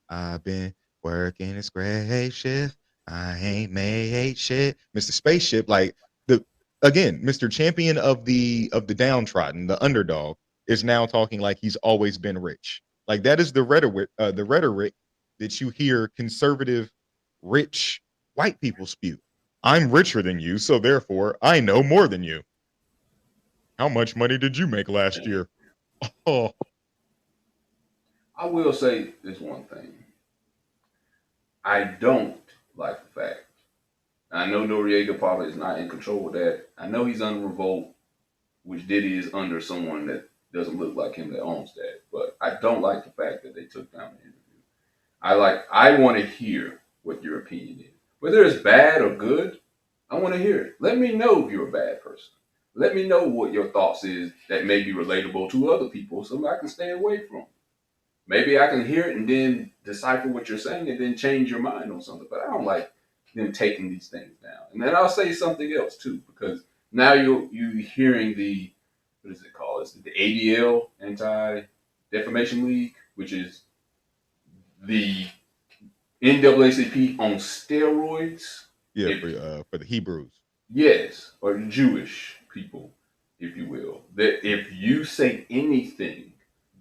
I've been working this great shift, I ain't made shit, Mr. Spaceship, like again, Mr. Champion of the downtrodden, the underdog, is now talking like he's always been rich. Like that is the rhetoric that you hear conservative, rich white people spew. I'm richer than you, so therefore I know more than you. How much money did you make last year? Oh, I will say this one thing. I don't like the fact. I know Noriega probably is not in control of that. I know he's under revolt, which Diddy is under someone that doesn't look like him that owns that. But I don't like the fact that they took down the interview. I want to hear what your opinion is. Whether it's bad or good, I want to hear it. Let me know if you're a bad person. Let me know what your thoughts is that may be relatable to other people so I can stay away from. Maybe I can hear it and then decipher what you're saying and then change your mind on something. But I don't like them taking these things down. And then I'll say something else too, because now you're hearing the, what is it called? It's the ADL, Anti Defamation League, which is the NAACP on steroids. yeah, for the Hebrews. Yes, or Jewish people, if you will. That if you say anything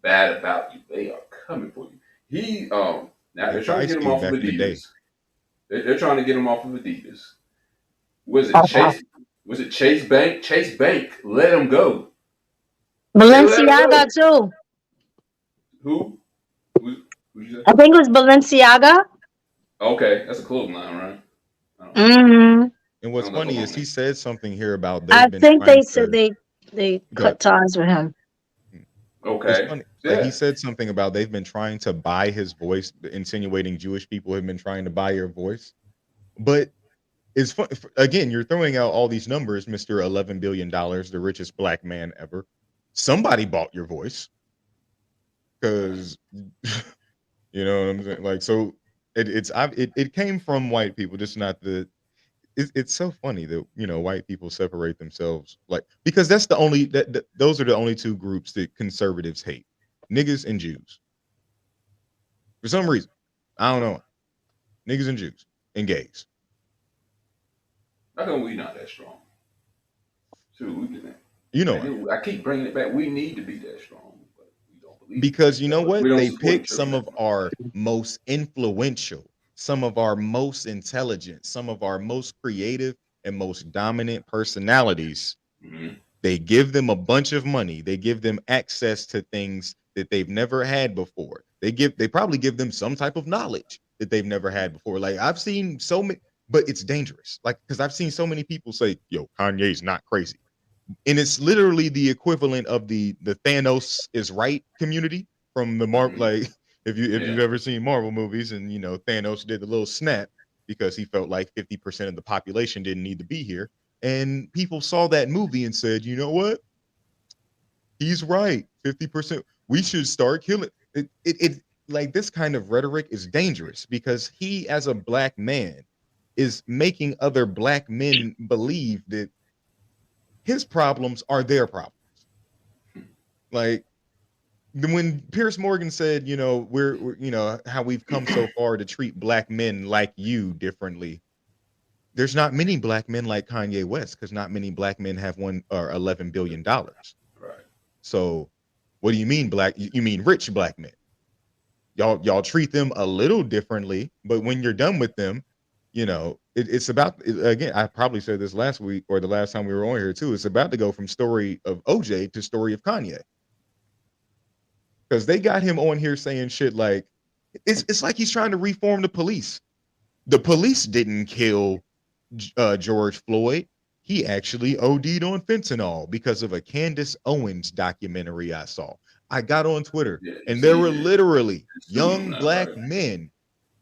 bad about you, they are coming for you. Now they're trying to get him off of Adidas. They're trying to get him off of Adidas. Was it Chase? Was it Chase Bank? Chase Bank let him go. Balenciaga too. Who? Who'd you say? I think it was Balenciaga. Okay, that's a clothing line, right? Mm-hmm. And what's funny is he said something here about I they've been think trying they said to. they Go cut ahead. ties with him. Okay. It's funny. Like Yeah. he said something about they've been trying to buy his voice, insinuating Jewish people have been trying to buy your voice. But it's fun. Again, you're throwing out all these numbers, Mr. $11 billion, the richest black man ever. Somebody bought your voice. Because you know what I'm saying? Like, so it came from white people, just not the. It's so funny that white people separate themselves, like, because that's the only that those are the only two groups that conservatives hate: niggas and Jews. For some reason, I don't know, niggas and Jews and gays. How come we not that strong? Shoot, we can. You know what? I keep bringing it back. We need to be that strong, but we don't believe Because you know it. what? We don't They support picked each other. some of our most influential, some of our most intelligent, some of our most creative and most dominant personalities. Mm-hmm. They give them a bunch of money. They give them access to things that they've never had before. They probably give them some type of knowledge that they've never had before. Like I've seen so many, but it's dangerous. Like, because I've seen so many people say, yo, Kanye's not crazy. And it's literally the equivalent of the Thanos is right community from the Marvel. Like if you've ever seen Marvel movies, and Thanos did the little snap because he felt like 50% of the population didn't need to be here, and people saw that movie and said, you know what, he's right, 50%. We should start killing it. Like, this kind of rhetoric is dangerous because he, as a black man, is making other black men believe that his problems are their problems. Like when Pierce Morgan said, we're how we've come so far to treat black men like you differently. There's not many black men like Kanye West, because not many black men have $11 billion. Right. So what do you mean black? You mean rich black men? Y'all treat them a little differently, but when you're done with them, it's about, again, I probably said this last week or the last time we were on here too. It's about to go from story of OJ to story of Kanye. Because they got him on here saying shit like, it's like he's trying to reform the police. The police didn't kill George Floyd. He actually OD'd on fentanyl because of a Candace Owens documentary I saw. I got on Twitter, and there were literally young black men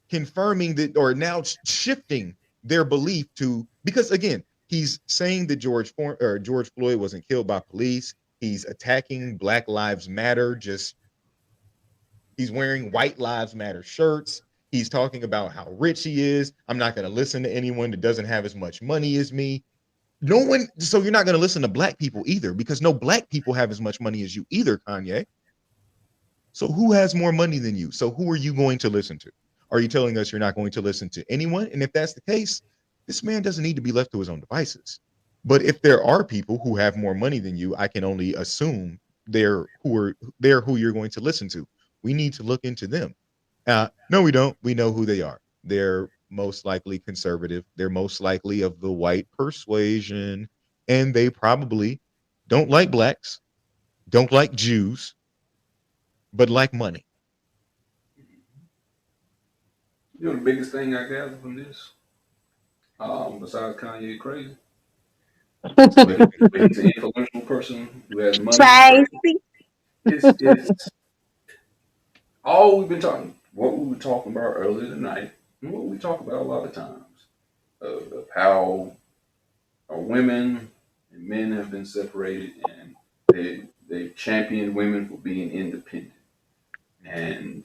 confirming that, or now shifting their belief to, because again, he's saying that George Floyd wasn't killed by police. He's attacking Black Lives Matter. He's wearing White Lives Matter shirts. He's talking about how rich he is. I'm not going to listen to anyone that doesn't have as much money as me. So you're not going to listen to black people either, because no black people have as much money as you either, Kanye. So who has more money than you? So who are you going to listen to? Are you telling us you're not going to listen to anyone? And if that's the case, this man doesn't need to be left to his own devices. But if there are people who have more money than you, I can only assume they're who you're going to listen to. We need to look into them. No, we don't. We know who they are. They're most likely conservative. They're most likely of the white persuasion, and they probably don't like blacks, don't like Jews, but like money. You know the biggest thing I gather from this, besides Kanye crazy, but he's an influential person who has money. Tracy. It's all we've been talking, what we were talking about earlier tonight, and what we talk about a lot of times, of how our women and men have been separated, and they've championed women for being independent, and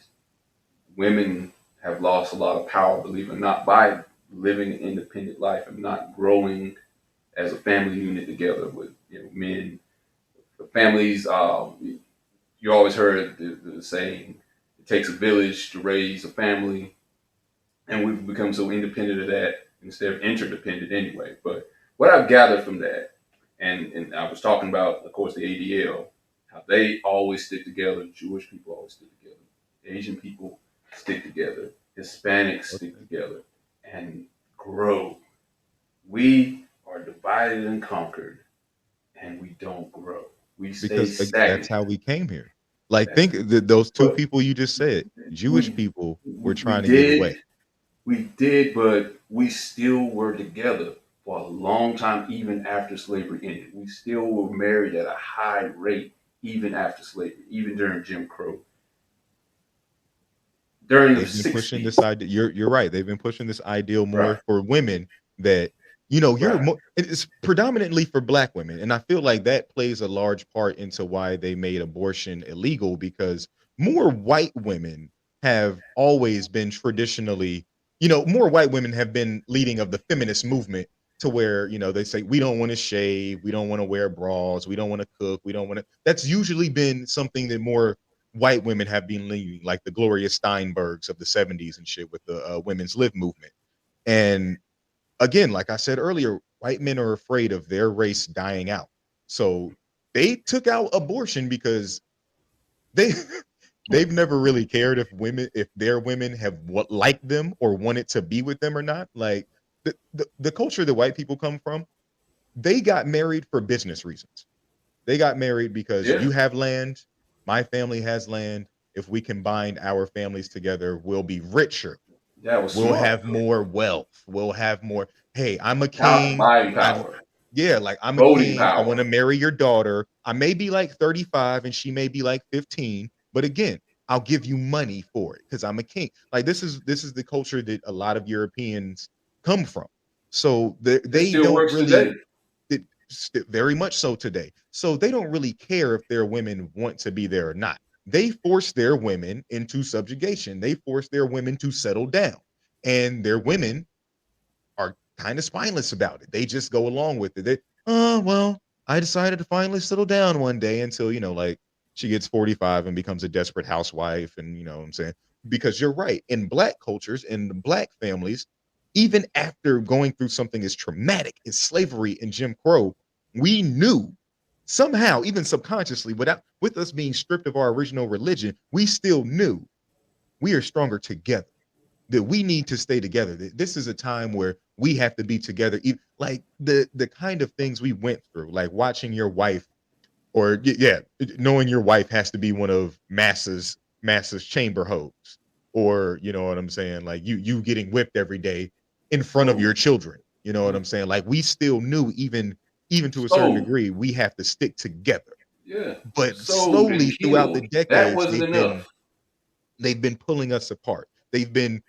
women have lost a lot of power, believe it or not, by living an independent life and not growing as a family unit together with men. The families, you always heard the saying, "It takes a village to raise a family," and we've become so independent of that instead of interdependent anyway. But what I've gathered from that, and I was talking about, of course, the ADL, how they always stick together. Jewish people always stick together. Asian people stick together. Hispanics stick together and grow. We are divided and conquered, and we don't grow. We stay Because that's stagnant. how we came here. Like, That's think those two but people you just said, Jewish we people were we trying to get did away. we did, but we still were together for a long time, even after slavery ended. We still were married at a high rate, even after slavery, even during Jim Crow, during the They've been pushing this '60s. idea. You're right. They've been pushing this ideal Right, more for women that you're right. more. It's predominantly for black women, and I feel like that plays a large part into why they made abortion illegal because more white women have always been traditionally, more white women have been leading of the feminist movement to where they say we don't want to shave, we don't want to wear bras, we don't want to cook, we don't want to. That's usually been something that more white women have been leading, like the Gloria Steinbergs of the '70s and shit with the women's live movement. And again, like I said earlier, white men are afraid of their race dying out. So they took out abortion because they they've never really cared if their women have what liked them or wanted to be with them or not. Like the culture that white people come from, they got married for business reasons. They got married because Yeah, you have land, my family has land. If we combine our families together, we'll be richer. that was We'll smart. have more wealth. We'll have more. Hey, I'm a Power, king. buying I power, Yeah, like I'm a voting king. I want power. to marry your daughter. I may be like 35 and she may be like 15, but again, I'll give you money for it because I'm a king. Like this is the culture that a lot of Europeans come from. So It they still don't works today. really very much so today. So they don't really care if their women want to be there or not. They force their women into subjugation. They force their women to settle down. And their women are kind of spineless about it. They just go along with it. Oh, well, I decided to finally settle down one day until, like she gets 45 and becomes a desperate housewife. And you know what I'm saying? Because you're right. In black cultures, in the black families, even after going through something as traumatic as slavery and Jim Crow, we knew somehow, even subconsciously, with us being stripped of our original religion, we still knew we are stronger together, that we need to stay together. This is a time where we have to be together. Like the kind of things we went through, like watching your wife, or yeah, knowing your wife has to be one of masses chamber hoes, or you know what I'm saying, like you getting whipped every day in front of Oh, your children. You know what I'm saying? Like we still knew, even to a certain so degree, we have to stick together. yeah, But sold and slowly throughout the killed. That decades, wasn't enough. they've been pulling us apart. They've been,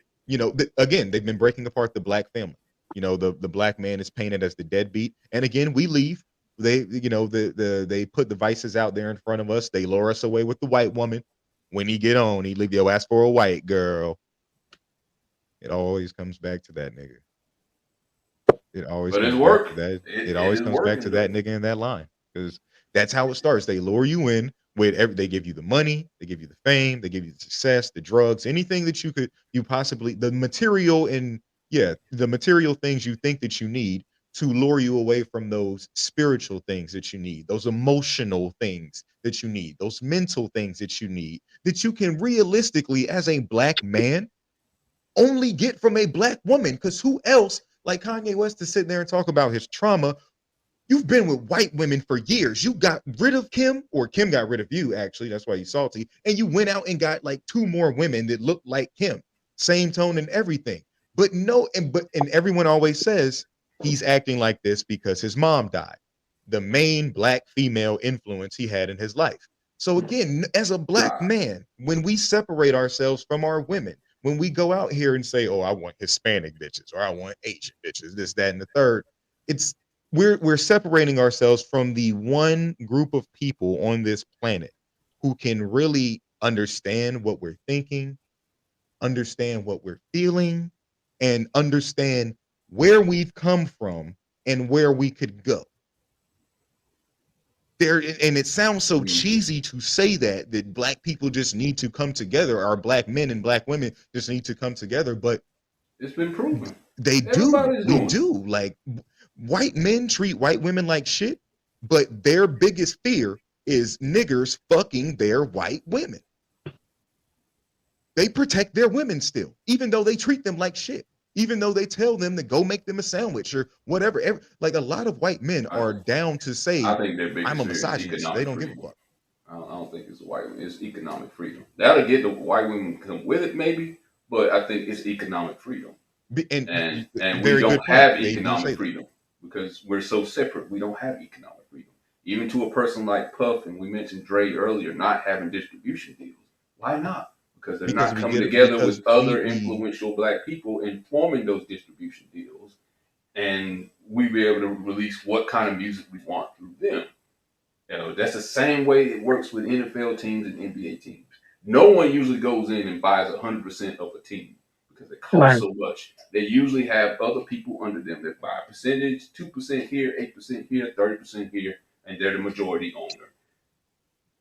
again, they've been breaking apart the black family. The black man is painted as the deadbeat, and again, we leave. They put the vices out there in front of us. They lure us away with the white woman. When he get on, he leave your ass for a white girl. It always comes back to that nigga. It always But it's comes back to working. that. It It always is comes back working to that though. nigga in that line because that's how it starts. They lure you in with they give you the money, they give you the fame, they give you the success, the drugs, anything that you possibly, the material, and yeah, the material things you think that you need. to lure you away from those spiritual things that you need, those emotional things that you need, those mental things that you need, that you can realistically, as a black man, only get from a black woman. Because who else, like Kanye West, to sit there and talk about his trauma? You've been with white women for years. You got rid of Kim, or Kim got rid of you, actually. That's why you're salty. And you went out and got like 2 more women that looked like Kim. Same tone and everything. But no, and everyone always says he's acting like this because his mom died. The main black female influence he had in his life. So again, as a black man, when we separate ourselves from our women, when we go out here and say, oh, I want Hispanic bitches, or I want Asian bitches, this, that, and the third, it's we're separating ourselves from the one group of people on this planet who can really understand what we're thinking, understand what we're feeling, and understand where we've come from and where we could go. There, and it sounds so cheesy to say that black people just need to come together, our black men and black women just need to come together, but it's been proven. They do. We do. Like, white men treat white women like shit, but their biggest fear is niggers fucking their white women. They protect their women still, even though they treat them like shit, even though they tell them to go make them a sandwich or whatever. Like, a lot of white men are down to say, I think their biggest I'm a fear is misogynist. So they don't give a freedom. fuck. I don't think it's white women. It's economic freedom. That'll get the white women come with it, maybe, but I think it's economic freedom. And we don't have economic freedom because we're so separate. We don't have economic freedom. Even to a person like Puff, and we mentioned Dre earlier, not having distribution deals. Why not? Because they're not coming together with other influential black people and forming those distribution deals, and we be able to release what kind of music we want through them. You know, that's the same way it works with NFL teams and NBA teams. No one usually goes in and buys 100% of a team because it costs so much. They usually have other people under them that buy a percentage, 2% here, 8% here, 30% here, and they're the majority owner.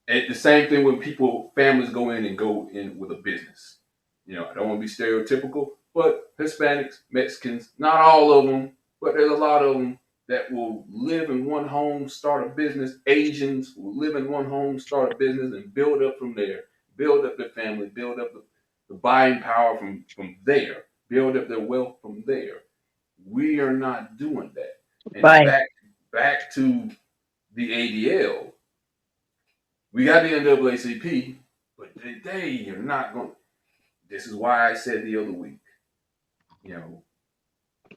And the same thing when families go in with a business. You know, I don't want to be stereotypical, but Hispanics, Mexicans, not all of them, but there's a lot of them that will live in one home, start a business. Asians will live in one home, start a business, and build up from there. Build up their family, build up the buying power from there, build up their wealth from there. We are not doing that. And back to the ADL, we got the NAACP, but they are not going. This is why I said the other week, you know,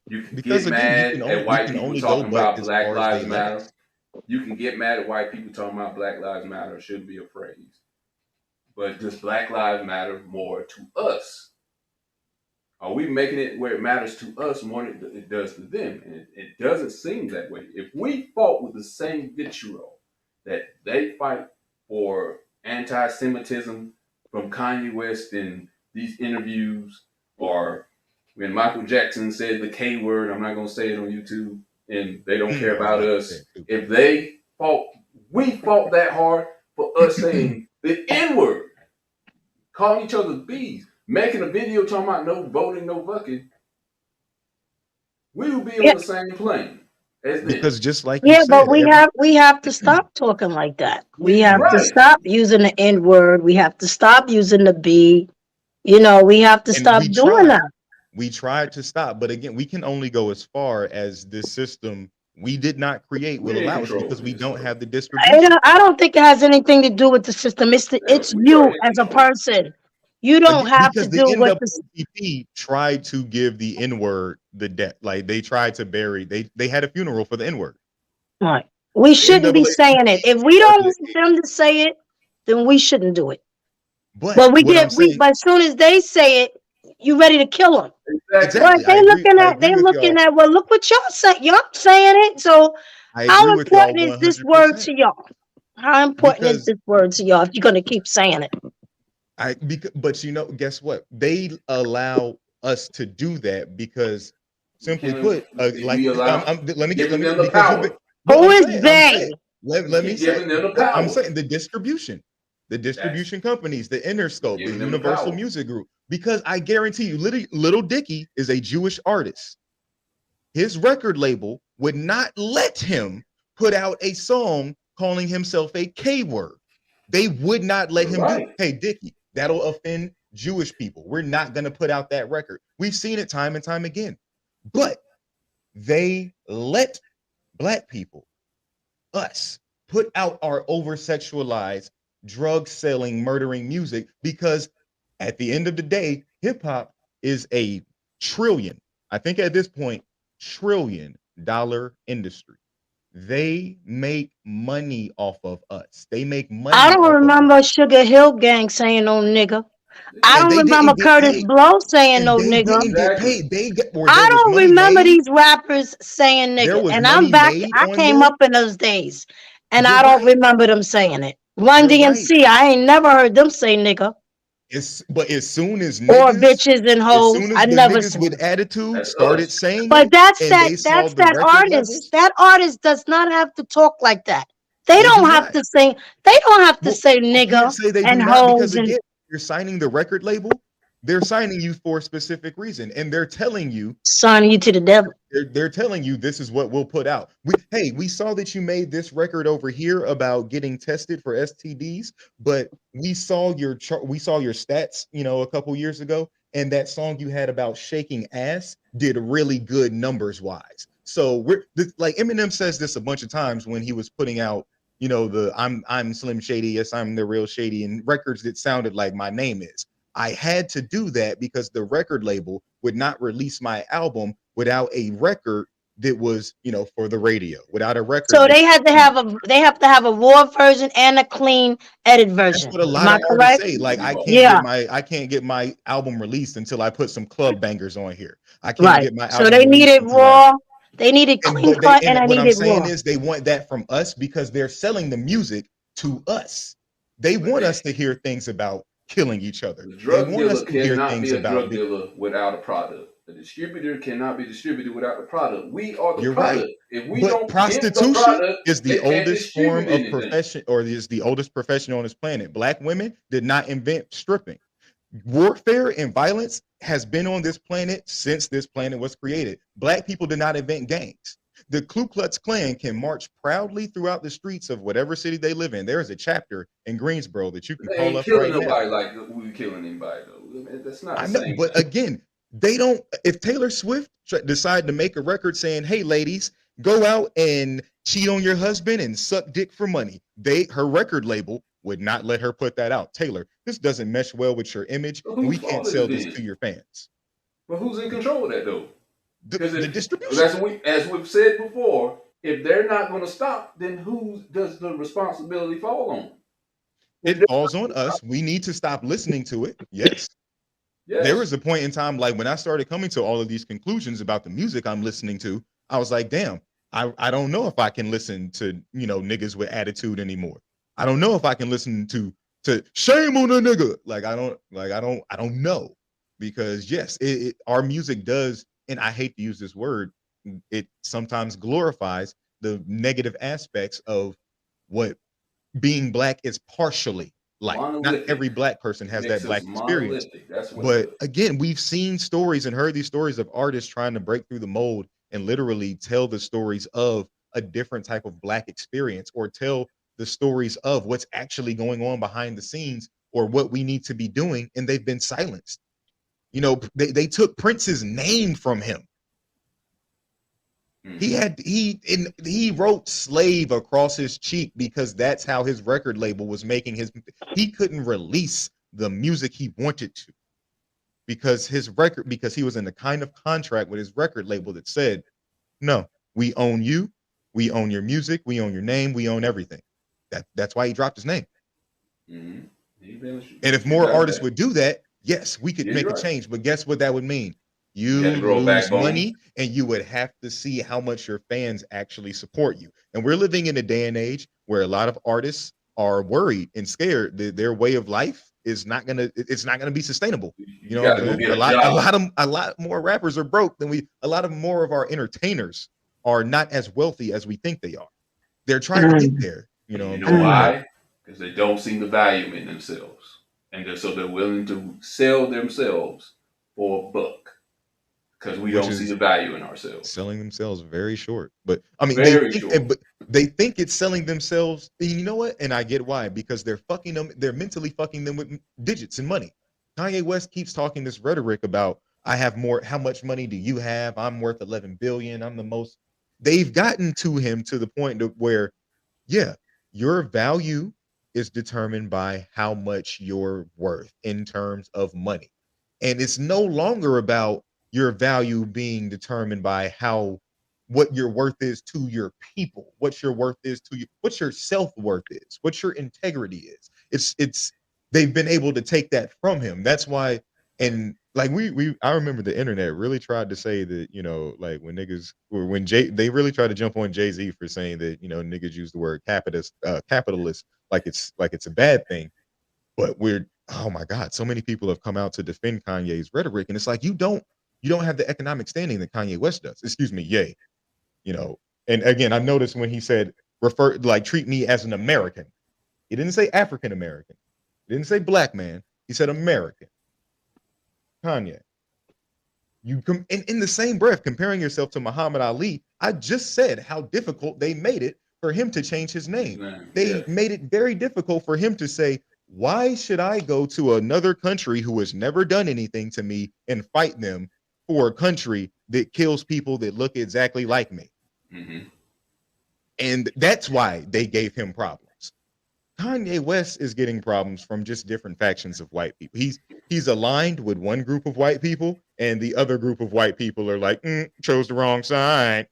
you can get mad at white people talking about Black Lives Matter. You can get mad at white people talking about Black Lives Matter. It shouldn't be a phrase. But does Black Lives matter more to us? Are we making it where it matters to us more than it does to them? And it doesn't seem that way. If we fought with the same vitriol that they fight for anti-Semitism from Kanye West in these interviews, or when Michael Jackson said the K word, I'm not going to say it on YouTube, and they don't care about us. If we fought that hard for us saying the N-word, calling each other bees, making a video talking about no voting, no vucking, we would be on the same plane as them. Because just like you said, but we have to stop talking like that. We have to stop using the N-word. We have to stop using the B. You know, we have to stop doing that. We tried to stop, but again, we can only go as far as this system we did not create will allow us, because we don't have the distribution. I don't think it has anything to do with the system. It's you as a person. You don't have to do what the NAACP tried to give the N-word the death. Like, they tried to bury. They had a funeral for the N-word. Right. We shouldn't be saying it. If we don't want them to say it, then we shouldn't do it. But we get but as soon as they say it, you ready to kill them. Exactly. Right. They're looking at, well, look what y'all say. Y'all saying it. So how important is this word to y'all? How important is this word to y'all if you're gonna keep saying it? But you know, guess what? They allow us to do that because, simply put, let me get the power. Who is they? Let me say. I'm saying the distribution companies, the Interscope, the Universal Music Group. Because I guarantee you, Little Dicky is a Jewish artist. His record label would not let him put out a song calling himself a K word. They would not let him do, hey, Dickie, that'll offend Jewish people. We're not going to put out that record. We've seen it time and time again. But they let Black people, us, put out our over-sexualized, drug-selling, murdering music because at the end of the day, hip-hop is a trillion, I think at this point, $1 trillion industry. They make money off of us. They make money I don't off of us. remember Sugar Hill Gang saying no nigga. I And don't they remember didn't get Curtis paid. Blow saying And no they nigga. didn't get Exactly. paid. They got, or I there was don't money remember made. these rappers saying There nigga. was And money I'm back. made I on came them. up in those days, and You're I don't right. remember them saying it. You're Run right. DMC, I ain't never heard them say nigga But as soon as or niggas, bitches and as hoes. soon as I the never niggas seen with it. attitude That's started us. saying But it and they saw that's the that record artist. levels, That artist does not have to talk like that. They they do don't have not. to say. They don't have to Well, say I can't nigga say they do and not because hoes and. again, you're signing the record label, they're signing you for a specific reason, and they're telling you Sign you to the devil. they're telling you this is what we'll put out. We saw that you made this record over here about getting tested for STDs, but we saw your stats, a couple years ago, and that song you had about shaking ass did really good numbers wise. So like Eminem says this a bunch of times when he was putting out, the I'm Slim Shady, yes, I'm the real Shady, and records that sounded like my name is. I had to do that because the record label would not release my album without a record that was, for the radio, without a record So that they have to have a raw version and a clean edit that's version. what a Am lot I of artists correct? say. Like Yeah, I can't get my album released until I put some club bangers on here. I can't right. get my So album they need released it until I raw. They need it and clean but they cut, and and I what need I'm it saying raw. is they want that from us because they're selling the music to us. They But want us to hear things about killing each other. the They drug want us dealer to hear cannot be things a about drug dealer without a product. The distributor cannot be distributed without the product. We are the You're right. product. If we But don't get the prostitution product, is the they can't oldest form distribute of anything. profession, or is the oldest profession on this planet. Black women did not invent stripping. Warfare and violence has been on this planet since this planet was created. Black people did not invent gangs. The Ku Klux Klan can march proudly throughout the streets of whatever city they live in. There is a chapter in Greensboro that you can They call ain't up killing right now. nobody like we killing anybody though. That's not I the know, same but thing. again, they don't. If Taylor Swift decide to make a record saying, "Hey, ladies, go out and cheat on your husband and suck dick for money," her record label would not let her put that out. Taylor, this doesn't mesh well with your image, But and we whose can't fault is sell it this to then? your fans. But who's in control of that though? Because The distribution. as we've said before, if they're not going to stop, then who does the responsibility fall on? It falls on us. We need to stop listening to it. Yes. There Yes. was a point in time, like when I started coming to all of these conclusions about the music I'm listening to, I was like, damn, I don't know if I can listen to, niggas with attitude anymore. I don't know if I can listen to shame on a nigga. I don't know. Because yes, our music does, and I hate to use this word, it sometimes glorifies the negative aspects of what being black is partially like. Not Monolithic. every black person has that Makes us black experience. monolithic. That's what it But does. again, we've seen stories and heard these stories of artists trying to break through the mold and literally tell the stories of a different type of black experience, or tell the stories of what's actually going on behind the scenes or what we need to be doing, and they've been silenced. They took Prince's name from him. He wrote slave across his cheek because that's how his record label was making his. He couldn't release the music he wanted to because he was in the kind of contract with his record label that said, no, we own you, we own your music, we own your name, we own everything. That's why he dropped his name. Mm-hmm. And if You more got artists that. would do that, yes, we could Yeah, make you're a right. change. But guess what that would mean? You had You to grow a lose backbone. money, and you would have to see how much your fans actually support you. And we're living in a day and age where a lot of artists are worried and scared that their way of life is it's not gonna be sustainable. You You know what got I'm to go saying? get a job. A lot more rappers are broke than a lot of more of our entertainers are not as wealthy as we think they are. They're trying to get Mm, there. You know And what you I'm know saying? mm. But why? Because they don't see the value in themselves. And so they're willing to sell themselves for a buck. because we which don't see is the value in ourselves. selling themselves very short. But I mean, Very short. but they think it's selling themselves. And you know what? And I get why, because they're fucking them. They're mentally fucking them with digits and money. Kanye West keeps talking this rhetoric about, I have more. How much money do you have? I'm worth 11 billion. I'm the most. They've gotten to him to the point where, yeah, your value is determined by how much you're worth in terms of money. And it's no longer about your value being determined by what your worth is to your people, what your worth is to you, what your self-worth is, what your integrity is. It's they've been able to take that from him. That's why, and like I remember the internet really tried to say that, like when niggas or when they really tried to jump on Jay-Z for saying that, niggas use the word capitalist like it's a bad thing. But oh my God, so many people have come out to defend Kanye's rhetoric, and it's like you don't have the economic standing that Kanye West does. Excuse me, yay. And again, I noticed when he said treat me as an American. He didn't say African American. He didn't say black man. He said American. Kanye. You in the same breath comparing yourself to Muhammad Ali. I just said how difficult they made it for him to change his name. They made it very difficult for him to say, why should I go to another country who has never done anything to me and fight them for a country that kills people that look exactly like me? Mm-hmm. And that's why they gave him problems. Kanye West is getting problems from just different factions of white people. He's aligned with one group of white people, and the other group of white people are like, chose the wrong side.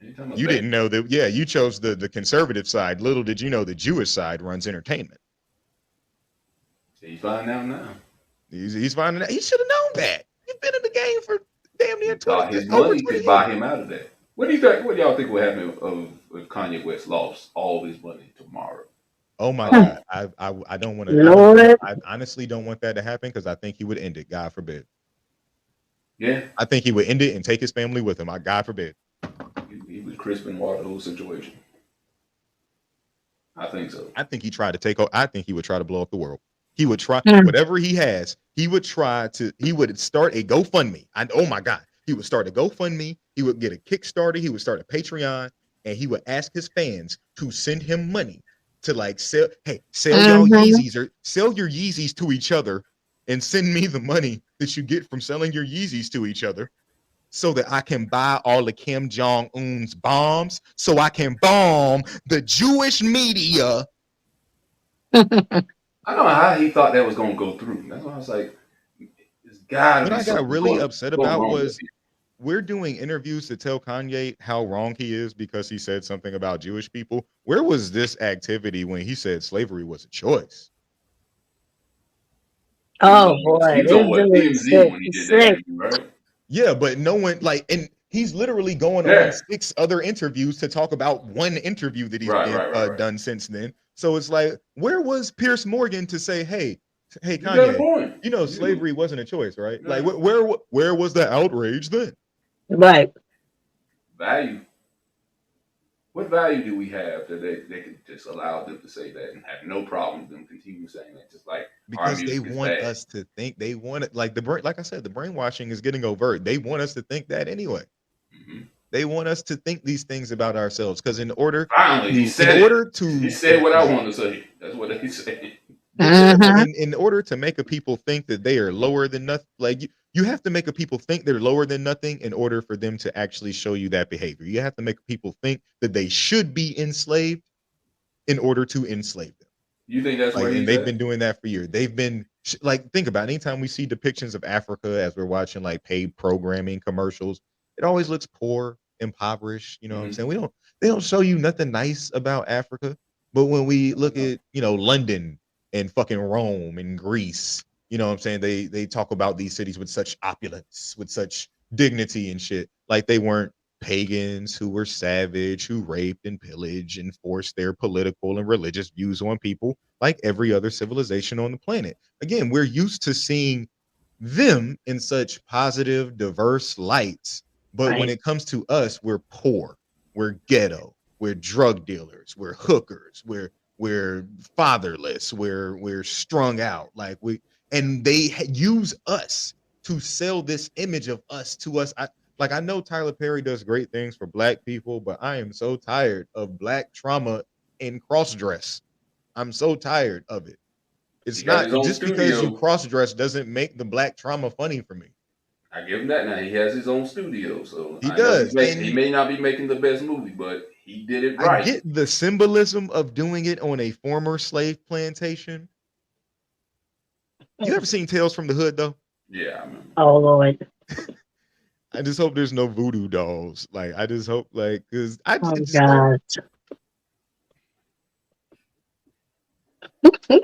You didn't know that. Yeah, you chose the conservative side. Little did you know the Jewish side runs entertainment. He's finding out now. He's finding out. He should have known that. He's been in the game for damn near 20 his over money 20 could years. buy him out of that. What do you think? What do y'all think would happen if Kanye West lost all his money tomorrow? Oh my God. I don't want to. I honestly don't want that to happen, because I think he would end it. God forbid. Yeah. I think he would end it and take his family with him. God forbid. He was crisping water the whole situation. I think so. I think he tried to take. I think he would try to blow up the world. He would try whatever he has. He would start a GoFundMe. Oh my God. He would start a GoFundMe. He would get a Kickstarter. He would start a Patreon, and he would ask his fans to send him money to sell y'all Yeezys, or sell your Yeezys to each other, and send me the money that you get from selling your Yeezys to each other, so that I can buy all of Kim Jong-un's bombs, so I can bomb the Jewish media. I don't know how he thought that was going to go through. That's why I was like, it's got to be. What I got really upset about was we're doing interviews to tell Kanye how wrong he is because he said something about Jewish people. Where was this activity when he said slavery was a choice? Oh boy, this dude is sick. When he did that interview, right? Yeah, but no one and he's literally going on 6 other interviews to talk about one interview that he's done since then. So it's like, where was Pierce Morgan to say, hey Kanye, slavery wasn't a choice, right? Like, where was the outrage then? Right. Value. What value do we have that they could just allow them to say that and have no problem with them continue saying that? Just like because they want us to think, they want it, like I said, the brainwashing is getting overt. They want us to think that anyway. Mm-hmm. They want us to think these things about ourselves, because in order what I want to say. That's what he said. In order to make a people think that they are lower than nothing, like you have to make a people think they're lower than nothing in order for them to actually show you that behavior. You have to make people think that they should be enslaved in order to enslave them. You think that's where they've been doing that for years. They've been think about it. Anytime we see depictions of Africa as we're watching like paid programming commercials, it always looks poor, impoverished. You know what I'm saying? They don't show you nothing nice about Africa. But when we look at, London and fucking Rome and Greece, you know what I'm saying? They talk about these cities with such opulence, with such dignity and shit. Like they weren't pagans who were savage, who raped and pillaged and forced their political and religious views on people like every other civilization on the planet. Again, we're used to seeing them in such positive, diverse lights. But when it comes to us, we're poor, we're ghetto, we're drug dealers, we're hookers, we're fatherless, we're strung out, and they use us to sell this image of us to us. I know Tyler Perry does great things for Black people, but I am so tired of Black trauma in cross dress. I'm so tired of it. He It's got not his own just because you studio. cross dress doesn't make the Black trauma funny for me. I give him that. Now he has his own studio, so He I know does, he and may not be making the best movie, but he did it I right. get the symbolism of doing it on a former slave plantation. You ever seen Tales from the Hood though? Yeah, I remember. Oh Lord. I just hope there's no voodoo dolls. Like I just hope because I Oh just don't. God. I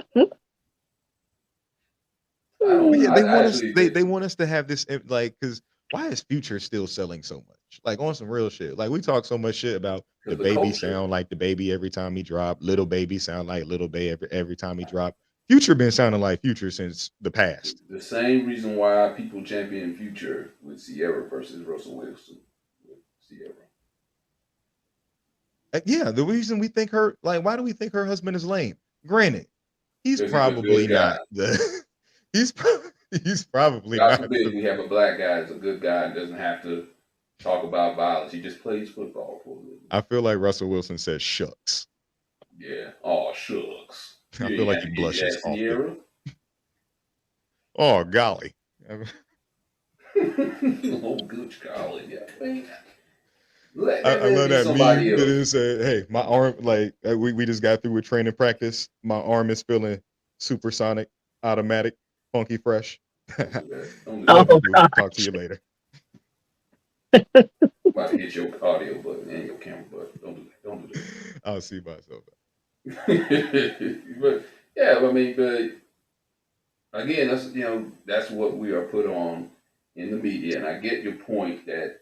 don't. Yeah, they I want us. actually They did. they want us to have this because why is Future still selling so much? Like on some real shit. Like we talk so much shit about the Because the baby culture. sound like the baby every time he drop. Little baby sound like little baby every time he drop. Future been sounding like Future since the past. The same reason why people champion Future with Sierra versus Russell Wilson with Sierra. Yeah, the reason we think her why do we think her husband is lame? Granted, he's Because he's a probably good guy. not the he's he's probably God not forbid the we have a black guy that's a good guy and doesn't have to talk about violence. He just plays football for a living. I feel like Russell Wilson says shucks. Yeah. Oh shucks. I You feel ain't like have he to get blushes that often. Sierra. Oh golly. Oh good golly. Yeah. Let I that love be that somebody meme that else. it said, "Hey, my arm, we just got through with training practice. My arm is feeling supersonic, automatic, funky fresh. Don't do that. Don't do Oh Love that. you, boo. God. Talk to you later." I'm about to hit your audio button and your camera button. Don't do that. Don't do I'll see myself. that. But yeah, I mean, but again, that's what we are put on in the media, and I get your point that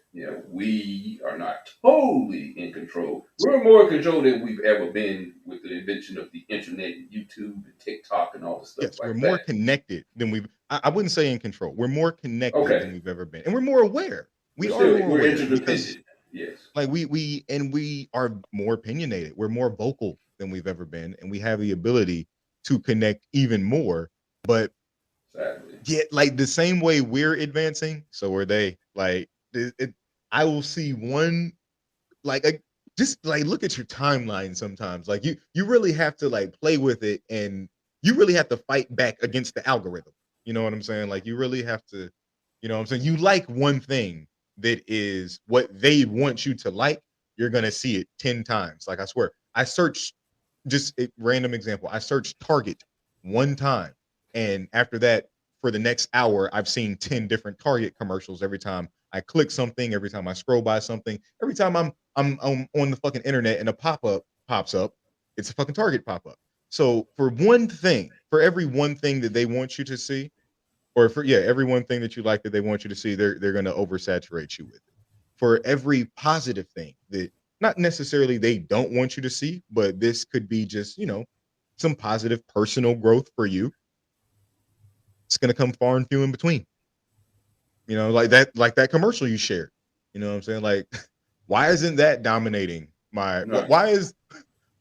we are not totally in control. We're more in control than we've ever been with the invention of the internet and YouTube and TikTok and all the stuff Yes, we're like more that. connected than I wouldn't say in control. We're more connected Okay, than we've ever been, and we're more aware. We are more we're aware because interdependent. Yes, we are more opinionated. We're more vocal than we've ever been, and we have the ability to connect even more. But sadly. yeah, like the same way we're advancing, so are they. I will see one just like look at your timeline sometimes. Like you really have to like play with it, and you really have to fight back against the algorithm. You know what I'm saying? Like you really have to, you know what I'm saying? You like one thing that is what they want you to like, you're gonna see it 10 times. Like I swear, I searched just a random example. I searched Target one time, and after that, for the next hour, I've seen 10 different Target commercials every time I click something, every time I scroll by something, every time I'm on the fucking internet and a pop-up pops up, it's a fucking Target pop-up. So for one thing, for every one thing that they want you to see, or for every one thing that you like that they want you to see, they're gonna oversaturate you with it. For every positive thing that not necessarily they don't want you to see, but this could be just, some positive personal growth for you, it's gonna come far and few in between. Like that commercial you shared. You know what I'm saying? Like, why isn't that dominating my Right.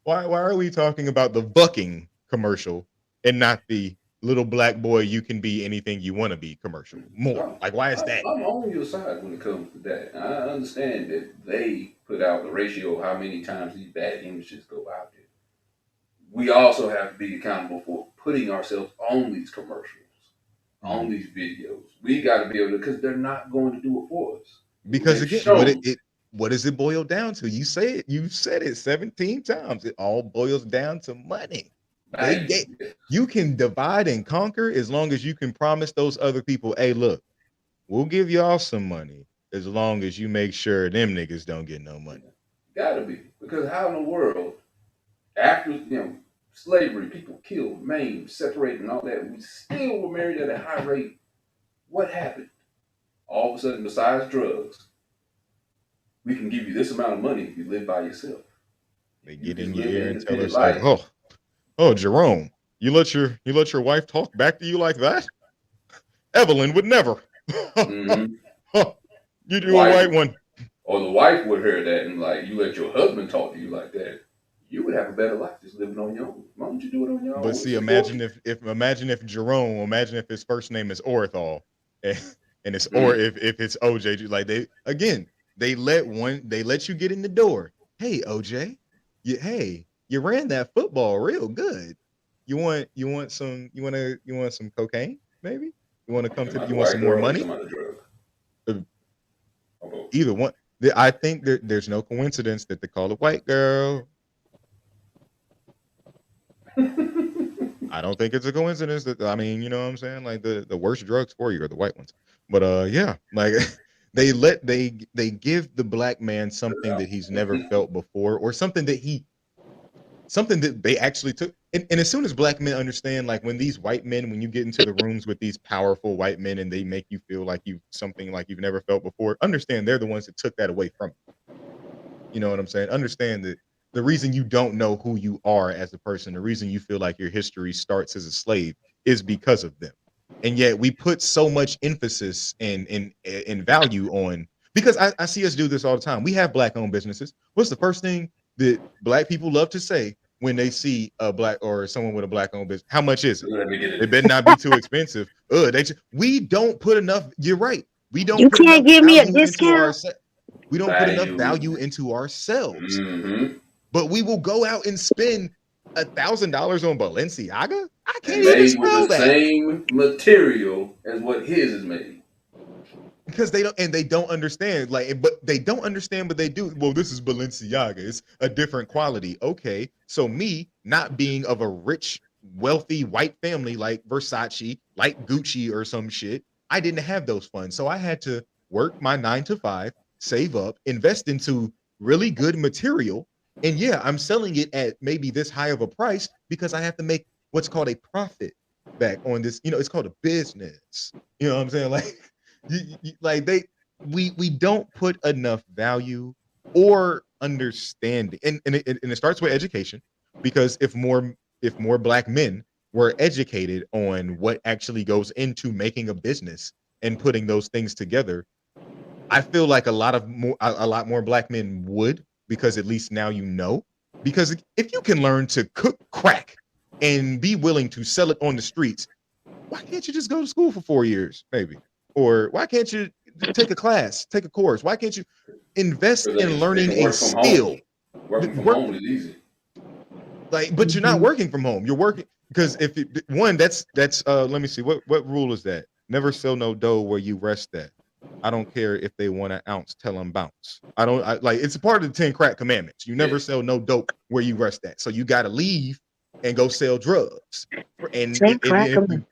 why are we talking about the bucking commercial and not the little black boy you can be anything you want to be commercial more? Like, why is that? I'm on your side when it comes to that. I understand that they put out the ratio of how many times these bad images go out there. We also have to be accountable for putting ourselves on these commercials, on Mhm. these videos. We got to be able to, because they're not going to do it for us. Because They've again, shown. what does it boil down to? You say it, you said it 17 times. It all boils down to money. They Bang. get You can divide and conquer as long as you can promise those other people, hey, look, we'll give y'all some money as long as you make sure them niggas don't get no money. Got to be. Because how in the world, after, slavery, people killed, maimed, separated, and all that, we still were married at a high rate. What happened? All of a sudden, besides drugs, we can give you this amount of money if you live by yourself. They You get in just your live an ear and tell independent us like, life. oh, Jerome, you let your wife talk back to you like that? Evelyn would never. Mm-hmm. You The do a wife, right one. or the wife would hear that and like, you let your husband talk to you like that, you would have a better life just living on your own. Why don't you do it on your But own? see, Support imagine you. if his first name is Orthol, and it's or if it's OJ, like they let you get in the door. Hey OJ, you ran that football real good. You want some cocaine maybe? You want to come Talking to about you the want white some more girl or you money? talking about the drug? Uh, Or both? Either one. I think there's no coincidence that they call it white girl. I don't think it's a coincidence that I mean, you know what I'm saying? Like the worst drugs for you are the white ones. But yeah, like they give the black man something that he's never felt before, or something that they actually took. And as soon as black men understand, like when these white men, when you get into the rooms with these powerful white men and they make you feel like you've never felt before, understand they're the ones that took that away from you. You know what I'm saying? Understand that the reason you don't know who you are as a person, the reason you feel like your history starts as a slave is because of them. And yet we put so much emphasis and value on, because I see us do this all the time. We have black owned businesses. What's the first thing that black people love to say when they see a black or someone with a black owned business? How much is it? Let me get It it. better not be too expensive. We don't put enough. You're right. We don't You put enough can't give me a value into discount. we don't put enough Value. value into ourselves, Mm-hmm. but we will go out and spend $1,000 on Balenciaga. I And can't even made with the spell that same material as what his is made. because they don't understand. But they don't understand, but they do. Well, this is Balenciaga. It's a different quality. Okay, so me not being of a rich, wealthy white family like Versace, like Gucci or some shit, I didn't have those funds, so I had to work my 9 to 5, save up, invest into really good material, and yeah, I'm selling it at maybe this high of a price because I have to make what's called a profit back on this. It's called a business. You know what I'm saying? Like like we don't put enough value or understanding, and it starts with education, because if more black men were educated on what actually goes into making a business and putting those things together, I feel like a lot more black men would, because at least now because if you can learn to cook crack and be willing to sell it on the streets, why can't you just go to school for 4 years, maybe? Or why can't you take a class, take a course? Why can't you invest Because in they learning can a work from home. skill? Working from Work home is easy. but you're not working from home. You're working because if one, that's let me see, what rule is that? Never sell no dough where you rest at. I don't care if they want an ounce, tell them bounce. Like it's a part of the 10 crack commandments. You never Yeah. sell no dope where you rest at. So you got to leave and go sell drugs. And, Say and, and crack if 'em.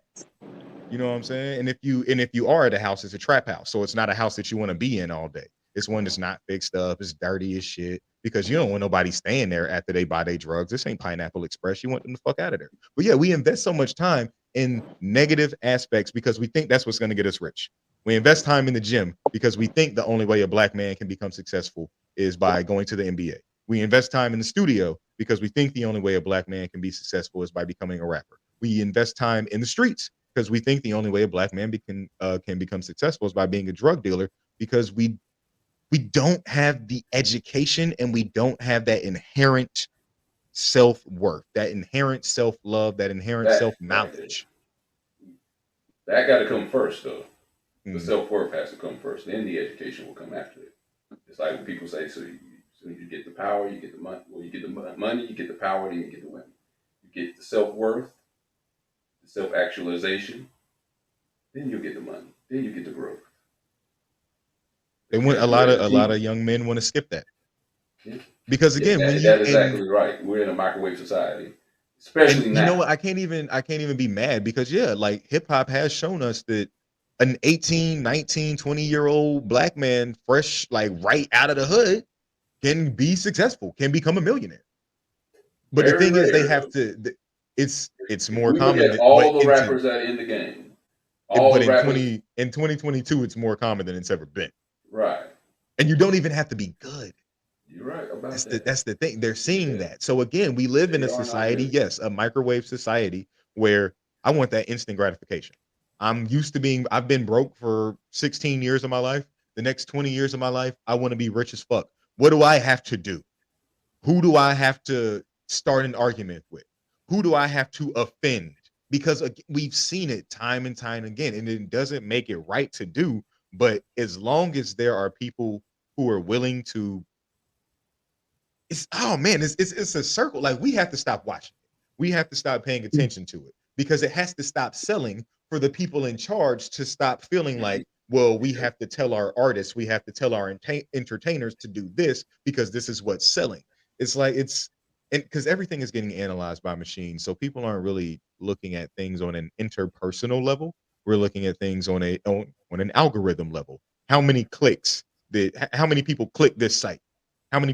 you know what I'm saying? And if you are at a house, it's a trap house. So it's not a house that you want to be in all day. It's one that's not fixed up, it's dirty as shit. Because you don't want nobody staying there after they buy their drugs. This ain't Pineapple Express. You want them the fuck out of there. But yeah, we invest so much time in negative aspects because we think that's what's going to get us rich. We invest time in the gym because we think the only way a black man can become successful is by going to the NBA. We invest time in the studio because we think the only way a black man can be successful is by becoming a rapper. We invest time in the streets because we think the only way a black man can become successful is by being a drug dealer, because we don't have the education and we don't have that inherent self-worth, that inherent self-love, that inherent That right there. self-knowledge. That got to come first, though. The Mm. self-worth has to come first. Then the education will come after it. It's like when people say, so you get the power, you get the money. Well, you get the money, you get the power, then you get the women. You get the self-worth, the self-actualization, then you get the money. Then you get the growth. They want Because a we're lot in of a a lot deep. of young men want to skip that. Yeah, Because yeah, again, when you that is exactly right. We're in a microwave society, especially and you know now. what, I can't even be mad, because yeah, like hip hop has shown us that an 18, 19, 20-year-old black man, fresh, like right out of the hood, can be successful, can become a millionaire. But the Very thing is, they rare, have though. to. It's If more we look common, at all the but rappers that are in the game, all but the rappers, in 2022, it's more common than it's ever been. right? And you don't even have to be good. You're right about That's the that. that's the thing. They're seeing Yeah, that. So again, we live in they a are not society, ready. yes, a microwave society, where I want that instant gratification. I've been broke for 16 years of my life. The next 20 years of my life, I want to be rich as fuck. What do I have to do? Who do I have to start an argument with? Who do I have to offend? because we've seen it time and time again, and it doesn't make it right to do. But as long as there are people who are willing to, it's oh man, it's a circle. Like we have to stop watching it. We have to stop paying attention to it because it has to stop selling for the people in charge to stop feeling like, well, we have to tell our artists, we have to tell our entertainers to do this because this is what's selling. It's like it's and because everything is getting analyzed by machines, so people aren't really looking at things on an interpersonal level. We're looking at things on an algorithm level. How many clicks how many people click this site? How many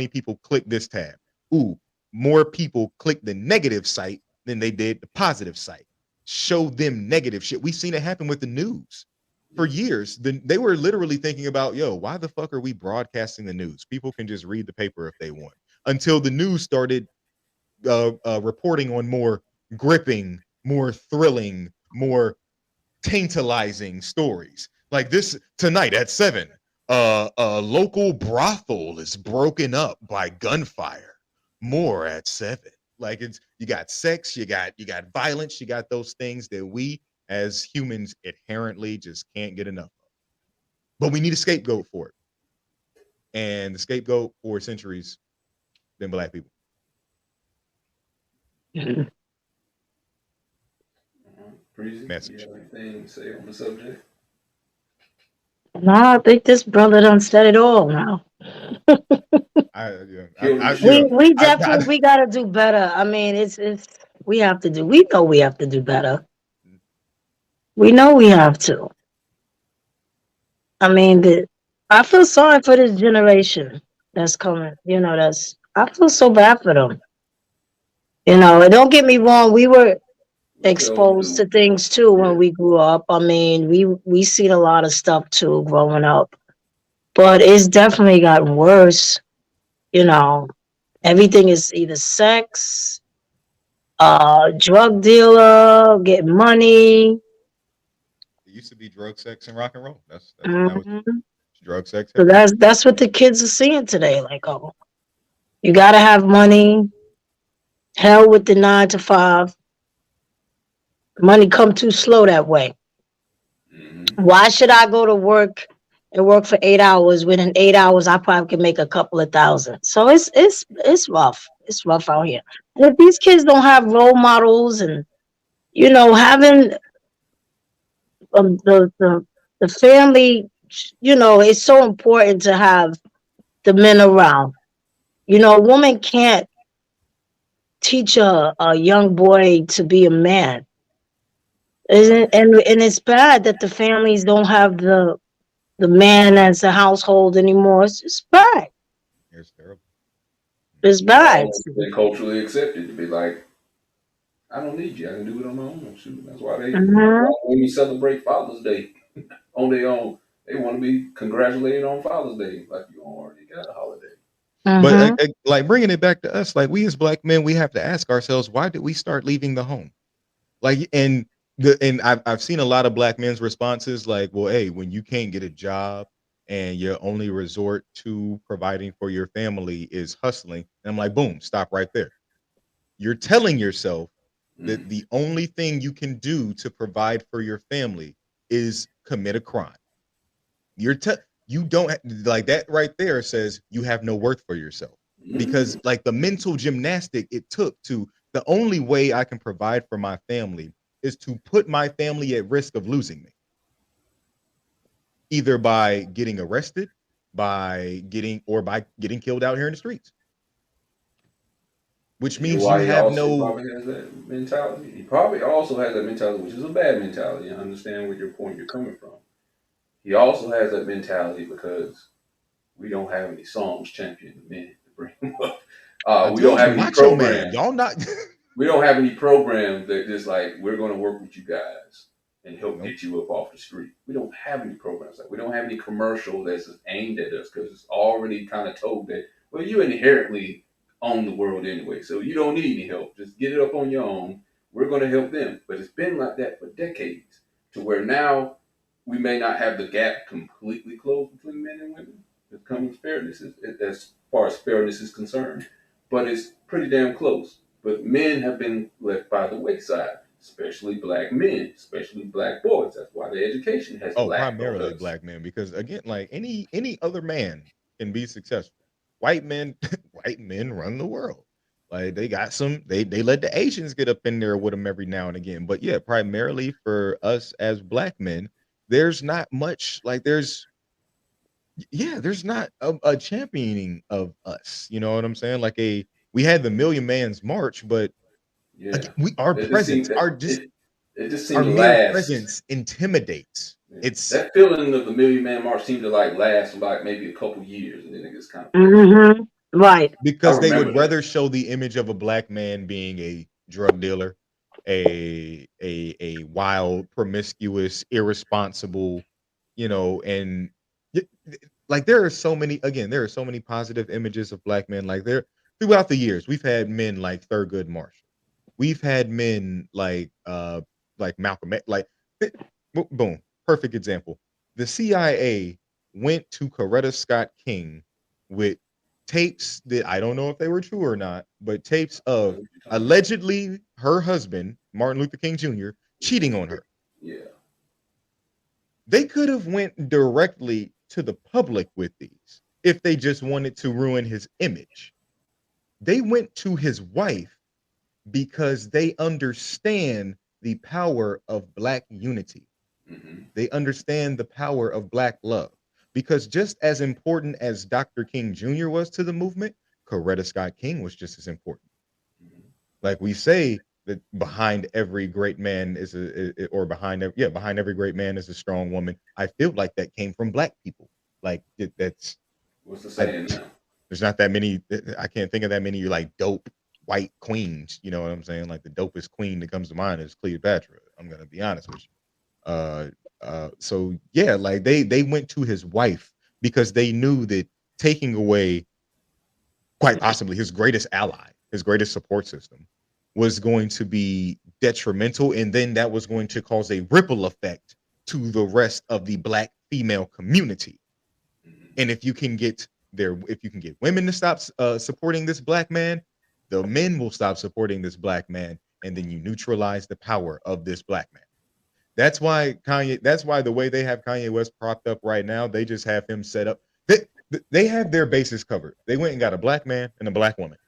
people click this tab? Ooh, more people click the negative site than they did the positive site. Show them negative shit. We've seen it happen with the news for years. They were literally thinking about, yo, why the fuck are we broadcasting the news? People can just read the paper if they want. Until the news started reporting on more gripping, more thrilling, more tantalizing stories. Like this tonight at 7, a local brothel is broken up by gunfire. More at 7. Like it's you got sex, you got violence, you got those things that we as humans inherently just can't get enough of. But we need a scapegoat for it. And the scapegoat for centuries been black people. Breezy, Message. you have anything to say on the subject? No, I think this brother done said it all now. Killed the We show. we definitely we gotta do better. I mean, it's we have to do. We know we have to do better. We know we have to. I mean, I feel sorry for this generation that's coming. You know, I feel so bad for them. You know, and don't get me wrong. We were We all exposed do. to things too Yeah. when we grew up. I mean, we seen a lot of stuff too growing up, but it's definitely gotten worse. You know, everything is either sex, drug dealer, get money. It used to be drug, sex, and rock and roll. That's what that was. Mhm. Drug, sex, So hip hop. that's what the kids are seeing today. Like, oh, you gotta have money. Hell with the 9 to 5. Money come too slow that way. Why should I go to work and work for 8 hours when in 8 hours I probably can make a couple of thousand? So it's rough. It's rough out here. And if these kids don't have role models and having the family, it's so important to have the men around. A woman can't teach a young boy to be a man. And it's bad that the families don't have the man as a household anymore. It's just bad. It's terrible. It's It's bad. all been culturally accepted to be like, I don't need you. I can do it on my own. Shoot. That's why Mhm. when we celebrate Father's Day on their own, they want to be congratulated on Father's Day. Like you already got a holiday. But Mhm. like bringing it back to us, like we as black men, we have to ask ourselves, why did we start leaving the home? Like, and I've seen a lot of black men's responses, like, well, hey, when you can't get a job and your only resort to providing for your family is hustling, and I'm like, boom, stop right there. You're telling yourself that the only thing you can do to provide for your family is commit a crime. You don't like that right there says you have no worth for yourself because like the mental gymnastic it took to the only way I can provide for my family is to put my family at risk of losing me, either by getting arrested, by getting killed out here in the streets, which You know means you why he have also no. probably has that mentality? He probably also has that mentality, which is a bad mentality. I understand where your point you're coming from. He also has that mentality because we don't have any songs championing men to bring him up. I We don't told you, have any macho man, programs. y'all not. We don't have any programs that just like we're going to work with you guys and help Nope. get you up off the street. We don't have any programs like we don't have any commercial that's aimed at us because it's already kind of told that well you inherently own the world anyway, so you don't need any help. Just get it up on your own. We're going to help them, but it's been like that for decades to where now we may not have the gap completely closed between men and women. It comes fairness as far as fairness is concerned, but it's pretty damn close. But men have been left by the wayside. especially black men, especially black boys. That's why the education has lacked on Primarily us. black men, because again, like any other man can be successful. White men, white men run the world. Like they got some, they let the Asians get up in there with them every now and again. But yeah, primarily for us as black men, there's not much. Like there's not a championing of us. You know what I'm saying? Like we had the Million Man's March, but Yeah, our it just seemed presence, that it just seemed our to mere last. presence intimidates. Yeah. It's That feeling of the Million Man March seemed to like last like maybe a couple years, and then it just kind of faded. Mm-hmm. Right. I because they remember would that. rather show the image of a black man being a drug dealer, a wild, promiscuous, irresponsible, and like there are so many positive images of black men. Like there throughout the years, we've had men like Thurgood Marshall. We've had men like Malcolm X, like boom, perfect example. The CIA went to Coretta Scott King with tapes that I don't know if they were true or not, but tapes I know of what you're talking about. allegedly her husband, Martin Luther King Jr., cheating on her. Yeah. They could have went directly to the public with these if they just wanted to ruin his image. They went to his wife because they understand the power of black unity. Hmm. They understand the power of black love. Because just as important as Dr. King Jr. was to the movement, Coretta Scott King was just as important. Hmm. Like we say that behind every great man is or behind every great man is a strong woman. I feel like that came from black people. Like that's What's the I, saying now? there's not that many. I can't think of that many like dope white queens. You know what I'm saying? Like the dopest queen that comes to mind is Cleopatra. I'm gonna be honest with you. So yeah, like they went to his wife because they knew that taking away quite possibly his greatest ally, his greatest support system, was going to be detrimental, and then that was going to cause a ripple effect to the rest of the black female community. Hmm. And if you can get women to stop supporting this black man, the men will stop supporting this black man, and then you neutralize the power of this black man. That's why Kanye. That's why the way they have Kanye West propped up right now, they just have him set up. They have their bases covered. They went and got a black man and a black woman.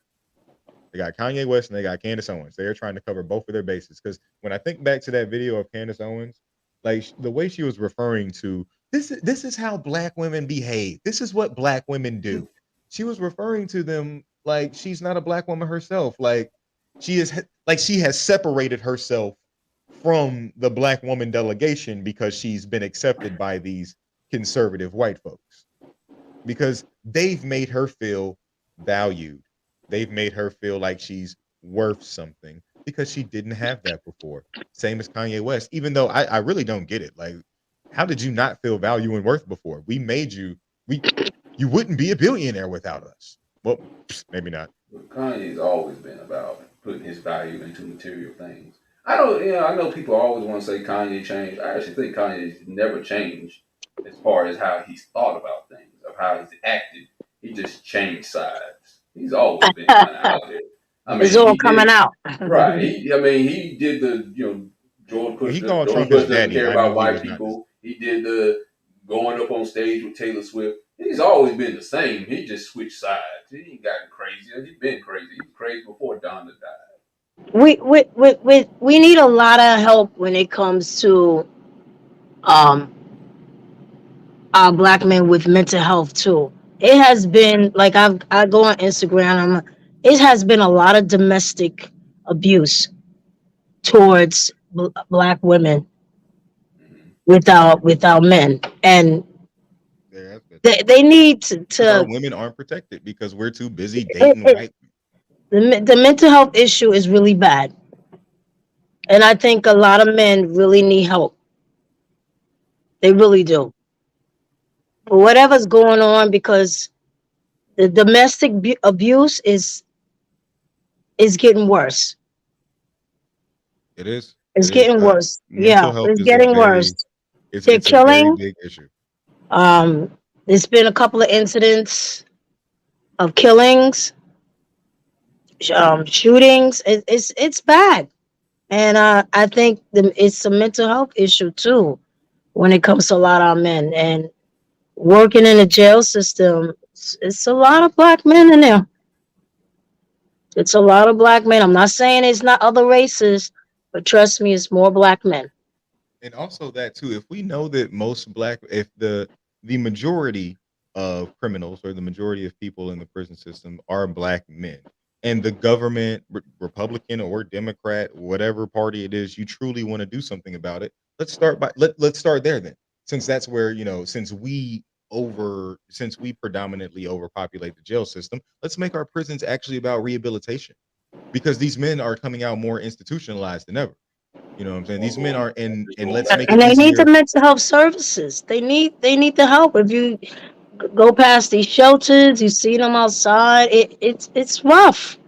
They got Kanye West and they got Candace Owens. They are trying to cover both of their bases. Because when I think back to that video of Candace Owens, like the way she was referring to this is how black women behave. This is what black women do. She was referring to them like she's not a black woman herself. Like she has separated herself from the black woman delegation because she's been accepted by these conservative white folks because they've made her feel valued. They've made her feel like she's worth something because she didn't have that before. Same as Kanye West, even though I really don't get it. Like, how did you not feel value and worth before? We made you, you wouldn't be a billionaire without us. Well, maybe not. But Kanye's always been about putting his value into material things. I don't, I know people always want to say Kanye changed. I actually think Kanye's never changed as far as how he's thought about things, of how he's acted. He just changed sides. He's always been kind of out there. I It's mean, all he coming did out. right. I mean, he did the He called George Trump his Bush doesn't daddy. care I know about he white was not this. people. He did the going up on stage with Taylor Swift. He's always been the same. He just switched sides. He ain't gotten crazy. He's been crazy. He was crazy before Donda died. We need a lot of help when it comes to um our black men with mental health too. It has been like I go on Instagram. It has been a lot of domestic abuse towards black women Hmm. without men, and There has been they need because our to women aren't protected because we're too busy it, dating it, white. the mental health issue is really bad, and I think a lot of men really need help. They really do. For whatever's going on, because the domestic abuse is getting worse. It is. It's It is. getting worse. Mental Yeah, health it's is a getting worse. very it's They're it's a very killing. big issue. Um, there's been a couple of incidents of killings, shootings. It's bad. And I think it's a mental health issue too when it comes to a lot of our men. And working in the jail system, it's a lot of black men in there. It's a lot of black men. I'm not saying it's not other races, but trust me, it's more black men. And also that too, if we know that if the majority of criminals or the majority of people in the prison system are black men, and the government, Republican or Democrat, whatever party it is, you truly want to do something about it, let's start there then. Since that's where, since we predominantly overpopulate the jail system, let's make our prisons actually about rehabilitation, because these men are coming out more institutionalized than ever. You know what I'm saying? These men are and let's make And it they need the easier. mental health services. They need the help. If you go past these shelters, you see them outside. It's rough.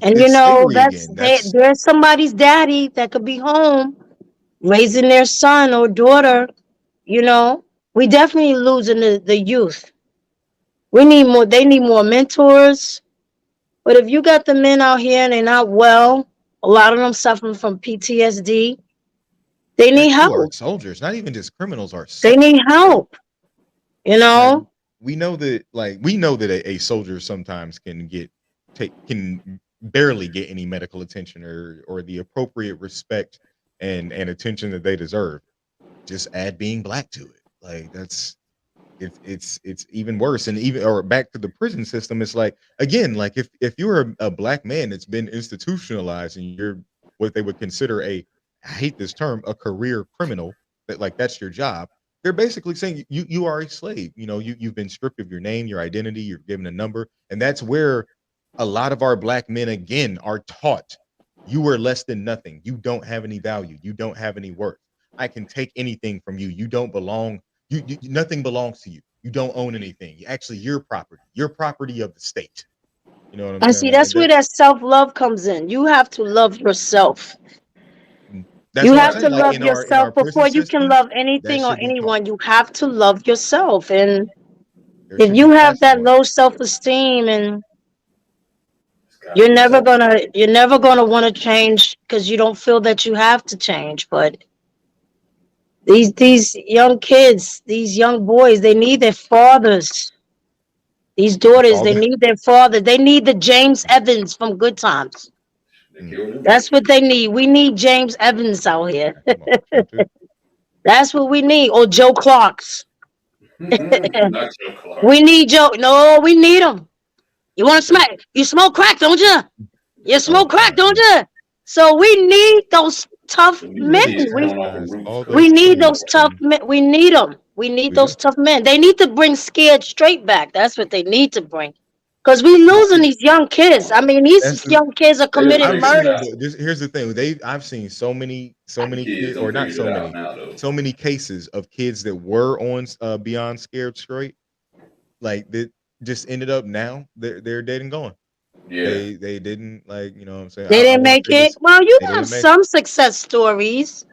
And It's slavery that's again. That's there's somebody's daddy that could be home raising their son or daughter. You know, we definitely losing the youth. We need more. They need more mentors. But if you got the men out here and they're not well, a lot of them suffering from PTSD. They need that too are help. soldiers, not even just criminals, are They soldiers. need help. You Like know, we know that a soldier sometimes can barely get any medical attention or the appropriate respect and attention that they deserve. Just add being black to it. Like that's it's even worse. And even or back to the prison system, it's like, again, like if you're a black man that's been institutionalized and you're what they would consider I hate this term, a career criminal, that like that's your job, they're basically saying you are a slave. You've been stripped of your name, your identity, you're given a number. And that's where a lot of our black men again are taught, you are less than nothing, you don't have any value, you don't have any worth, I can take anything from you, you don't belong, nothing belongs to you. You don't own anything. Actually, you're property of the state. You know what I'm and saying? see, Like that's where that self love comes in. You have to love yourself. that's You what I'm have saying. to Like love in our yourself prison before you can system, love that anything or should be taught. anyone. You have to love yourself. And There if should be you have classes that on it. low self esteem, and It's got to you're be never taught. gonna you're never gonna want to change because you don't feel that you have to change. But these young kids, these young boys, they need their fathers. These The daughters, they father. need their father. They need the James Evans from Good Times. They Mm, killed him. That's what they need. We need James Evans out here. come on, true too. That's what we need. Or Joe Clark's. Not Joe Clark. We need Joe. No, we need him. You want to Joe. smack? You smoke crack, don't you? You Oh smoke crack, God, don't you? So we need those tough The new men. he's We coming off of guys, Roots all we those cooking. need kids, those tough and men. We need them. We need we do. those tough men. They need to bring Scared Straight back. That's what they need to bring. Because we But losing see, these young kids. I mean, these that's the young kids are committing I've murders. seen, but here's the thing. I've seen so The many kids kids, don't or not figure so it out many, now though. so many cases of kids that were on Beyond Scared Straight, like that just ended up now they're dead and gone. Yeah. They didn't, like, you know what I'm saying. They I didn't want to make say it. this. Well, you They have didn't make it. some success stories.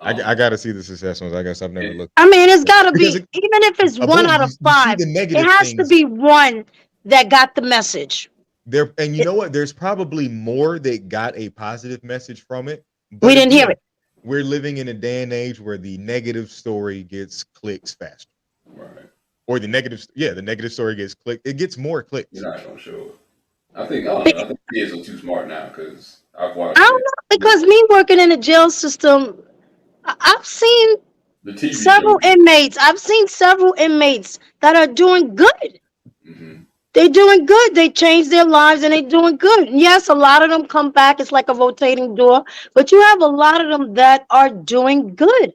I got to see the success ones. I guess I've never And looked I mean, it's at it. got to Because be, even if it's a one boom, out of you see five, the it negative has to things be one that got the message. there, and you know what? There's probably more that got a positive message from it. We But didn't hear again, it. we're living in a day and age where the negative story gets clicks faster, right. or the negative story gets clicked. It gets more You're clicks. not gonna show it. I don't know. I think kids are too smart now because I've I watched don't it. know, because me working in the jail system, I've seen The TV several shows. inmates. I've seen several inmates that are doing good. Mm-hmm. They're doing good. They changed their lives and they're doing good. And yes, a lot of them come back. It's like a rotating door, but you have a lot of them that are doing good.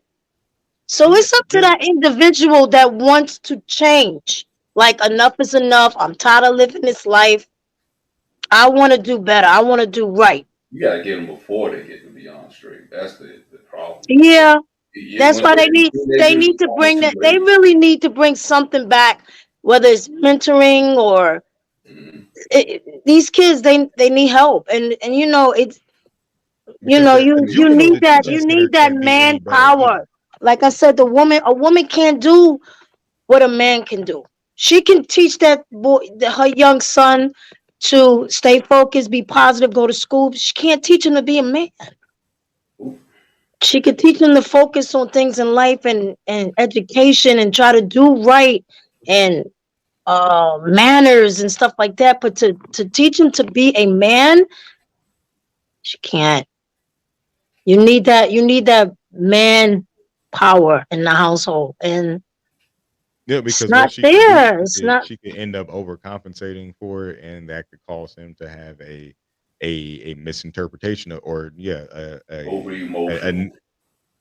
So Yeah, it's up to that individual that wants to change. Like, enough is enough. I'm tired of living this life. I want to do better. I want to do right. You gotta get them before they get to Beyond Straight. That's the problem. Yeah, that's Once why they they be need they teenagers, need it's to almost bring too that. They late. really need to bring something back, whether it's mentoring or Mm-hmm. these kids. They need help, and it's because you the you juvenile need that detention you center need that can't be any better either. manpower. Like I said, a woman can't do what a man can do. She can teach that boy, her young son, to stay focused, be positive, go to school. But she can't teach him to be a man. She could teach them to focus on things in life and education and try to do right and manners and stuff like that. But to teach him to be a man, she can't. You need that man power in the household, and Yeah, it's because what not she could do, there. It's not. she could end up overcompensating for it, and that could cause him to have a misinterpretation or Over a emotional.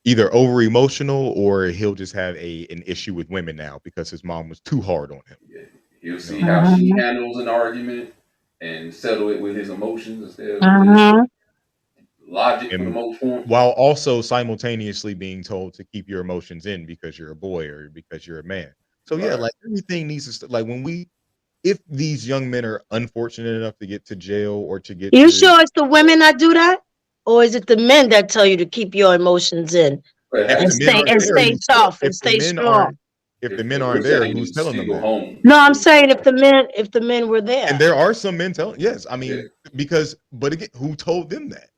either over emotional, or he'll just have an issue with women now because his mom was too hard on him. Yeah. He'll You see know, how she Mhm, handles an argument and settle it with his emotions instead of with his mhm, logic for the and most part. while also simultaneously being told to keep your emotions in because you're a boy or because you're a man. So yeah, Right. like everything needs to like when we if these young men are unfortunate enough to get to jail or to get You to sure it's the women that do that, or is it the men that tell you to keep your emotions in But it if has and the to men be aren't there, stay who's tough and if the stay men strong? aren't if the men if we're aren't there, saying who's a telling them single that? home. No, I'm saying if the men were And there. there are some men telling, yes, I Yeah, mean, because but again, who told them that?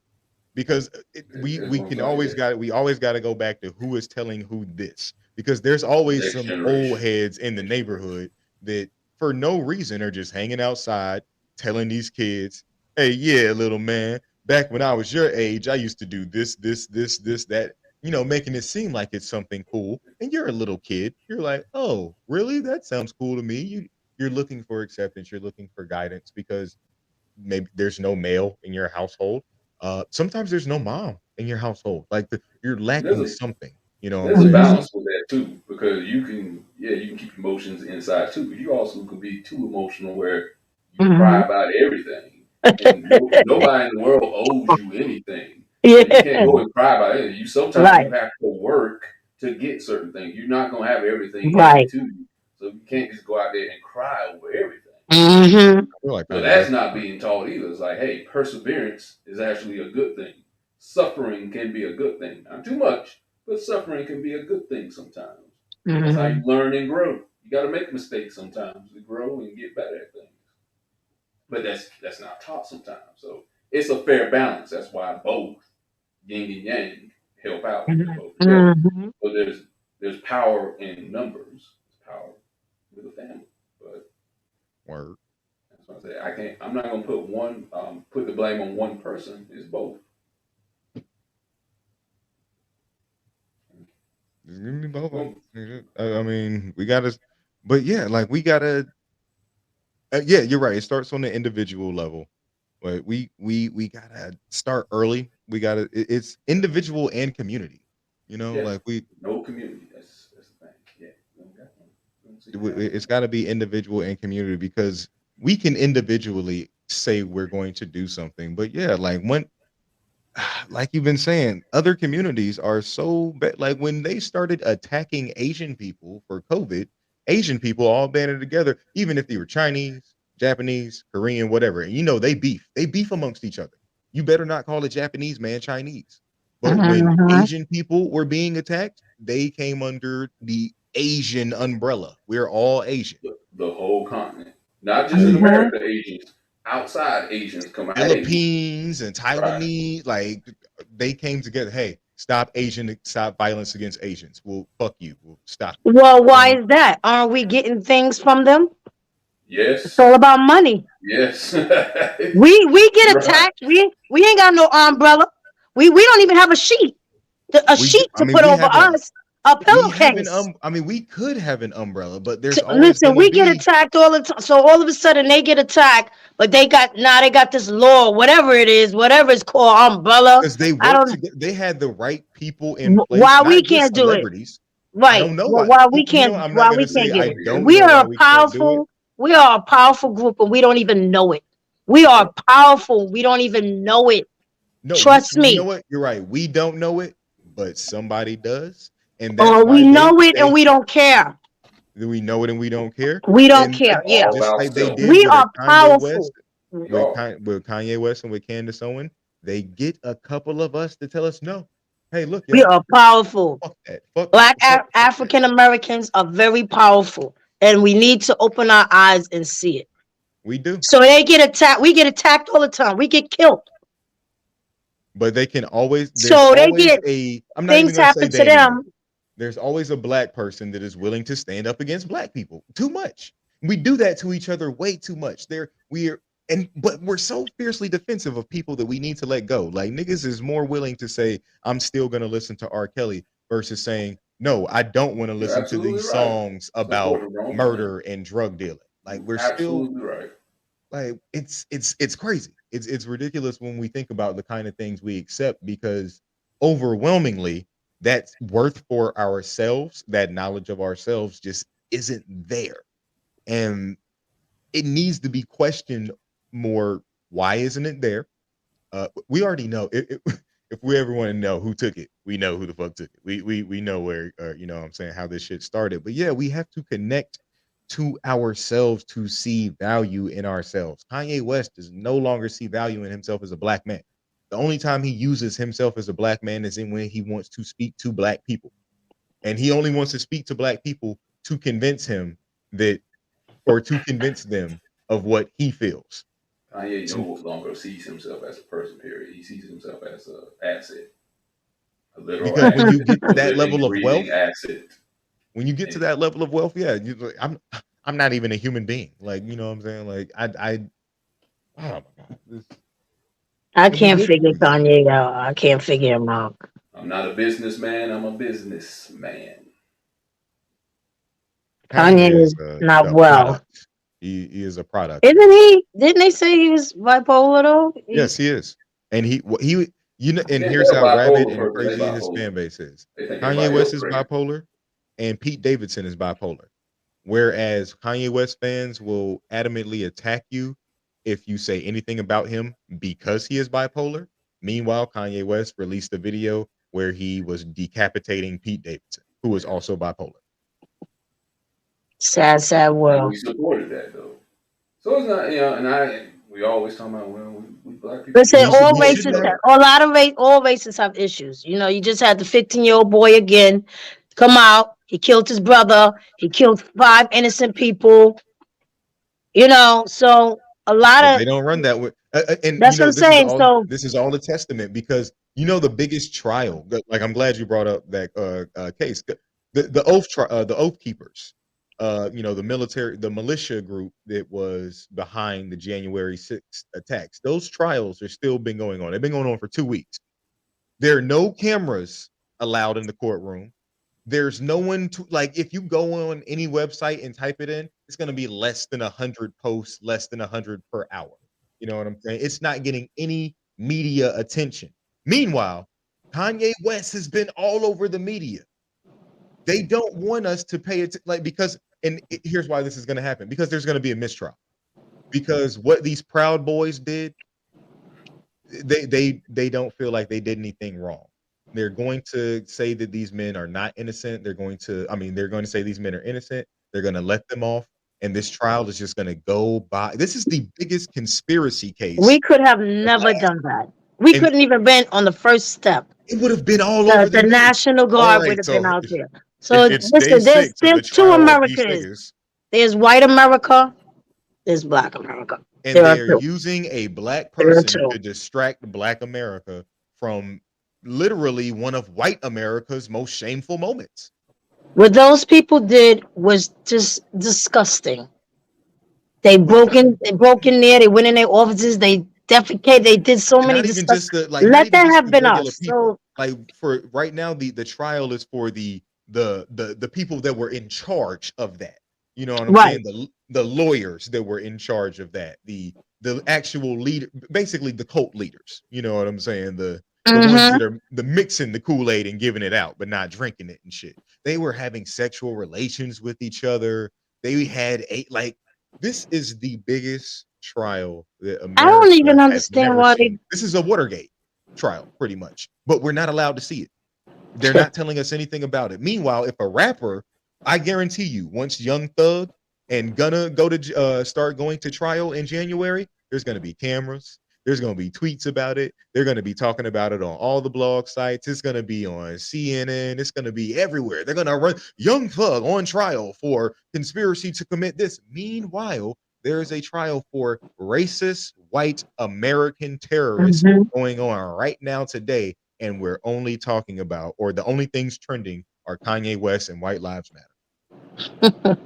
Because that's we what I'm can saying. always Yeah. got we always got to go back to who is telling who this, because there's always Next some old generation. heads in the Next generation. neighborhood that for no reason are just hanging outside telling these kids, hey, yeah, little man, back when I was your age, I used to do this that, making it seem like it's something cool, and you're a little kid, you're like, oh really, that sounds cool to me. You're looking for acceptance, you're looking for guidance because maybe there's no male in your household. Sometimes there's no mom in your household. Like you're There's lacking a something. You know what I'm there's a saying? So balance with that too, because you can keep emotions inside too. You also could be too emotional where you cry Mhm. about everything, and nobody in the world owes you anything. So you can't Yeah, go and cry about it. Sometimes right, you have to work to get certain things. You're not gonna have everything handed right. to you, so you can't just go out there and cry over everything. Hmm. I feel like So Kanye that's West. not being taught either. It's like, hey, perseverance is actually a good thing. Suffering can be a good thing. Not too much, but suffering can be a good thing sometimes. That's how you Hmm. learn and grow. You got to make mistakes sometimes to grow and get better at things. But that's not taught sometimes. So it's a fair balance. That's why both yin and yang help out. They go together. Hmm. So there's power in numbers. There's power with a family. But Word. that's what I say. I can't. I'm not gonna put the blame on one person. It's both. Just give me both of Well, them. I mean, we gotta, but yeah, like we gotta. Yeah, you're right. It starts on the individual level, but we gotta start early. We gotta. It's individual and community. yeah. Like No community. That's the thing. Yeah. We don't got one. We don't see we have it's one. got to be individual and community because we can individually say we're going to do something, but yeah, like when like you've been saying, other communities are so bad. Like when they started attacking Asian people for COVID, Asian people all banded together, even if they were Chinese, Japanese, Korean, whatever. And they beef. They beef amongst each other. You better not call a Japanese man Chinese. But when Hmm. Asian people were being attacked, they came under the Asian umbrella. We're all Asian. The whole continent, not just in Hmm. America. Asians outside Asians come out. Hey, Philippines and right. Taiwanese, like they came together. Hey, stop violence against Asians. Well, fuck you. We'll stop you. Well, You know why what I mean? is that? Aren't we getting things from them? It's Yes. all about money. Yes. We get Right. attacked. We ain't got no umbrella. We don't even have a sheet. A We do, sheet I to mean, put over us. A pillowcase. I mean, we could have an umbrella, but there's always Listen, gonna we get be attacked all the time. So all of a sudden they get attacked, but they got this law, whatever it is, whatever it's called, umbrella. because they I work don't. together. They had the right people in place, Why we not just can't do it? celebrities. I Right. don't know Well, why. I'm not why we gonna can't say get I it? don't We know are why a we can't do it. powerful, we are a powerful group and we don't even know it. We are powerful. We don't even know it. No, Trust you know me. what? You're right. We don't know it, but somebody does, and that's Or why we they know it and say we don't care. we know it and we don't care. We don't And care. It's Yeah. all just about like they self. did We with a are Kanye powerful. West, We are. With Kanye West and with Candace Owen, they get a couple of us to tell us no. Hey, look, We y'all, are powerful. fuck that, Black fuck that. African Americans are very powerful, and we need to open our eyes and see it. We do. So they get attacked. We get attacked all the time. We get killed. But they can always So they get I'm not even things gonna say happen to they anymore. them. There's always a black person that is willing to stand up against black people. Too much. We do that to each other way too much. But we're so fiercely defensive of people that we need to let go. Like niggas is more willing to say, I'm still gonna listen to R. Kelly versus saying, no, I don't want to You're listen to absolutely these right. songs Support about the wrong thing. murder and drug dealing. Like we're still Absolutely right. like it's crazy. It's ridiculous when we think about the kind of things we accept because overwhelmingly that worth for ourselves, that knowledge of ourselves just isn't there. And it needs to be questioned more. Why isn't it there? We already know if we ever want to know who took it, we know who the fuck took it. We know where you know what I'm saying, how this shit started. But yeah, we have to connect to ourselves to see value in ourselves. Kanye West does no longer see value in himself as a black man. The only time he uses himself as a black man is in when he wants to speak to black people. And he only wants to speak to black people to convince him that or to convince them of what he feels. Kanye So no longer sees himself as a person, period. He sees himself as an asset, a literal because when asset, you get a to that living, level of wealth, breathing asset. when you get to And that level of wealth, yeah, I'm not even a human being. Like, you know what I'm saying? Like oh my god. I And we can't live figure through this. Kanye out. I can't figure him out. I'm not a businessman, I'm a businessman. Kanye Kanye is is not a well. product. He is a product, man. Isn't he? Didn't they say he was bipolar though? Yes, he is. And he you know, and Can't here's tell a how rabid bipolar and person they crazy his bipolar. fan base is. They think Kanye everybody West else is crazy. bipolar and Pete Davidson is bipolar. Whereas Kanye West fans will adamantly attack you if you say anything about him because he is bipolar. Meanwhile, Kanye West released a video where he was decapitating Pete Davidson, who is also bipolar. Sad, sad And we world. supported that though. So it's not, we always talking about, well, we black people Listen, should all We support shouldn't races, each have other. a lot of all races have issues. You know, you just had the 15-year-old boy again come out. He killed his brother. He killed 5 innocent people. You know, so a lot but of they don't run that way. And you that's what know, I'm saying. So this is all a testament because you know the biggest trial. Like I'm glad you brought up that case. The oath keepers. You know, the militia group that was behind the January 6th attacks. Those trials are still been going on. They've been going on for 2 weeks. There are no cameras allowed in the courtroom. There's no one to like if you go on any website and type it in, it's going to be less than 100 posts, less than 100 per hour. You know what I'm saying? It's not getting any media attention. Meanwhile, Kanye West has been all over the media. They don't want us to pay it like because here's why this is going to happen because there's going to be a mistrial. Because what these Proud Boys did, they don't feel like they did anything wrong. They're going to say that these men are not innocent. They're going to say these men are innocent. They're going to let them off, and this trial is just going to go by. This is the biggest conspiracy case, we could have of never all- done that. We and couldn't even been on the first step. it would have been all over the The news. National All Guard would right, have been so out there. So it's day listen, there's 6 of the 2 trial of these Americas. niggas, There's white America. There's black America. and There are they're 2. using a black There are person 2. to distract Black America from literally one of white America's most shameful moments. What those people did was just disgusting. But They broke in there. They went in their offices. They defecated. They did so and many not even disgust. just the like not Let even that just have the been regular us. people. So Like for right now, the trial is for the people that were in charge of that. You know what I'm right. saying? The lawyers that were in charge of that. The actual leader, basically the cult leaders. You know what I'm saying? The ones Mm-hmm. that are the mixing the Kool-Aid and giving it out, but not drinking it and shit. They were having sexual relations with each other. They had this is the biggest trial that I don't America even has understand never why they. seen. This is a Watergate trial, pretty much, but we're not allowed to see it. They're Shit. not telling us anything about it. Meanwhile, if a rapper, I guarantee you, once Young Thug and Gunna go to start going to trial in January, there's going to be cameras. There's going to be tweets about it. They're going to be talking about it on all the blog sites. It's going to be on CNN. It's going to be everywhere. They're going to run Young Thug on trial for conspiracy to commit this. Meanwhile, there is a trial for racist white American terrorists going on right now today, and we're only talking about, or the only things trending are Kanye West and White Lives Matter.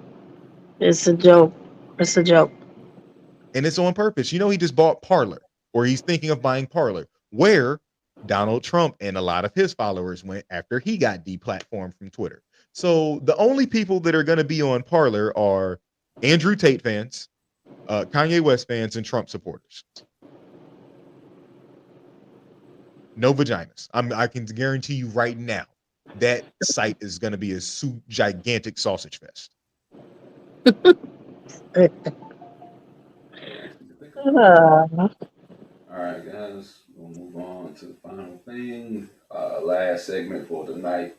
It's a joke. It's a joke. And it's on purpose. You know, he just bought Parler, or he's thinking of buying Parler, where Donald Trump and a lot of his followers went after he got deplatformed from Twitter. So the only people that are going to be on Parler are Andrew Tate fans, Kanye West fans, and Trump supporters. No vaginas. I can guarantee you right now that site is going to be a gigantic sausage fest. All right, guys, we'll move on to the final thing. Last segment for tonight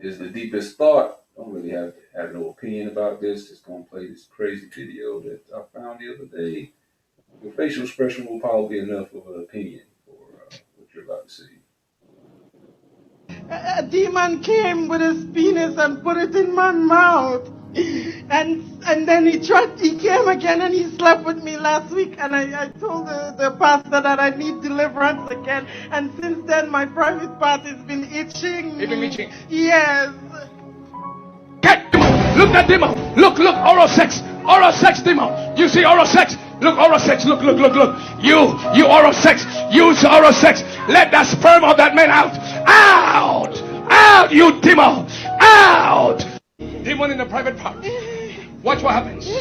is the deepest thought. Don't really have no opinion about this. Just gonna play this crazy video that I found the other day. Your facial expression will probably be enough of an opinion for what you're about to see. A demon came with his penis and put it in my mouth. And then he came again and he slept with me last week, and I told the pastor that I need deliverance again, and since then my private part has been itching. It's been itching? Yes. Get demon! Look that demon! Look, oral sex demon! You see oral sex? Look, oral sex, look. You oral sex, use oral sex. Let that sperm of that man out! Out, you demon! Out! Demon in the private part. Watch what happens. Fire!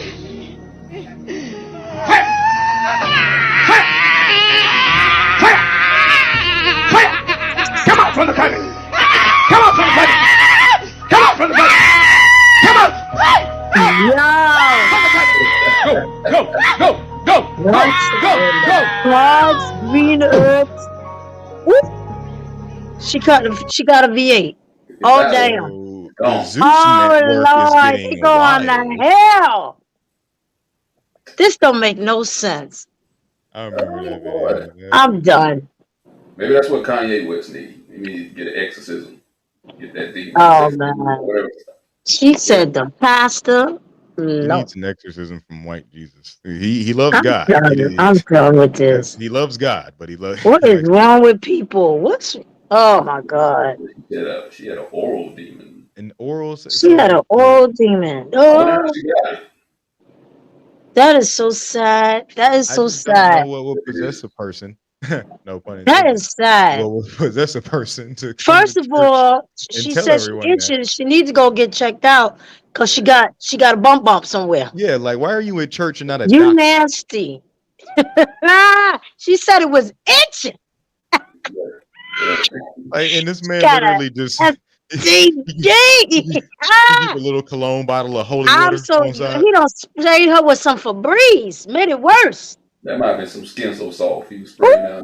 Come out from the private! Come out from the private! Come out from the private! Come out! Go! God's green earth. Whoop. She got a V8. Oh damn. The Zeus Oh network Lord, is he getting going wild. to hell. This don't make no sense. I remember that video. I'm done. Maybe that's what Kanye West needs. He needs to get an exorcism. Get that demon. Oh man. She said the pastor. He No. needs an exorcism from white Jesus. He loves I'm God. done. I'm done with this. He loves God, but he loves. What is wrong with people? Oh my God. She had an oral demon. An oral. She had an oral demon. Oh, that is so sad. That is so sad. Don't know what would possess a person. No pun intended. That is sad. What would possess a person to? First of all, she said she itching. She needs to go get checked out because she got a bump somewhere. Yeah, like why are you at church and not a You doctor? nasty. She said it was itching. Like, and this man literally just DJ. keep a little cologne bottle of holy water on side. He don't spray her with some Febreze. Made it worse. That might have been some Skin So Soft. He was spraying out.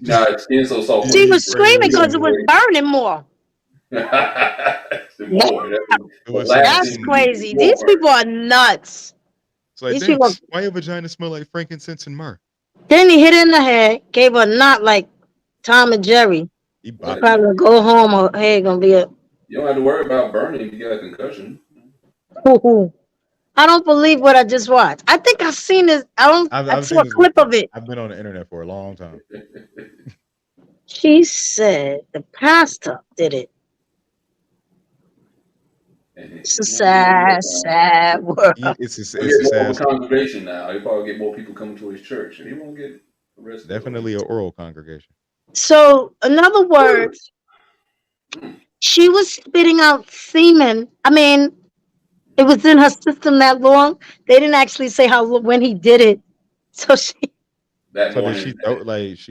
Nah, Skin So Soft. She was screaming because it was burning more. That's crazy. These people are nuts. It's like, These people. why your vagina smell like frankincense and myrrh? Then he hit her in the head, gave her a knot like Tom and Jerry. He probably go home, her head gonna be up. You don't have to worry about burning if you got a concussion. I don't believe what I just watched. I think I've seen this. I saw a clip of it. I've been on the internet for a long time. She said the pastor did it. It's a sad world. It's a sad congregation now. He probably get more people coming to his church, and he won't get arrested. Definitely an oral congregation. So, in other words, she was spitting out semen. I mean, it was in her system that long. They didn't actually say when he did it. So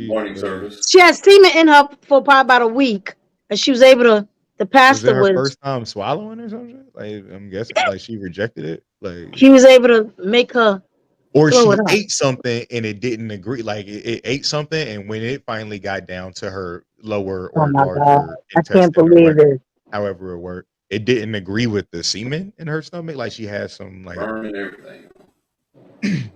morning service. She had semen in her for probably about a week, and she was able to. The pastor was it her first time swallowing or something? Like, I'm guessing, like she rejected it. Like he was able to make her. Or she ate something and it didn't agree. Like it ate something, and when it finally got down to her lower or larger intestine, I can't believe it. However it worked, it didn't agree with the semen in her stomach. Like she had some like burning everything.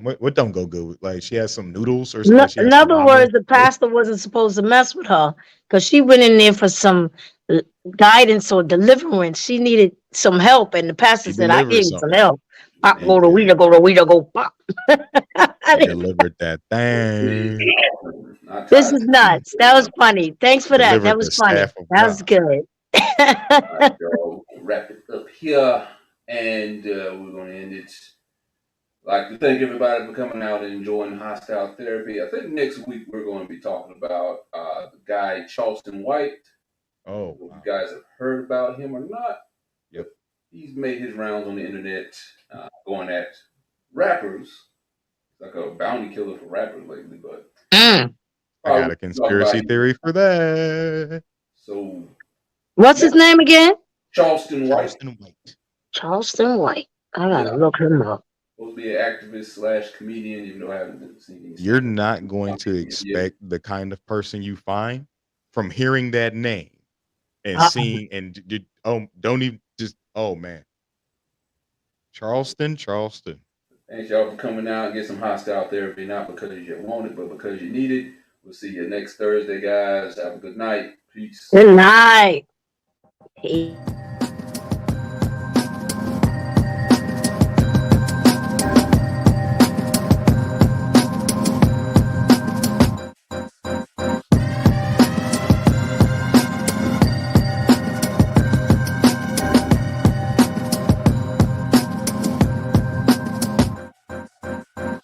what don't go good? Like she had some noodles or something. In other words, the pastor wasn't supposed to mess with her because she went in there for some guidance or deliverance. She needed some help, and the pastor said, "I need some help." Go to Rita, go. Pop. Delivered that thing. This is nuts. That was funny. Thanks for that. That Delivered was the funny. staff of That was God. good. Alright, y'all, we'll wrap it up here, and we're gonna end it. Like to thank everybody for coming out and enjoying hostile therapy. I think next week we're going to be talking about the guy Charleston White. Oh, If wow. you guys have heard about him or not. Yep. He's made his rounds on the internet, going at rappers. Like a bounty killer for rappers lately, but I got we'll a talk about conspiracy him. theory for that. So What's his name again? Charleston White. Charleston White. Charleston White. I gotta look him up. Supposed to be an activist / comedian, even though I haven't seen any. You're not going to expect the kind of person you find from hearing that name and seeing and don't even just man. Charleston. Thanks y'all for coming out and get some hostile therapy, not because you want it, but because you need it. We'll see you next Thursday, guys. Have a good night. Peace. Good night. Peace.